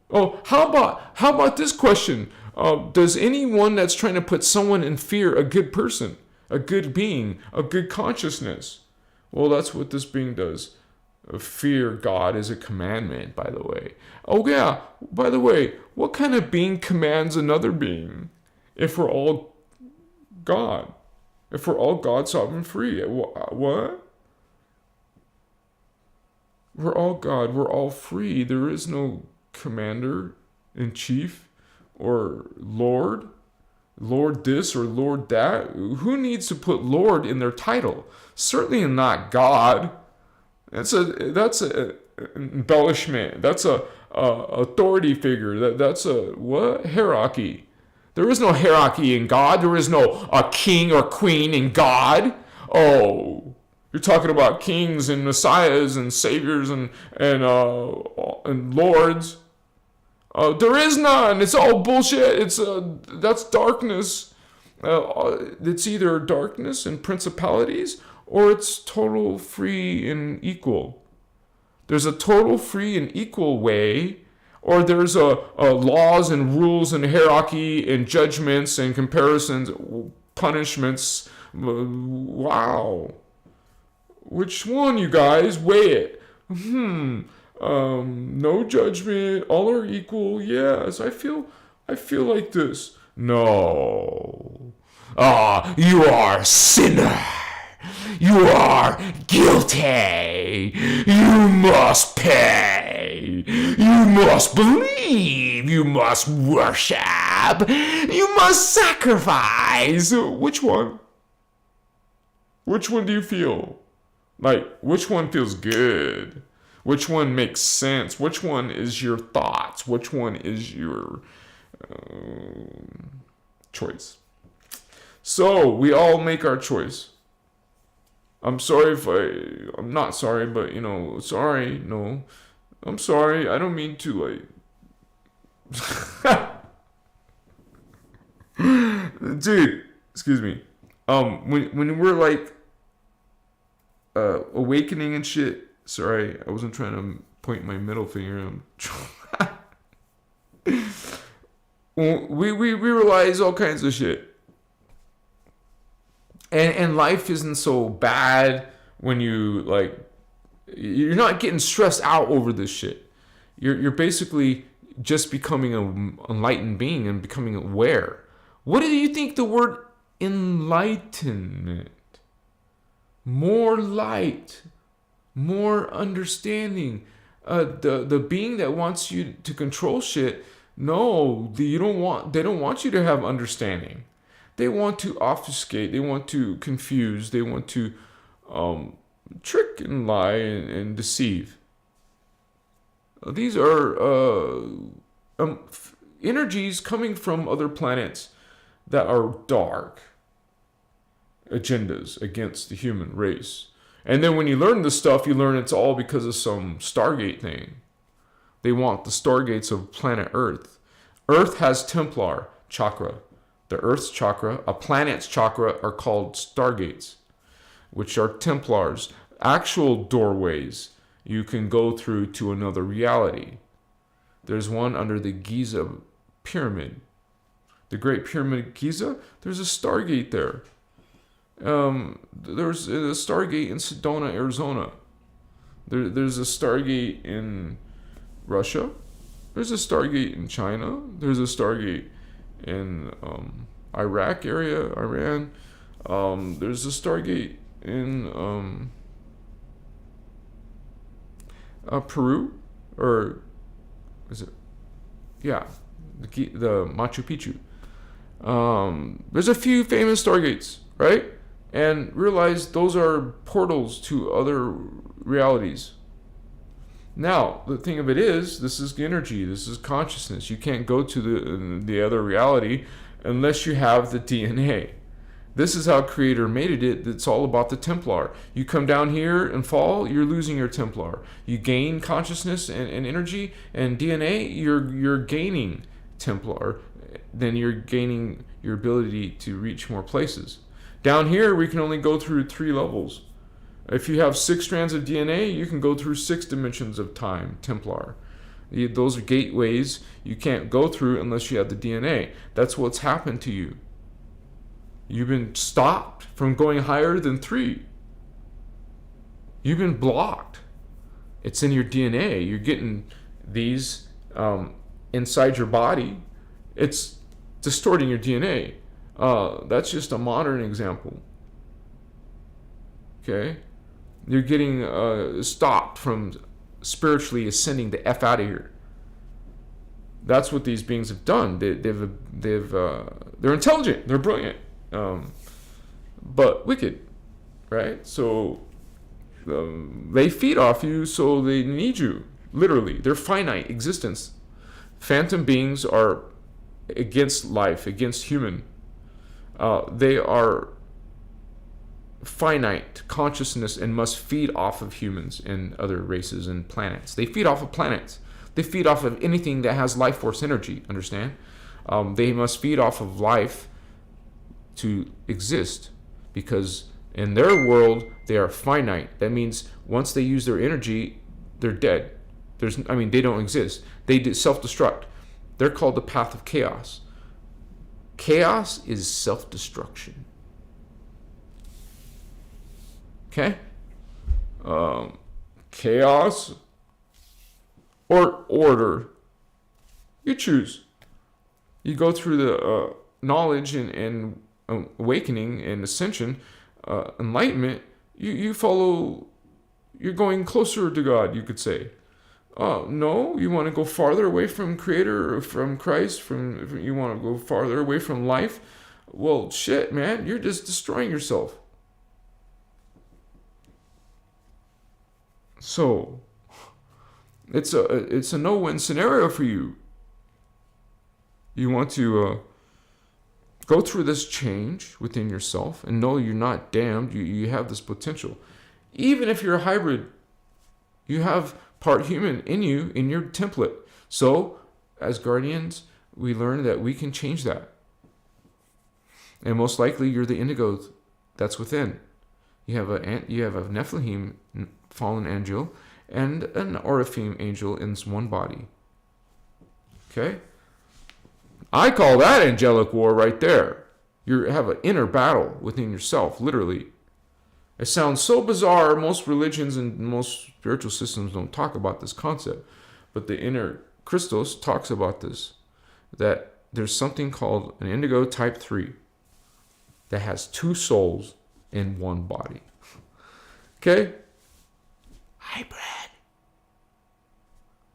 A: Oh, how about this question? Does anyone that's trying to put someone in fear a good person, a good being, a good consciousness? Well, that's what this being does. Fear God is a commandment, by the way. Oh yeah, by the way, what kind of being commands another being? If we're all God. If we're all God, sovereign, free. What? We're all God. We're all free. There is no commander in chief or Lord this or Lord that. Who needs to put Lord in their title? Certainly not God. That's a embellishment. That's a authority figure. That's a what? Hierarchy. There is no hierarchy in God. There is no a king or queen in God. Oh, you're talking about kings and messiahs and saviors and and lords. There is none. It's all bullshit. That's darkness. It's either darkness and principalities, or it's total free and equal. There's a total free and equal way, or there's a laws and rules and hierarchy and judgments and comparisons, punishments. Wow. Which one, you guys? Weigh it. No judgment. All are equal. Yes, I feel like this. No. You are a sinner. You are guilty. You must pay. You must believe. You must worship. You must sacrifice. Which one? Which one do you feel? Like, which one feels good? Which one makes sense? Which one is your thoughts? Which one is your choice? So, we all make our choice. I'm sorry I'm not sorry, but, sorry, no. I'm sorry, I don't mean to, Dude, excuse me. When we're, awakening and shit, sorry, I wasn't trying to point my middle finger. We realize all kinds of shit. And life isn't so bad when you're not getting stressed out over this shit. You're basically just becoming an enlightened being and becoming aware. What do you think the word enlightenment? More light, more understanding. The being that wants you to control shit, no, they don't want you to have understanding. They want to obfuscate. They want to confuse. They want to trick and lie and deceive. These are energies coming from other planets that are dark agendas against the human race. And then when you learn this stuff, you learn it's all because of some Stargate thing. They want the Stargates of planet Earth. Earth has Templar chakra. The Earth's chakra, a planet's chakra, are called Stargates, which are Templars, actual doorways you can go through to another reality. There's one under the Giza pyramid. The Great Pyramid of Giza, there's a Stargate there. There's a Stargate in Sedona, Arizona. There's a Stargate in Russia. There's a Stargate in China. There's a Stargate in Iraq area, Iran. There's a Stargate in Peru, or is it? Yeah, the Machu Picchu. There's a few famous Stargates, right? And realize those are portals to other realities. Now, the thing of it is, this is energy, this is consciousness. You can't go to the other reality unless you have the DNA. This is how Creator made it. It's all about the Templar. You come down here and fall, you're losing your Templar. You gain consciousness and energy and DNA, you're gaining Templar. Then you're gaining your ability to reach more places. Down here, we can only go through 3 levels. If you have 6 strands of DNA, you can go through 6 dimensions of time, Templar. Those are gateways you can't go through unless you have the DNA. That's what's happened to you. You've been stopped from going higher than 3. You've been blocked. It's in your DNA. You're getting these inside your body. It's distorting your DNA. That's just a modern example. Okay? You're getting stopped from spiritually ascending the F out of here. That's what these beings have done. They're intelligent. They're brilliant. But wicked. Right? So they feed off you, so they need you. Literally. They're finite existence. Phantom beings are against life, against human. They are finite consciousness and must feed off of humans and other races and planets. They feed off of planets. They feed off of anything that has life force energy, understand? They must feed off of life to exist, because in their world, they are finite. That means once they use their energy, they're dead. They don't exist. They self-destruct. They're called the path of chaos. Chaos is self-destruction. Okay? Chaos or order. You choose. You go through the knowledge and awakening and ascension, enlightenment. You follow. You're going closer to God, you could say. No, you want to go farther away from Creator, or from Christ, you want to go farther away from life. Well, shit, man, you're just destroying yourself. So, it's a no-win scenario for you. You want to go through this change within yourself and know you're not damned. You have this potential. Even if you're a hybrid, you have part human in you, in your template. So, as guardians, we learn that we can change that. And most likely, you're the indigo that's within. You have a Nephilim, fallen angel, and an Oraphim angel in one body. Okay? I call that angelic war right there. You have an inner battle within yourself, literally. It sounds so bizarre. Most religions and most spiritual systems don't talk about this concept. But the innerchristos talks about this. That there's something called an indigo type 3 that has 2 souls in one body. Okay? Hybrid.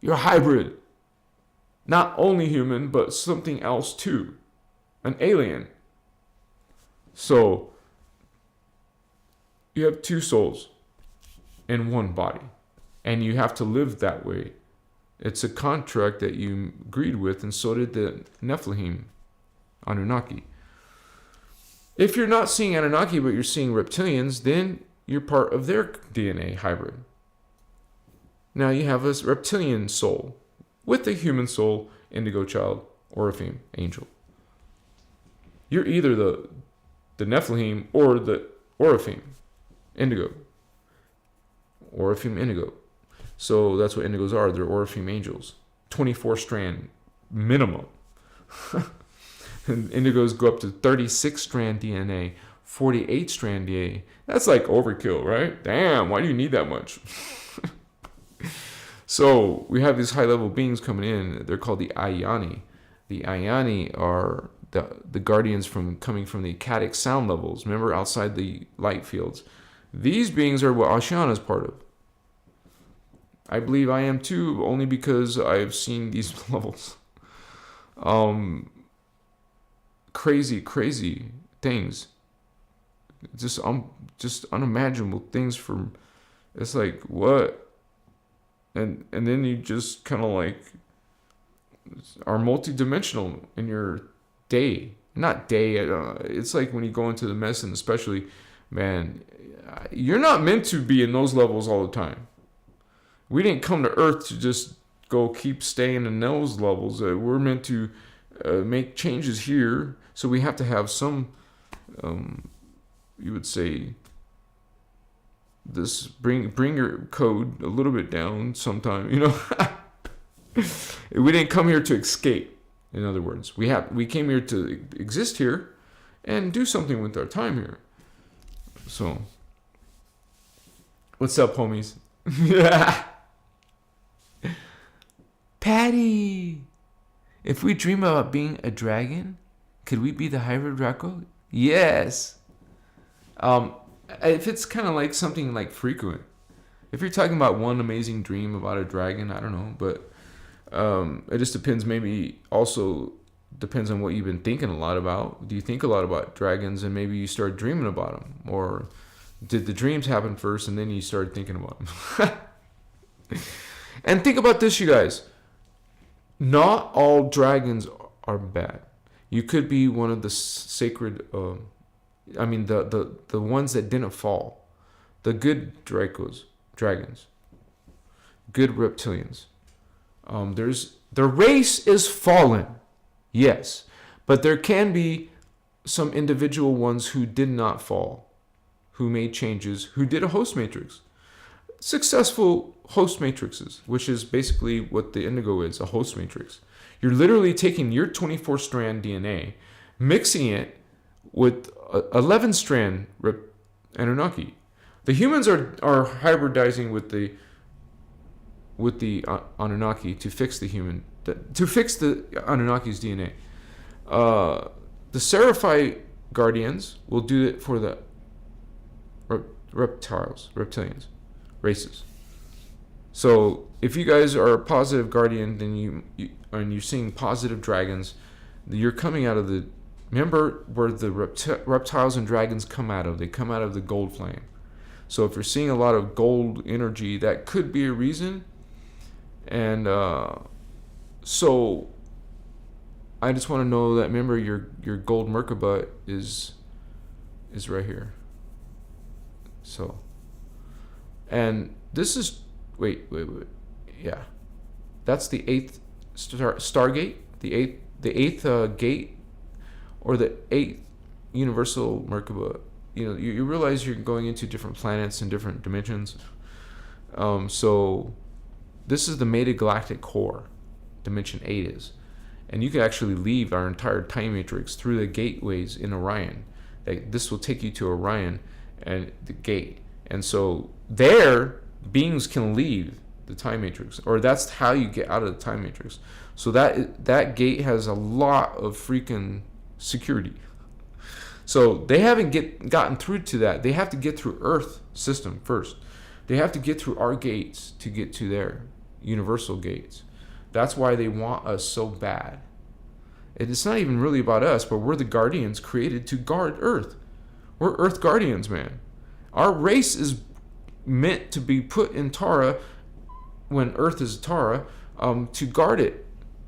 A: You're a hybrid. Not only human, but something else too. An alien. So, you have 2 souls in one body. And you have to live that way. It's a contract that you agreed with, and so did the Nephilim, Anunnaki. If you're not seeing Anunnaki, but you're seeing reptilians, then you're part of their DNA hybrid. Now you have a reptilian soul with a human soul, indigo child, Oraphim angel. You're either the Nephilim or the Oraphim indigo. Oraphim indigo. So that's what indigos are. They're Oraphim angels. 24 strand minimum. And indigos go up to 36 strand DNA, 48 strand DNA. That's like overkill, right? Damn, why do you need that much? So we have these high level beings coming in. They're called the Ayani. The Ayani are the guardians coming from the Akkadic sound levels. Remember, outside the light fields. These beings are what Oceana is part of. I believe I am too, only because I've seen these levels. Crazy things. Just unimaginable things from. It's like, what? And then you just kind of like are multidimensional in your day. Not day. It's like when you go into the medicine, especially, man, you're not meant to be in those levels all the time. We didn't come to Earth to just go keep staying in those levels. We're meant to make changes here. So we have to have some, you would say, this bring your code a little bit down sometime, you know. We didn't come here to escape. In other words, we came here to exist here and do something with our time here. So, what's up, homies? Patty, if we dream about being a dragon, could we be the hybrid Draco? Yes. If it's kind of like something like frequent. If you're talking about one amazing dream about a dragon, I don't know, but it just depends. Maybe also depends on what you've been thinking a lot about. Do you think a lot about dragons and maybe you start dreaming about them? Or did the dreams happen first and then you started thinking about them? And think about this, you guys. Not all dragons are bad. You could be one of the sacred, the ones that didn't fall. The good dragons. Good reptilians. The race is fallen, yes, but there can be some individual ones who did not fall, who made changes, who did a host matrix. Successful host matrices, which is basically what the indigo is, a host matrix. You're literally taking your 24-strand DNA, mixing it with 11-strand Anunnaki. The humans are hybridizing with the Anunnaki to fix the Anunnaki's DNA. The Seraphite Guardians will do it for the reptilians, races. So if you guys are a positive guardian, then you're seeing positive dragons, you're coming out of the, remember where the reptiles and dragons come out of? They come out of the gold flame. So if you're seeing a lot of gold energy, that could be a reason. And so I just want to know that, remember, your gold Merkaba is right here. So, and this is, wait, yeah, that's the 8th Stargate, the eighth gate, or the 8th universal Merkaba. You realize you're going into different planets and different dimensions. So this is the mated galactic core, dimension 8 is. And you can actually leave our entire time matrix through the gateways in Orion. This will take you to Orion and the gate. And so there, beings can leave the time matrix, or that's how you get out of the time matrix. So that gate has a lot of freaking security. So they haven't gotten through to that. They have to get through Earth system first. They have to get through our gates to get to their universal gates. That's why they want us so bad. It's not even really about us, but we're the guardians created to guard Earth. We're Earth guardians, man. Our race is meant to be put in Tara, when Earth is Tara, to guard it.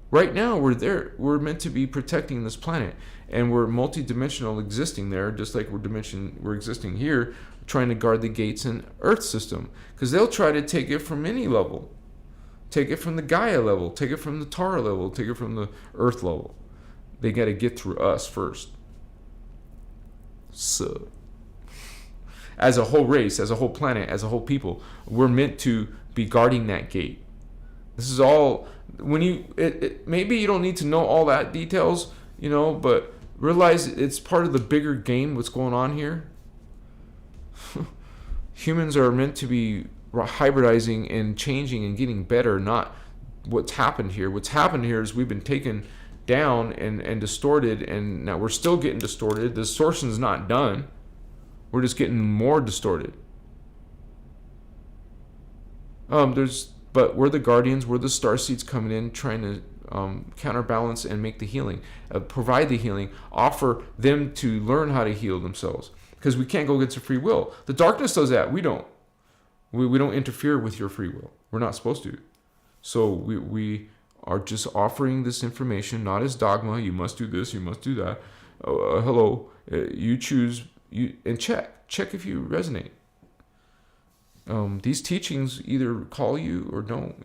A: Right now, we're there. We're meant to be protecting this planet, and we're multi-dimensional, existing there, just like we're existing here, trying to guard the gates in Earth system, because they'll try to take it from any level. Take it from the Gaia level, take it from the Tara level, take it from the Earth level. They got to get through us first. So, as a whole race, as a whole planet, as a whole people, we're meant to be guarding that gate. This is all, when maybe you don't need to know all that details, but realize it's part of the bigger game, what's going on here. Humans are meant to be hybridizing and changing and getting better, not what's happened here. What's happened here is we've been taken down and distorted, and now we're still getting distorted. The distortion's not done. We're just getting more distorted. But we're the guardians, we're the starseeds coming in, trying to counterbalance and make the healing, provide the healing, offer them to learn how to heal themselves. Because we can't go against their free will. The darkness does that. We don't. We don't interfere with your free will. We're not supposed to. So we are just offering this information, not as dogma. You must do this, you must do that. Hello, you choose, and check if you resonate. These teachings either call you or don't,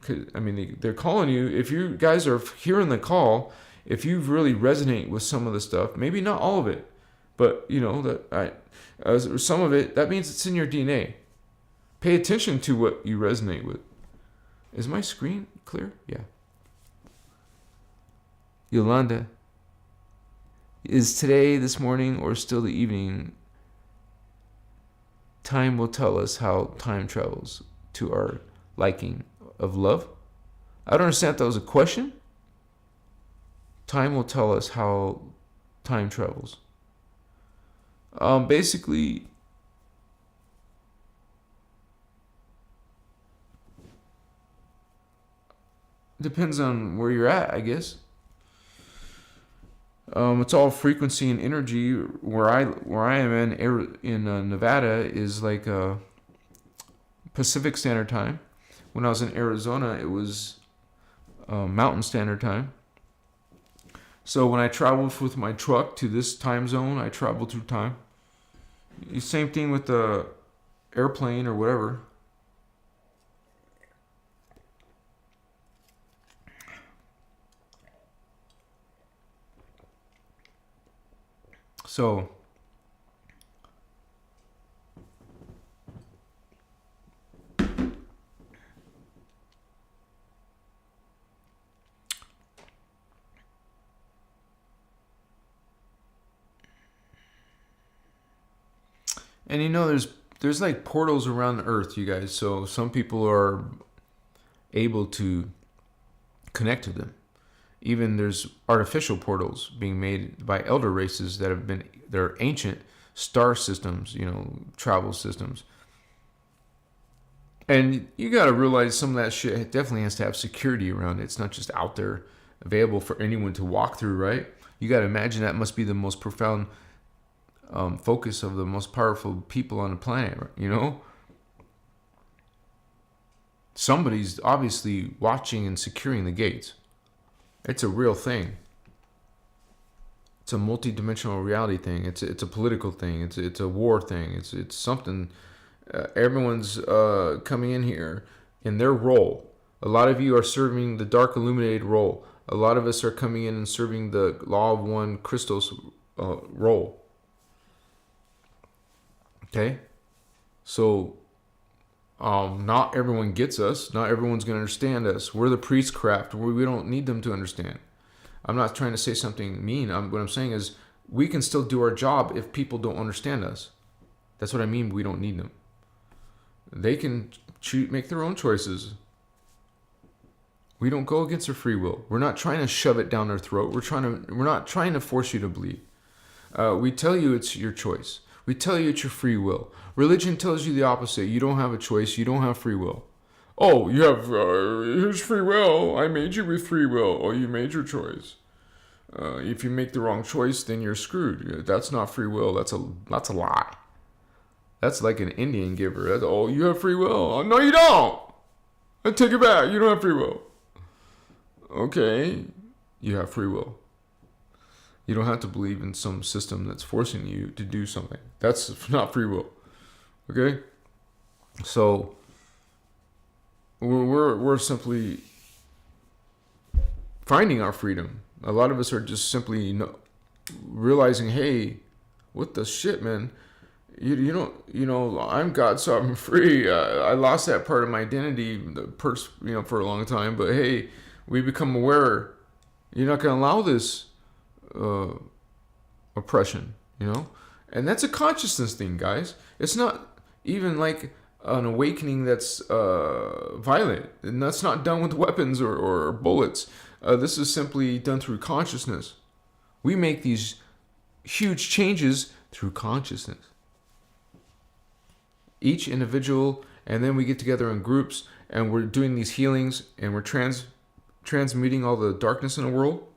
A: 'Cause, they're calling you. If you guys are hearing the call, if you really resonate with some of the stuff, maybe not all of it, but some of it, that means it's in your DNA. Pay attention to what you resonate with. Is my screen clear? Yeah. Yolanda, is today, this morning, or still the evening? Time will tell us how time travels to our liking of love. I don't understand if that was a question. Time will tell us how time travels. Basically, depends on where you're at, I guess. It's all frequency and energy. Where I am in Nevada is like Pacific Standard Time. When I was in Arizona, it was Mountain Standard Time. So when I traveled with my truck to this time zone, I traveled through time. Same thing with the airplane or whatever. So and you know, there's like portals around the earth, you guys. So some people are able to connect to them. Even there's artificial portals being made by elder races that have been, they're ancient star systems, you know, travel systems. And you got to realize some of that shit definitely has to have security around it. It's not just out there available for anyone to walk through, right? You got to imagine that must be the most profound focus of the most powerful people on the planet, you know? Somebody's obviously watching and securing the gates. It's a real thing. It's a multi-dimensional reality thing. It's a political thing. It's a war thing. It's something. Everyone's coming in here in their role. A lot of you are serving the dark illuminated role. A lot of us are coming in and serving the law of one Christos role. Okay? So, not everyone gets us. Not everyone's going to understand us. We're the priestcraft. We don't need them to understand. I'm not trying to say something mean. What I'm saying is we can still do our job if people don't understand us. That's what I mean. We don't need them. They can make their own choices. We don't go against their free will. We're not trying to shove it down their throat. We're not trying to force you to believe. We tell you it's your choice. We tell you it's your free will. Religion tells you the opposite. You don't have a choice. You don't have free will. Oh, you have, here's free will. I made you with free will. Oh, you made your choice. If you make the wrong choice, then you're screwed. That's not free will. That's a lie. That's like an Indian giver. Oh, you have free will. Oh, no, you don't. I take it back. You don't have free will. Okay, you have free will. You don't have to believe in some system that's forcing you to do something. That's not free will. Okay? So we're simply finding our freedom. A lot of us are just simply realizing, hey, what the shit, man? You don't, I'm God, so I'm free. I lost that part of my identity, for a long time. But hey, we become aware. You're not going to allow this oppression, and that's a consciousness thing, guys. It's not even like an awakening that's violent, and that's not done with weapons or bullets. This is simply done through consciousness. We make these huge changes through consciousness. Each individual, and then we get together in groups, and we're doing these healings, and we're transmuting all the darkness in the world.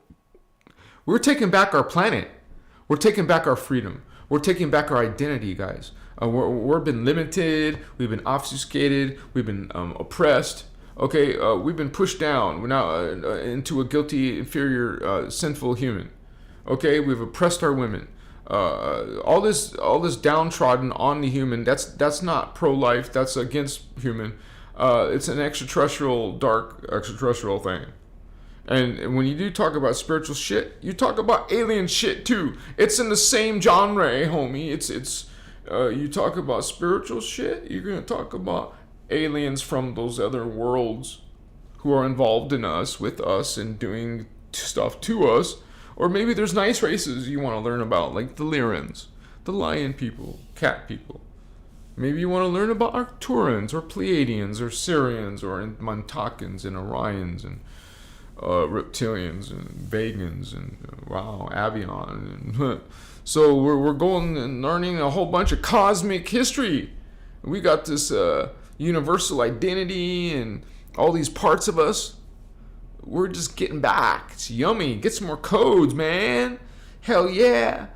A: We're taking back our planet. We're taking back our freedom. We're taking back our identity, guys. We've been limited. We've been obfuscated. We've been oppressed. Okay, we've been pushed down. We're now into a guilty, inferior, sinful human. Okay, we've oppressed our women. All this downtrodden on the human. That's not pro-life. That's against human. It's an extraterrestrial, dark extraterrestrial thing. And when you do talk about spiritual shit, you talk about alien shit too. It's in the same genre, homie. It's you talk about spiritual shit, you're gonna talk about aliens from those other worlds who are involved in us, with us, and doing stuff to us. Or maybe there's nice races you want to learn about, like the Lyrans, the lion people, cat people. Maybe you want to learn about Arcturans, or Pleiadians, or Syrians, or Montakans, and Orions, and reptilians, and Vegans, and Avion. And so we're going and learning a whole bunch of cosmic history. We got this universal identity and all these parts of us. We're just getting back. It's yummy. Get some more codes, man. Hell yeah.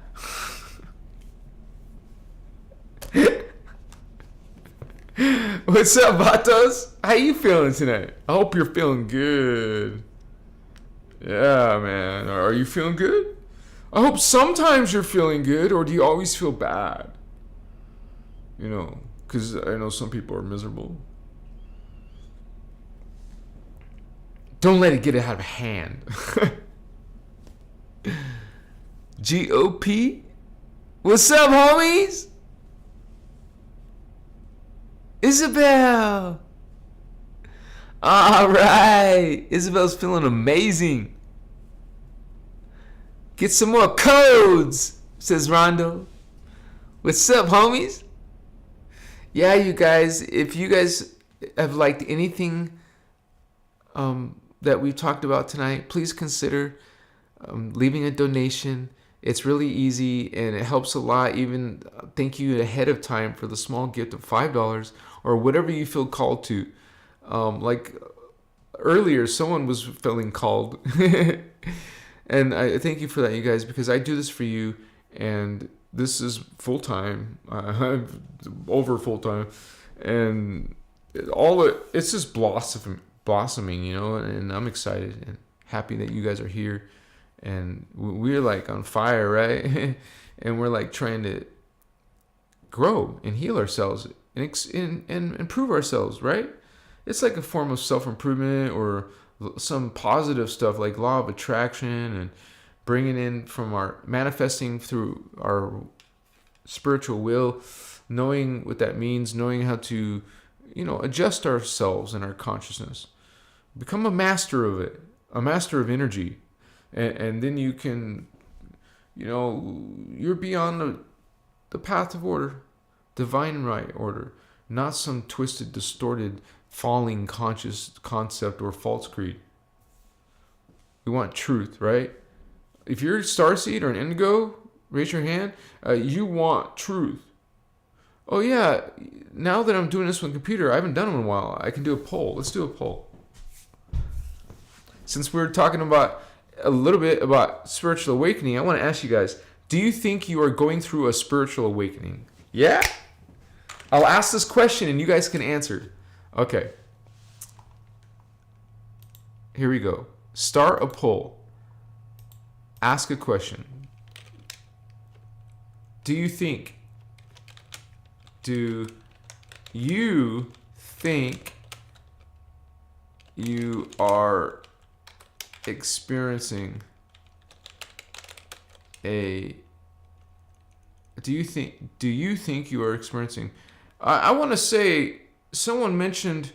A: What's up, Vatos? How you feeling tonight? I hope you're feeling good. Yeah, man. Are you feeling good? I hope sometimes you're feeling good, or do you always feel bad? Because I know some people are miserable. Don't let it get out of hand. GOP?
B: What's up, homies? Isabel. All right. Isabel's feeling amazing. Get some more codes, says Rondo. What's up, homies? Yeah, you guys, if you guys have liked anything that we talked about tonight, please consider leaving a donation. It's really easy and it helps a lot. Even thank you ahead of time for the small gift of $5 or whatever you feel called to. Like earlier, someone was feeling called. And I thank you for that, you guys, because I do this for you. And this is full time. I'm over full time. And it's just blossoming, you know, and I'm excited and happy that you guys are here. And we're like on fire, right? And we're like trying to grow and heal ourselves and improve ourselves, right? It's like a form of self-improvement or some positive stuff like law of attraction and bringing in from our manifesting through our spiritual will, knowing what that means, knowing how to, you know, adjust ourselves and our consciousness. Become a master of it, a master of energy. And then you can, you know, you're beyond the path of order, divine right order, not some twisted, distorted, falling conscious concept or false creed. We want truth, right? If you're a starseed or an indigo, raise your hand. You want truth. Oh yeah, now that I'm doing this with a computer, I haven't done it in a while. I can do a poll. Let's do a poll. Since we're talking about a little bit about spiritual awakening, I want to ask you guys, do you think you are going through a spiritual awakening? Yeah? I'll ask this question and you guys can answer. Okay. Here we go. Start a poll. Ask a question. Do you think you are experiencing do you think you are experiencing I want to say someone mentioned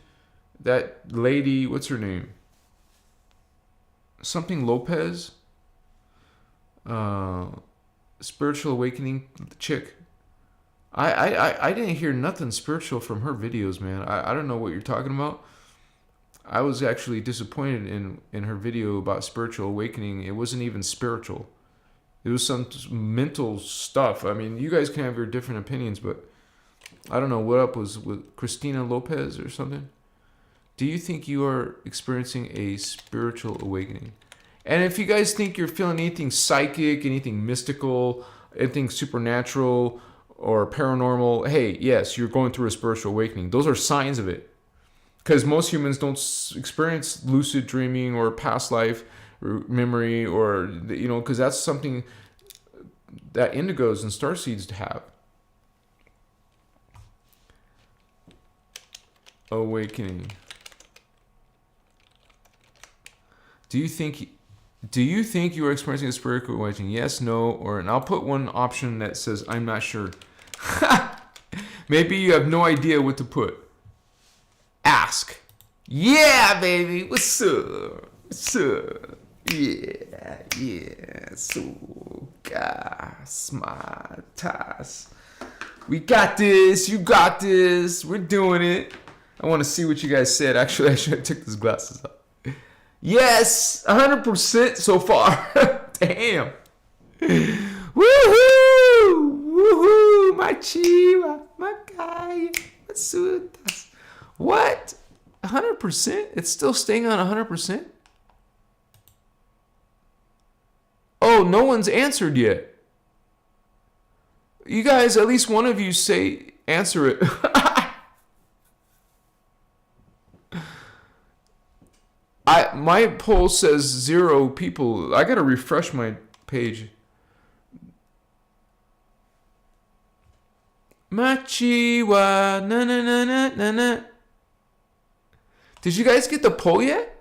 B: that lady, what's her name, something Lopez, spiritual awakening chick. I didn't hear nothing spiritual from her videos, man. I don't know what you're talking about. I was actually disappointed in her video about spiritual awakening. It wasn't even spiritual. It was some mental stuff. I mean, you guys can have your different opinions, but I don't know what up was with Christina Lopez or something. Do you think you are experiencing a spiritual awakening? And if you guys think you're feeling anything psychic, anything mystical, anything supernatural or paranormal, hey, yes, you're going through a spiritual awakening. Those are signs of it. Because most humans don't experience lucid dreaming or past life memory, or, you know, because that's something that indigos and starseeds have. Awakening. Do you think you are experiencing a spiritual awakening? Yes, no, or, and I'll put one option that says I'm not sure. Maybe you have no idea what to put. Ask. Yeah, baby. What's up? What's up? Yeah. So, smatas. We got this. You got this. We're doing it. I want to see what you guys said. Actually, I should have took these glasses off. Yes, 100% so far. Damn. Woohoo! Woohoo! My chiva, my guy. What? 100%? It's still staying on 100%? Oh, no one's answered yet. You guys, at least one of you answer it. My poll says 0 people. I gotta refresh my page. Machiwa na na na na na na. Did you guys get the poll yet?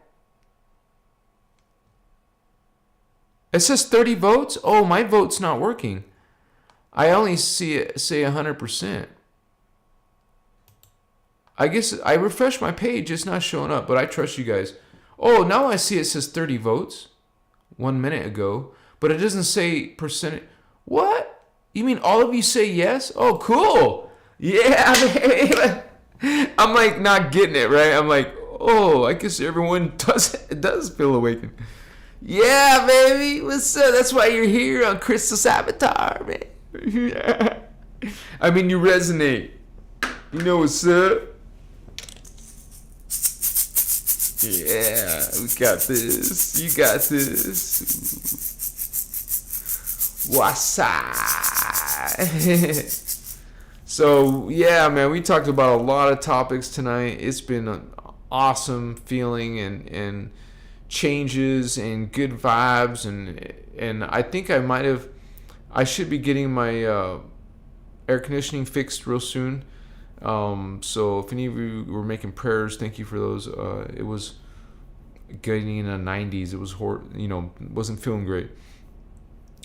B: It says 30 votes. Oh, my vote's not working. I only see it say 100%. I guess I refreshed my page, it's not showing up, but I trust you guys. Oh, now I see it says 30 votes 1 minute ago, but it doesn't say percentage. What? You mean all of you say yes? Oh, cool. Yeah, baby. I'm like not getting it, right? I'm like, oh, I guess everyone does feel awakened. Yeah, baby. What's up? That's why you're here on Christos Avatar, man. Yeah. I mean, you resonate. You know what's up? Yeah, we got this. You got this. What's up? So, yeah, man, we talked about a lot of topics tonight. It's been an awesome feeling and changes and good vibes. And I think I should be getting my air conditioning fixed real soon. So if any of you were making prayers, thank you for those. It was getting in the 90s. It was wasn't feeling great.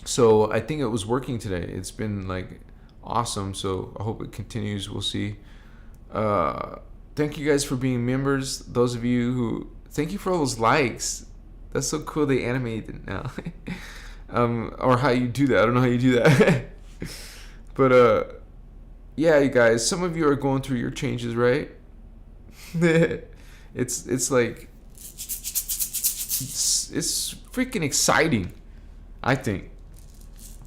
B: So I think it was working today. It's been like awesome. So I hope it continues. We'll see. Thank you guys for being members. Those of you who, thank you for all those likes. That's so cool. They animate it now. Or how you do that. I don't know how you do that. But, yeah, you guys, some of you are going through your changes, right? It's like it's freaking exciting, I think.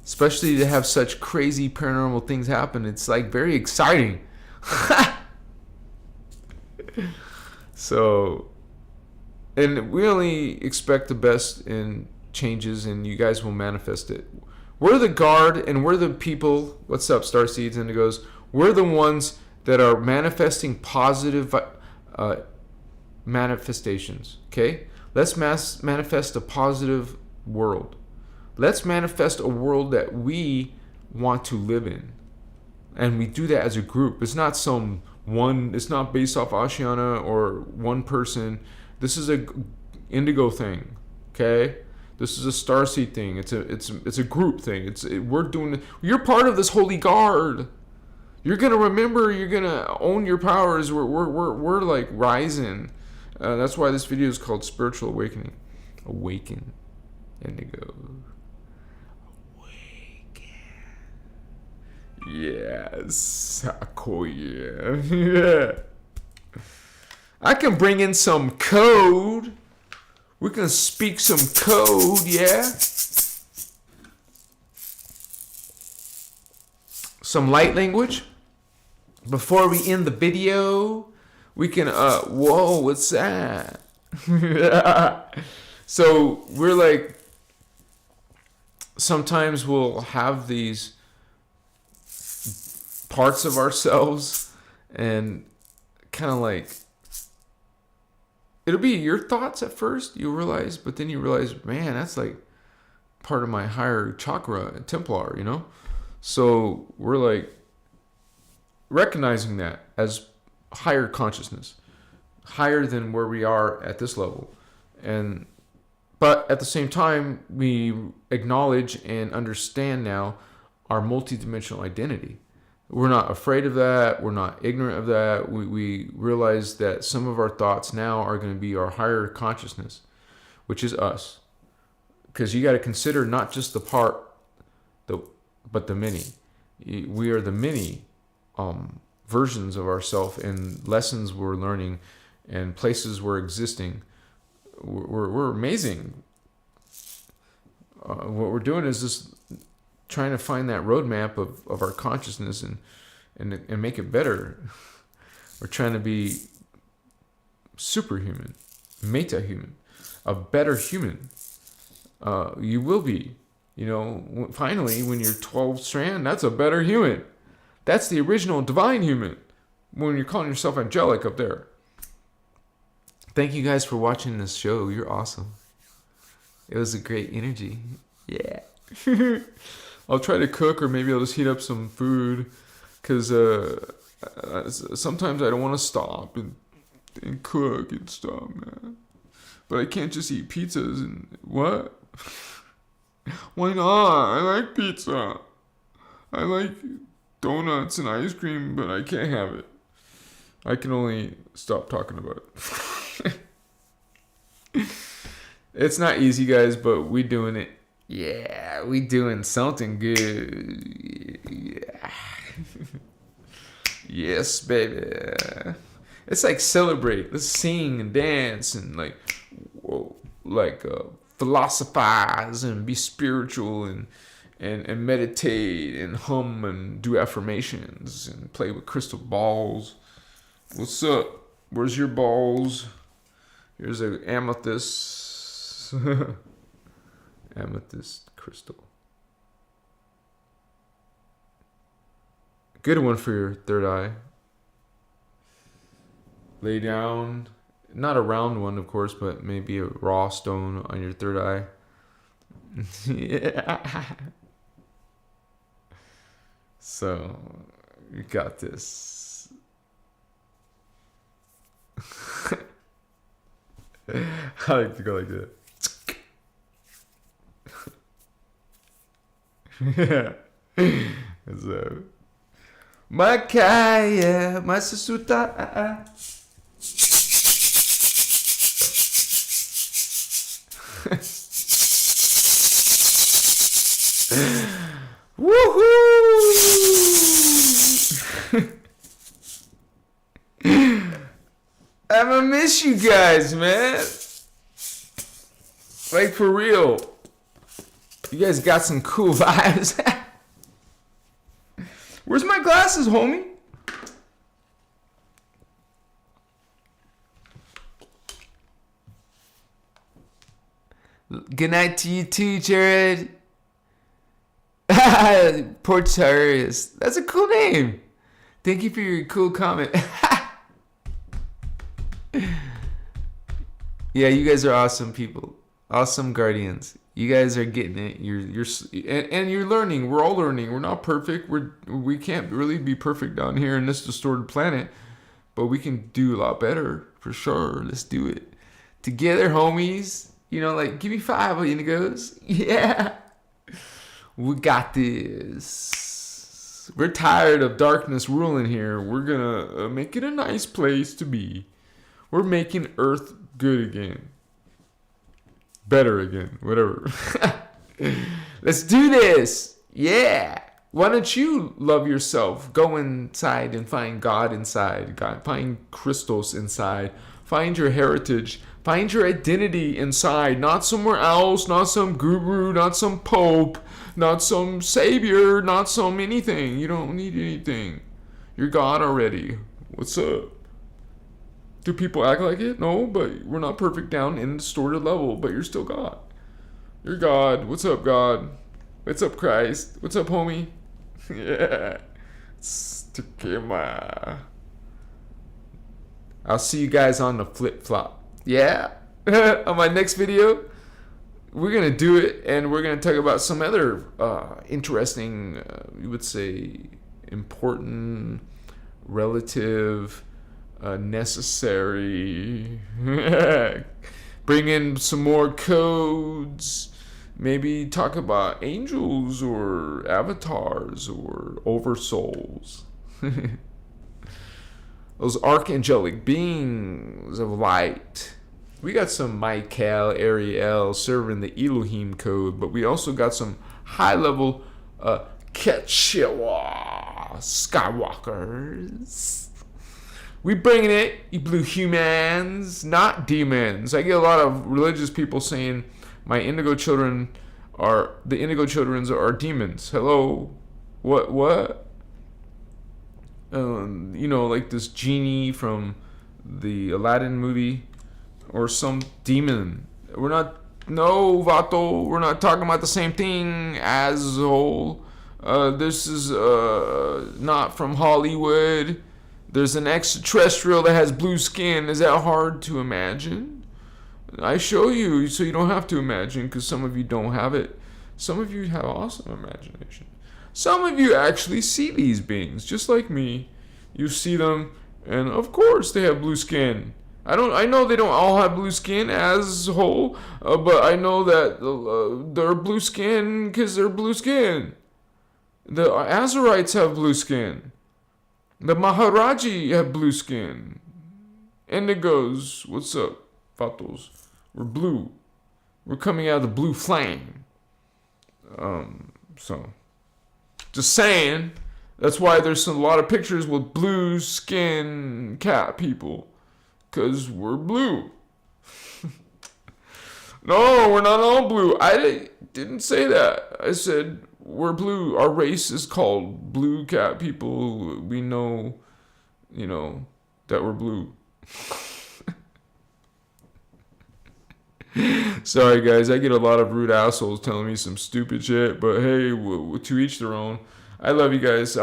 B: Especially to have such crazy paranormal things happen. It's like very exciting. So, and we only expect the best in changes, and you guys will manifest it. We're the guard, and we're the people. What's up, Starseeds, Indigos? We're the ones that are manifesting positive manifestations. Okay, let's manifest a positive world. Let's manifest a world that we want to live in, and we do that as a group. It's not some one. It's not based off Ashiana or one person. This is a indigo thing. Okay. This is a starseed thing. It's a group thing. We're doing. You're part of this holy guard. You're gonna remember. You're gonna own your powers. We're like rising. That's why this video is called Spiritual Awakening. Awaken, Indigo. Awaken. Yes, Sakoya. Yeah. I can bring in some code. We can speak some code, yeah? Some light language. Before we end the video, we can, whoa, what's that? So, we're like, sometimes we'll have these parts of ourselves and kind of like, it'll be your thoughts at first, you realize, but then you realize, man, that's like part of my higher chakra, Templar, you know? So we're like recognizing that as higher consciousness, higher than where we are at this level. But at the same time, we acknowledge and understand now our multidimensional identity. We're not afraid of that. We're not ignorant of that. We realize that some of our thoughts now are going to be our higher consciousness, which is us. Because you got to consider not just the part, but the many. We are the many versions of ourselves and lessons we're learning and places we're existing. We're amazing. What we're doing is just trying to find that roadmap of our consciousness and make it better. We're trying to be superhuman, meta-human, a better human. You will be, finally, when you're 12 strand, that's a better human. That's the original divine human. When you're calling yourself angelic up there. Thank you guys for watching this show. You're awesome. It was a great energy. Yeah. I'll try to cook, or maybe I'll just heat up some food, because sometimes I don't want to stop and cook and stuff, man. But I can't just eat pizzas and what? Why not? I like pizza.
A: I like donuts and ice cream, but I can't have it. I can only stop talking about it. It's not easy, guys, but we doing it. Yeah, we doing something good. Yeah. Yes, baby. It's like celebrate. Let's sing and dance and like, whoa, like philosophize and be spiritual and meditate and hum and do affirmations and play with crystal balls. What's up? Where's your balls? Here's an amethyst. Amethyst crystal. Good one for your third eye. Lay down, not a round one, of course, but maybe a raw stone on your third eye. Yeah. So, you got this. I like to go like that. Yeah. So, Makaya, Masusuta. Woohoo! I'm gonna miss you guys, man. Like, for real. You guys got some cool vibes. Where's my glasses, homie? Good night to you too, Jared. Portarius. That's a cool name. Thank you for your cool comment. Yeah, you guys are awesome people. Awesome guardians. You guys are getting it. You're learning. We're all learning. We're not perfect. We can't really be perfect down here in this distorted planet, but we can do a lot better for sure. Let's do it together, homies. You know, like, give me 5 indigos. Yeah. We got this. We're tired of darkness ruling here. We're gonna make it a nice place to be. We're making Earth good again. Better again. Whatever. Let's do this. Yeah. Why don't you love yourself? Go inside and find God inside. Find Christos inside. Find your heritage. Find your identity inside. Not somewhere else. Not some guru. Not some pope. Not some savior. Not some anything. You don't need anything. You're God already. What's up? Do people act like it? No, but we're not perfect down in the distorted level. But you're still God. You're God. What's up, God? What's up, Christ? What's up, homie? Yeah. I'll see you guys on the flip-flop. Yeah. On my next video, we're going to do it. And we're going to talk about some other interesting, you would say, important, relative, necessary. Bring in some more codes. Maybe talk about angels or avatars or oversouls. Those archangelic beings of light. We got some Michael, Ariel serving the Elohim code, but we also got some high-level Quechua Skywalkers. We bringing it, you blue humans, not demons. I get a lot of religious people saying the indigo children are demons. Hello, what? You know, like this genie from the Aladdin movie, or some demon. No, Vato, we're not talking about the same thing, asshole. This is not from Hollywood. There's an extraterrestrial that has blue skin. Is that hard to imagine? I show you so you don't have to imagine, because some of you don't have it. Some of you have awesome imagination. Some of you actually see these beings, just like me. You see them, and of course they have blue skin. I know they don't all have blue skin as a whole, but I know that they're blue skin because they're blue skin. The Azurites have blue skin. The Maharaji have blue skin. Indigos, what's up, Vatos? We're blue. We're coming out of the blue flame. So, just saying. That's why there's a lot of pictures with blue skin cat people. Because we're blue. No, we're not all blue. I didn't say that. I said we're blue. Our race is called blue cat people. We know, that we're blue. Sorry, guys. I get a lot of rude assholes telling me some stupid shit. But hey, to each their own. I love you guys.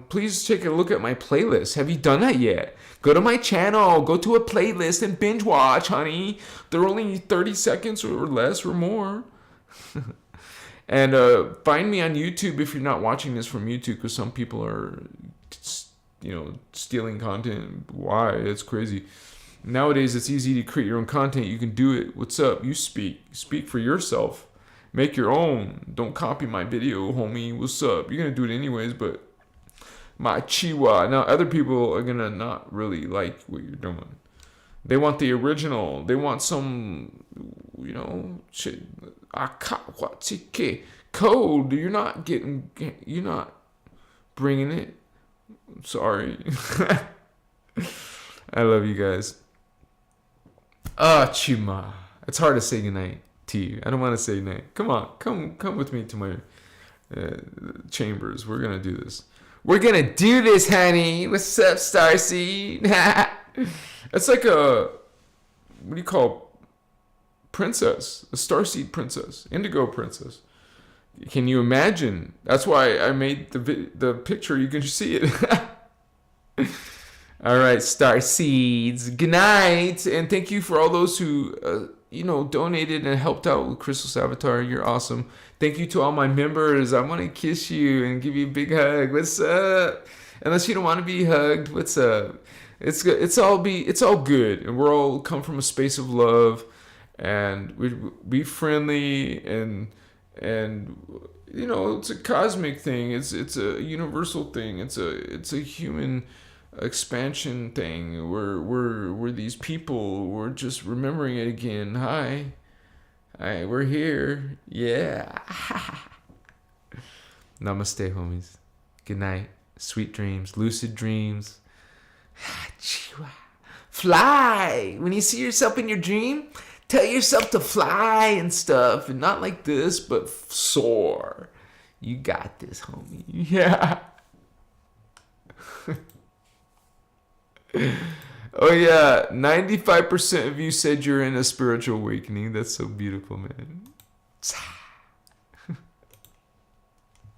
A: Please take a look at my playlist. Have you done that yet? Go to my channel. Go to a playlist and binge watch, honey. They're only 30 seconds or less or more. And find me on YouTube if you're not watching this from YouTube, because some people are, stealing content. Why? It's crazy. Nowadays, it's easy to create your own content. You can do it. What's up? You speak. Speak for yourself. Make your own. Don't copy my video, homie. What's up? You're going to do it anyways, but my chihuahua. Now, other people are going to not really like what you're doing. They want the original. They want some, shit. Code. You're not bringing it. Sorry. I love you guys. Chima. It's hard to say goodnight to you. I don't want to say night. Come on. Come with me to my chambers. We're going to do this. We're going to do this, honey. What's up, Starseed? It's like what do you call princess? A starseed princess. Indigo princess. Can you imagine? That's why I made the picture. You can see it. All right, Starseeds. Good night. And thank you for all those who, donated and helped out with Christos Avatar. You're awesome. Thank you to all my members. I want to kiss you and give you a big hug. What's up? Unless you don't want to be hugged, what's up? It's good. It's all good, and we're all come from a space of love, and we be friendly, and it's a cosmic thing. It's a universal thing. It's a human expansion thing. We're these people. We're just remembering it again. Hi, we're here. Yeah. Namaste, homies. Good night. Sweet dreams. Lucid dreams. Fly. When you see yourself in your dream, tell yourself to fly and stuff, and not like this, but soar. You got this, homie. Yeah. Oh yeah, 95% of you said you're in a spiritual awakening. That's so beautiful, man.